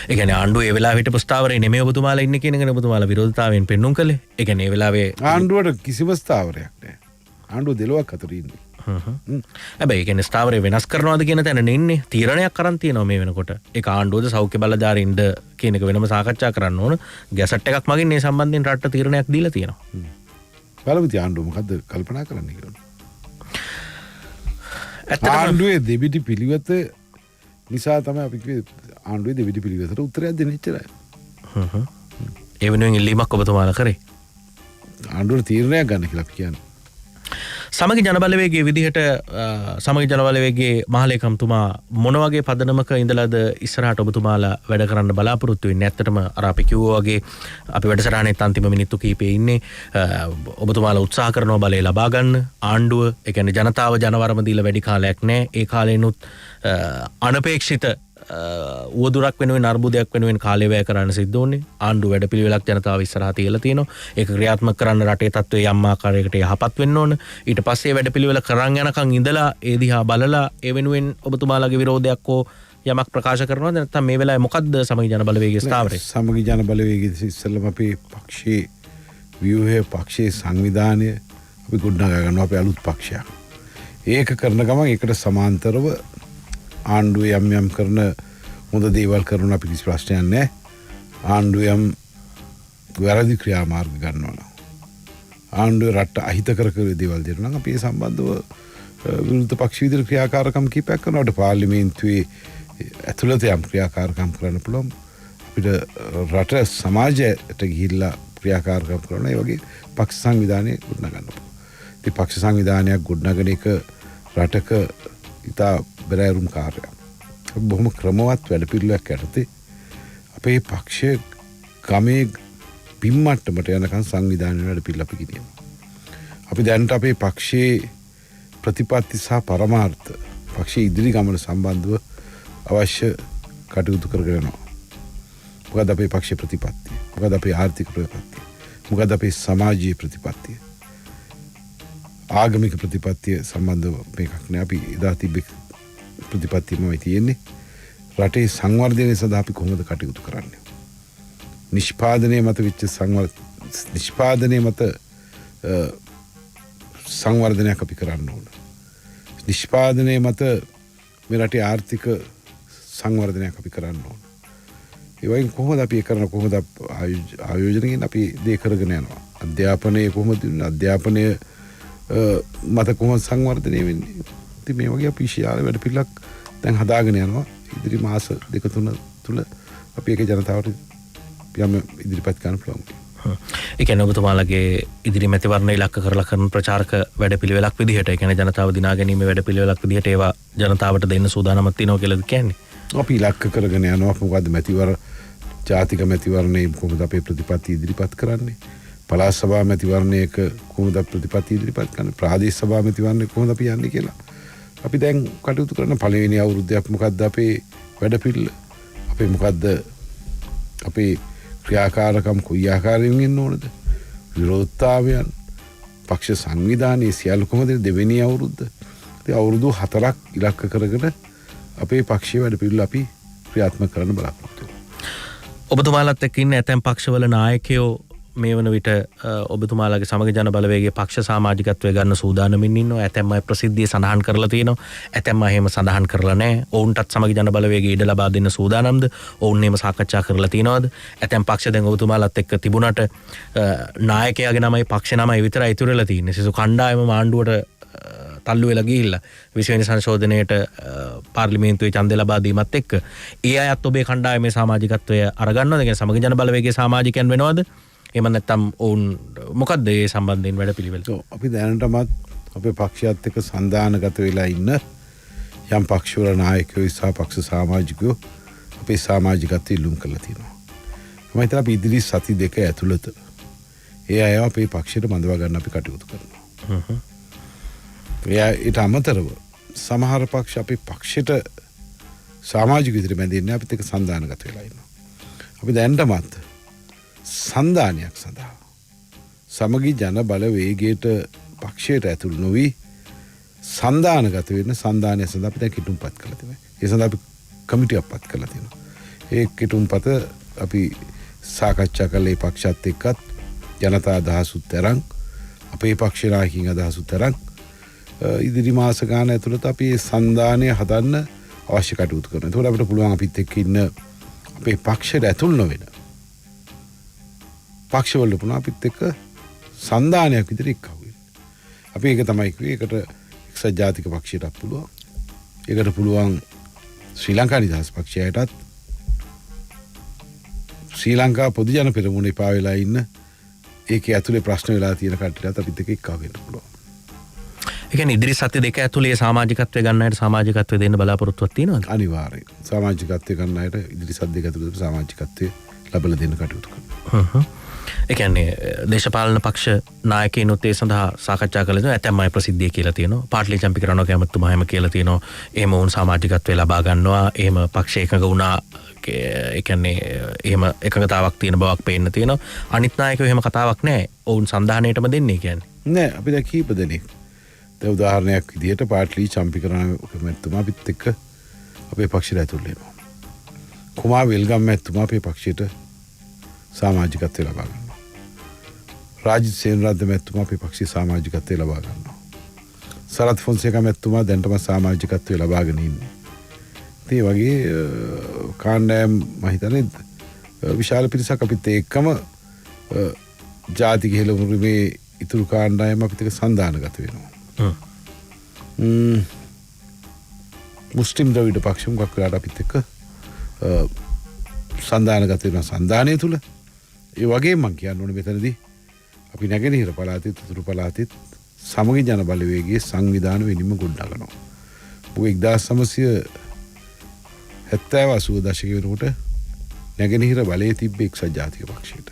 ඒ කියන්නේ ආණ්ඩුව ඒ වෙලාවේ හිටපු ස්ථාවරේ නෙමෙයි ඔබතුමාලා ඉන්නේ කියන එකනේ ඔබතුමාලා විරෝධතාවයෙන් පෙන්눔 කළේ. ඒ කියන්නේ ඒ වෙලාවේ ආණ්ඩුවට කිසිම ස්ථාවරයක් නැහැ. ආණ්ඩුව දෙලොවක් අතර ඉන්නේ. හැබැයි ඒ කියන්නේ ස්ථාවරය වෙනස් කරනවාද කියන තැනනේ ඉන්නේ. තීරණයක් අරන් තියෙනවා මේ වෙනකොට. ඒක ආණ්ඩුවද සෞඛ්‍ය බලධාරීන්ද කියන එක වෙනම සාකච්ඡා කරන්න ඕන. ගැසට් එකක් මගින් මේ සම්බන්ධයෙන් රටට තීරණයක් දීලා තියෙනවා. බලමු ආණ්ඩුව මොකද්ද කල්පනා කරන්නේ කියලා. ආණ්ඩුවේ දෙවිඩි පිළිවෙත නිසා තමයි අපි කිව්වේ ආණ්ඩුවේ දෙවිඩි පිළිවෙතට උත්තරයක් දෙන්න ඉච්චරයි. ඒ වෙනුවෙන් ඉල්ලීමක් ඔබතුමාලා කරේ. ආණ්ඩුවට තීරණයක් ගන්න කියලා අපි කියන්නේ. සමගි ජනබලවේගයේ විදිහට සමගි ජනබලවේගයේ මහලේකම්තුමා මොන වගේ පදනමක ඉඳලාද ඉස්සරහට ඔබතුමාලා වැඩ කරන්න බලාපොරොත්තු වෙන්නේ? ඇත්තටම අර අපි කිව්වා වගේ අපි වැඩසටහනේත් අන්තිම මිනිත්තු කිහිපේ ඉන්නේ. ඔබතුමාලා උත්සාහ කරනවා බලය ලබා ගන්න. ආණ්ඩුව ඒ කියන්නේ ජනතාව ජනවරම දීලා වැඩි කාලයක් නැහැ. ඒ කාලේනොත් අනපේක්ෂිත උවදුරක් වෙනුවෙන් අර්බුදයක් වෙනුවෙන් කාලය වැය කරන්න සිද්ධ වුණේ. ආණ්ඩුව වැඩපිළිවෙලක් ජනතාව ඉස්සරහා තියලා තියෙනවා. ඒක ක්‍රියාත්මක කරන්න රටේ තත්ත්වය යම් ආකාරයකට යහපත් වෙන්න ඕන. ඊට පස්සේ වැඩපිළිවෙල කරන් යනකම් ඉඳලා ඒ දිහා බලලා ඒ වෙනුවෙන් ඔබතුමාලාගේ විරෝධයක් හෝ යමක් ප්‍රකාශ කරනවද නැත්නම් මේ වෙලාවේ මොකද්ද සමගි ජන බලවේගයේ ස්ථාවරය? සමගි ජන බලවේගයේ ඉස්සෙල්ලම අපේ පක්ෂයේ ව්‍යුහය පක්ෂයේ සංවිධානය අපි ගොඩනගා ගන්නවා අපේ අලුත් පක්ෂයක්. ඒක කරන ගමන් ඒකට සමාන්තරව ආණ්ඩුවේ යම් කරන හොඳ දේවල් කරන අපි කිසි ප්‍රශ්නයක් නැහැ. ආණ්ඩුවේ යම් වැරදි ක්‍රියාමාර්ග ගන්නවා. ආණ්ඩුවේ රට අහිතකර දේවල් දෙනවා නම් අපි ඒ සම්බන්ධව විරුද්ධ පක්ෂ විදිහට ක්‍රියාකාරකම් කීපයක් කරනකොට පාර්ලිමේන්තුවේ ඇතුළත යම් ක්‍රියාකාරකම් කරන්න පුළුවන්. අපිට රට සමාජයට ගිහිල්ලා ක්‍රියාකාරකම් කරන ඒ වගේ පක්ෂ සංවිධානය ගොඩනගන්න පුළුවන්. ඉතින් පක්ෂ සංවිධානයක් ගොඩනගන එක රටක ඉතා බැරෑරුම් කාර්යයක්. බොහොම ක්‍රමවත් වැඩපිළිවෙලක් යටතේ අපේ පක්ෂය ගමේ පින්මට්ටමට යනකම් සංවිධානය වැඩපිළිවෙල අපි ගෙනියනවා. අපි දැනට අපේ පක්ෂයේ ප්‍රතිපත්ති සහ පරමාර්ථ පක්ෂයේ ඉදිරි ගමන සම්බන්ධව අවශ්‍ය කටයුතු කරගෙන යනවා. මොකද අපේ පක්ෂයේ ප්‍රතිපත්තිය? මොකද අපේ ආර්ථික ප්‍රතිපත්තිය? මොකද අපේ සමාජීය ප්‍රතිපත්තිය? ආගමික ප්‍රතිපත්තිය සම්බන්ධව මේකක් නෑ. අපි එදා තිබ්බ ප්‍රතිපත්තියමයි තියෙන්නේ. රටේ සංවර්ධනය සඳහා අපි කොහොමද කටයුතු කරන්නේ? නිෂ්පාදනයේ මත වෙච්ච නිෂ්පාදනයේ මත සංවර්ධනයක් අපි කරන්න ඕන. නිෂ්පාදනයේ මත මේ රටේ ආර්ථික සංවර්ධනයක් අපි කරන්න ඕන. ඒ වයින් කොහොමද අපි කරන කොහොමද ආයෝජනයෙන් අපි දේ කරගෙන යනවා. අධ්‍යාපනයේ කොහොමද අධ්‍යාපනය මත කොහොමද සංවර්ධනය වෙන්නේ? ඉතින් මේ වගේ අපි ශාල වැඩ පිළිලක් දැන් හදාගෙන යනවා. ඉදිරි මාස 2-3 තුල අපි ඒක ජනතාවට යම් ඉදිරිපත් කරන්න පුළුවන්. ඒ කියන්නේ ඔබතුමාලගේ ඉදිරි මැතිවරණ ඉලක්ක කරලා කරන ප්‍රචාරක වැඩපිළිවෙලක් විදිහට ඒ කියන්නේ ජනතාව දිනා ගැනීම වැඩපිළිවෙලක් විදිහට ඒවා ජනතාවට දෙන්න සූදානම්ක් තියෙනවා කියලාද කියන්නේ? අපි ඉලක්ක කරගෙන යනවා. මොකද්ද ජාතික මැතිවරණයේ කොහොමද අපේ ප්‍රතිපත්ති ඉදිරිපත් කරන්නේ? පළාත් සභා මැතිවරණයක කොහොමද ප්‍රතිපත්ති ඉදිරිපත් කරන්නේ? ප්‍රාදේශ සභා මැතිවරණය කොහොමද අපි යන්නේ කියලා අපි දැන් කටයුතු කරන පළවෙනි අවුරුද්දක් මොකද්ද අපේ වැඩපිළිවෙල? අපේ මොකද්ද අපේ ක්‍රියාකාරකම් කොයි ආකාරයෙන් ඉන්න ඕනද? විරෝධතාවයන් පක්ෂ සංවිධානයේ සියල්ල කොහොමද දෙවෙනි අවුරුද්ද? අවුරුදු 4ක් ඉලක්ක කරගෙන අපේ පක්ෂයේ වැඩ පිළිවෙල අපි ක්‍රියාත්මක කරන්න බලාපොරොත්තු වෙනවා. ඔබතුමාලත් එක්ක ඉන්න ඇතැම් පක්ෂවල නායකයෝ මේ වන විට ඔබතුමාලගේ සමග ජන බලවේගයේ පක්ෂ සමාජිකත්වය ගන්න සූදානමින් ඉන්නවා. ඇතැම් අය ප්‍රසිද්ධිය සඳහන් කරලා තියෙනවා. ඇතැම් අය එහෙම සඳහන් කරලා නැහැ. ඔවුන්ටත් සමග ජන බලවේගයේ ඉඩ ලබා දෙන්න සූදානම්ද? ඔවුන් එහෙම සාකච්ඡා කරලා තියෙනවද? ඇතැම් පක්ෂ දැන් ඔබතුමාලත් එක්ක තිබුණාට නායකයාගේ නමයි පක්ෂ නමයි විතරයි ඉතුරු වෙලා තියෙන්නේ. සිසු කණ්ඩායම ආණ්ඩුවට තල්ලු වෙලා ගිහිල්ලා 20 වෙනි සංශෝධනයේට පාර්ලිමේන්තුවේ ඡන්දය ලබා දීමත් එක්ක ඒ අයත් ඔබේ කණ්ඩායමේ සමාජිකත්වය අරගන්නවද? කියන්නේ සමග ජන බලවේගයේ සමාජිකයන් වෙනවද? එහෙම නැත්නම් ඔවුන් මොකද්ද ඒ සම්බන්ධයෙන් වැඩපිළිවෙල? අපි දැනටමත් අපේ පක්ෂයත් එක්ක සන්දානගත වෙලා ඉන්න යම් පක්ෂවල නායකයෝ සහ පක්ෂ සමාජිකයෝ අපේ සමාජිකත්වය ඉල්ලුම් කරලා තියෙනවා. මම හිතනවා අපි ඉදිරි සති දෙක ඇතුළත ඒ අය අපේ පක්ෂයට බඳවා ගන්න අපි කටයුතු කරනවා. ඊට අමතරව සමහර පක්ෂ අපේ පක්ෂයට සමාජික විදිහට බැඳෙන්නේ අපිත් එක්ක සන්දානගත වෙලා ඉන්නවා. අපි දැනටමත් සන්දානයක් සඳහා සමගි ජන බලවේගයට පක්ෂයට ඇතුළු නොවි සන්දානගත වෙන සන්දානය සඳහා අපි දැන් කිටුම්පත් කරලා තියෙනවා. ඒ සඳහා අපි කමිටියක් පත් කරලා තියෙනවා. ඒ කිටුම්පත අපි සාකච්ඡා කළේ පක්ෂත් එක්කත් ජනතා අදහසුත් තරම් අපේ පක්ෂ නායකින් අදහසුත් තරම් ඉදිරි මාස ගාන ඇතුළත අපි සන්දානය හදන්න අවශ්‍ය කටයුතු කරනවා. ඒකෝට අපිට පුළුවන් අපිත් එක්ක ඉන්න අපේ පක්ෂයට ඇතුළු නොවෙන පක්ෂවල පුණා අපිත් එක්ක සන්දානයක් විදිහට එක්කව වෙන්න. අපි ඒක තමයි කිව්වේ. ඒකට එක්සත් ජාතික පක්ෂයටත් පුළුවන්. ඒකට පුළුවන් ශ්‍රී ලංකා නිදහස් පක්ෂයටත් ශ්‍රී ලංකා පොදු ජන පෙරමුණ එපා වෙලා ඉන්න ඒකේ ඇතුලේ ප්‍රශ්න වෙලා තියෙන කට්ටියටත් අපිත් එක්ක එක්කව වෙන්න පුළුවන්. ඒ කියන්නේ ඉදිරි සති දෙක ඇතුලේ සමාජිකත්වය ගන්න අයට සමාජිකත්වය දෙන්න බලාපොරොත්තුවක් තියෙනවද? අනිවාර්යයෙන්. සමාජිකත්වය ගන්න අයට ඉදිරි සති දෙක ඇතුළත සමාජිකත්වය ලබා දෙන්න කටයුතු කරනවා. ඒ කියන්නේ දේශපාලන පක්ෂ නායකයිනුත් ඒ සඳහා සාකච්ඡා කළේ ඇතැම් අය ප්‍රසිද්ධිය කියලා තියෙනවා. පාටලි චම්පික රණෝක ඇමතුමා එහෙම කියලා තියෙනවා. එහෙම වුන් සමාජිකත්වය ලබා ගන්නවා. එහෙම පක්ෂ එකඟ වුණා. ඒ කියන්නේ එහෙම එකඟතාවක් තියෙන බවක් පේන්න තියෙනවා. අනිත් නායකයෝ එහෙම කතාවක් නැහැ. ඔවුන් සන්දානයටම දෙන්නේ කියන්නේ. නෑ අපි දැන් කීප දෙනෙක්. දැන් උදාහරණයක් විදිහට පාටලි චම්පික රණෝක ඇමතුමා අපිත් එක්ක අපේ පක්ෂයට ඇතුල් වෙනවා. කුමාර වෙල්ගම් ඇමතුමා අපේ පක්ෂයට සමාජිකත්වය ලබා ගන්නවා. රාජිත් සේනරත්න මැතිතුමා අපේ පක්ෂයේ සමාජිකත්වය ලබා ගන්නවා. සරත් ෆොන්සේකා මැතිතුමා දැන්ටම සමාජිකත්වය ලබාගෙන ඉන්නේ. ඒ වගේ කාණ්ඩායම් මම හිතන්නේ විශාල පිරිසක් අපිත් එක්කම ජාතික හෙළමුරුමේ ඉතුරු කාණ්ඩායම අපිත් එක්ක සන්දානගත වෙනවා. මුස්ලිම් ද්‍රවිඩ පක්ෂ මුගක් වෙලාට අපිත් එක්ක සන්දානගත වෙනවා සන්දානය තුල. ඒ වගේම මම කියන්න ඕනේ මෙතනදී අපි නැගෙනහිර පළාතෙත් උතුරු පළාතෙත් සමගි ජන බලවේගයේ සංවිධාන වෙනින්ම ගොඩනගනවා. මොකද 1970 දශකයේ වෙනකොට නැගෙනහිර බලයේ තිබ්බ එක්සත් ජාතික පක්ෂයට.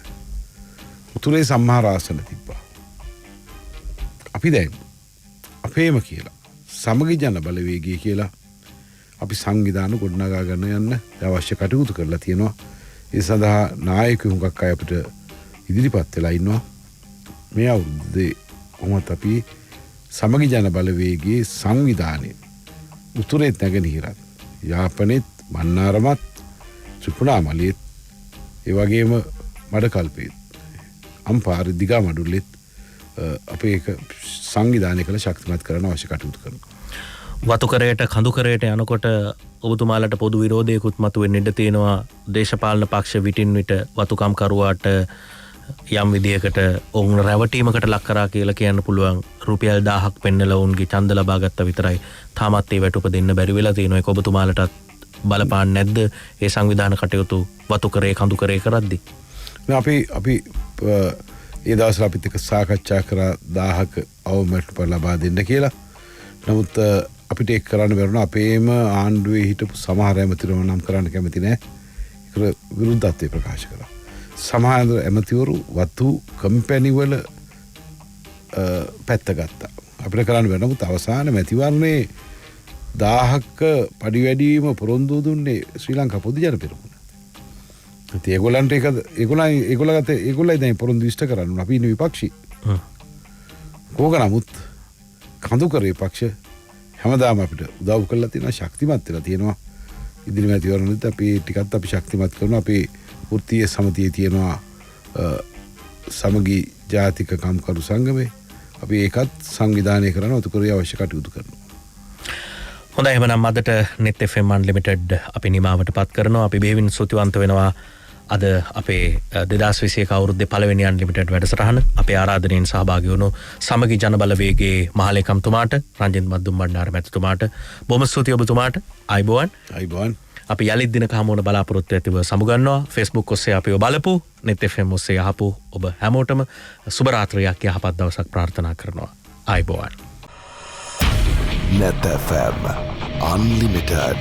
උතුරේ සම්මාර ආසන තිබ්බා. අපි දැන් අපේම කියලා සමගි ජන බලවේගය කියලා අපි සංවිධාන ගොඩනගා ගන්න යන්න අවශ්‍ය කටයුතු කරලා තියෙනවා. ඒ සඳහා නායකයෝ හුඟක් අය අපිට ඉදිරිපත් වෙලා ඉන්නවා. මේ අවුරුද්දේ කොහොමද අපි සමගි ජන බලවේගයේ සංවිධානය උතුරේත් නැගෙනහිරත් යාපනයේත් මන්නාරමත් ත්‍රිකුණාමලයේත් ඒ වගේම මඩකල්පේත් අම්පාර දිගමඩුල්ලෙත් අපේ සංවිධානය කළ ශක්තිමත් කරන අවශ්‍ය කටයුතු කරනවා. වතුකරයට කඳුකරයට යනකොට ඔබතුමාලට පොදු විරෝධයකුත් මතුවෙන්න ඉඩ තියෙනවා. දේශපාලන පක්ෂ විටින් විට වතුකම් කරුවාට යම් විදියකට ඔවුන් රැවටීමකට ලක් කරා කියලා කියන්න පුළුවන්. රුපියල් 1000ක් පෙන්නලා ඔවුන්ගේ ඡන්ද ලබා ගත්තා විතරයි. තාමත් ඒ වැටුප දෙන්න බැරි වෙලා තියෙනවා. ඒක ඔබතුමාලටත් බලපාන්නේ නැද්ද? ඒ සංවිධාන කටයුතු වතුකරේ කඳුකරේ කරද්දී. අපි ඒ දවස්වල අපිත් එක්ක සාකච්ඡා කරා 1000ක අවමැටුප ලබා දෙන්න කියලා. නමුත් අපිට ඒක කරන්න බැරුණා. අපේම ආණ්ඩුවේ හිටපු සමහර ඇමතිවරු නම් කරන්න කැමති නැහැ. ඒක විරුද්ධත්වය ප්‍රකාශ කරා. සමහර ඇමතිවරු වතු කම්පැනිවල පැත්ත ගත්තා. අපිට කරන්න බැහැ. නමුත් අවසාන මැතිවරණේ 1000ක පඩි වැඩිවීම පොරොන්දු දුන්නේ ශ්‍රී ලංකා පොදු ජන පෙරමුණ. ඉතින් ඒගොල්ලයි දැන් පොරොන්දු ඉෂ්ට කරන්න. අපි ඉන්නේ විපක්ෂී. කෝක නමුත් කඳුකරේ පක්ෂ හැමදාම අපිට උදව් කරලා තියෙනවා, ශක්තිමත් වෙලා තියෙනවා. ඉදිරි මැතිවරණෙත් අපි ටිකක් අපි ශක්තිමත් කරනවා. අපි වෘත්තීය සමිතියේ තියෙනවා සමගි ජාතික කම්කරු සංගමේ. අපි ඒකත් සංවිධානය කරනවා, උතුකරේ අවශ්‍ය කටයුතු කරනවා. හොඳයි, එහෙනම් අදට net fm unlimited අපි නිමාවට පත් කරනවා. අපි බෙහෙවින් ස්තුතිවන්ත වෙනවා අද අපේ 2021 අවුරුද්දේ පළවෙනි අන්ලිමිටඩ් වැඩසටහන අපේ ආරාධනයෙන් සහභාගී වුණු සමගි ජනබලවේගයේ මහලේකම්තුමාට, රංජිත් මද්දුම් බණ්ඩාර මැතිතුමාට බොහොම ස්තුතියි ඔබතුමාට. අයිබෝන්. අපි යලිත් දිනක හමු වන බලාපොරොත්තු ඇතිව සමුගන්නවා. Facebook ඔස්සේ අපිව බලපු, net fm ඔස්සේ අහපු ඔබ හැමෝටම සුබ රාත්‍රියක්, යහපත් දවසක් ප්‍රාර්ථනා කරනවා. අයිබෝන්. Net FM Unlimited.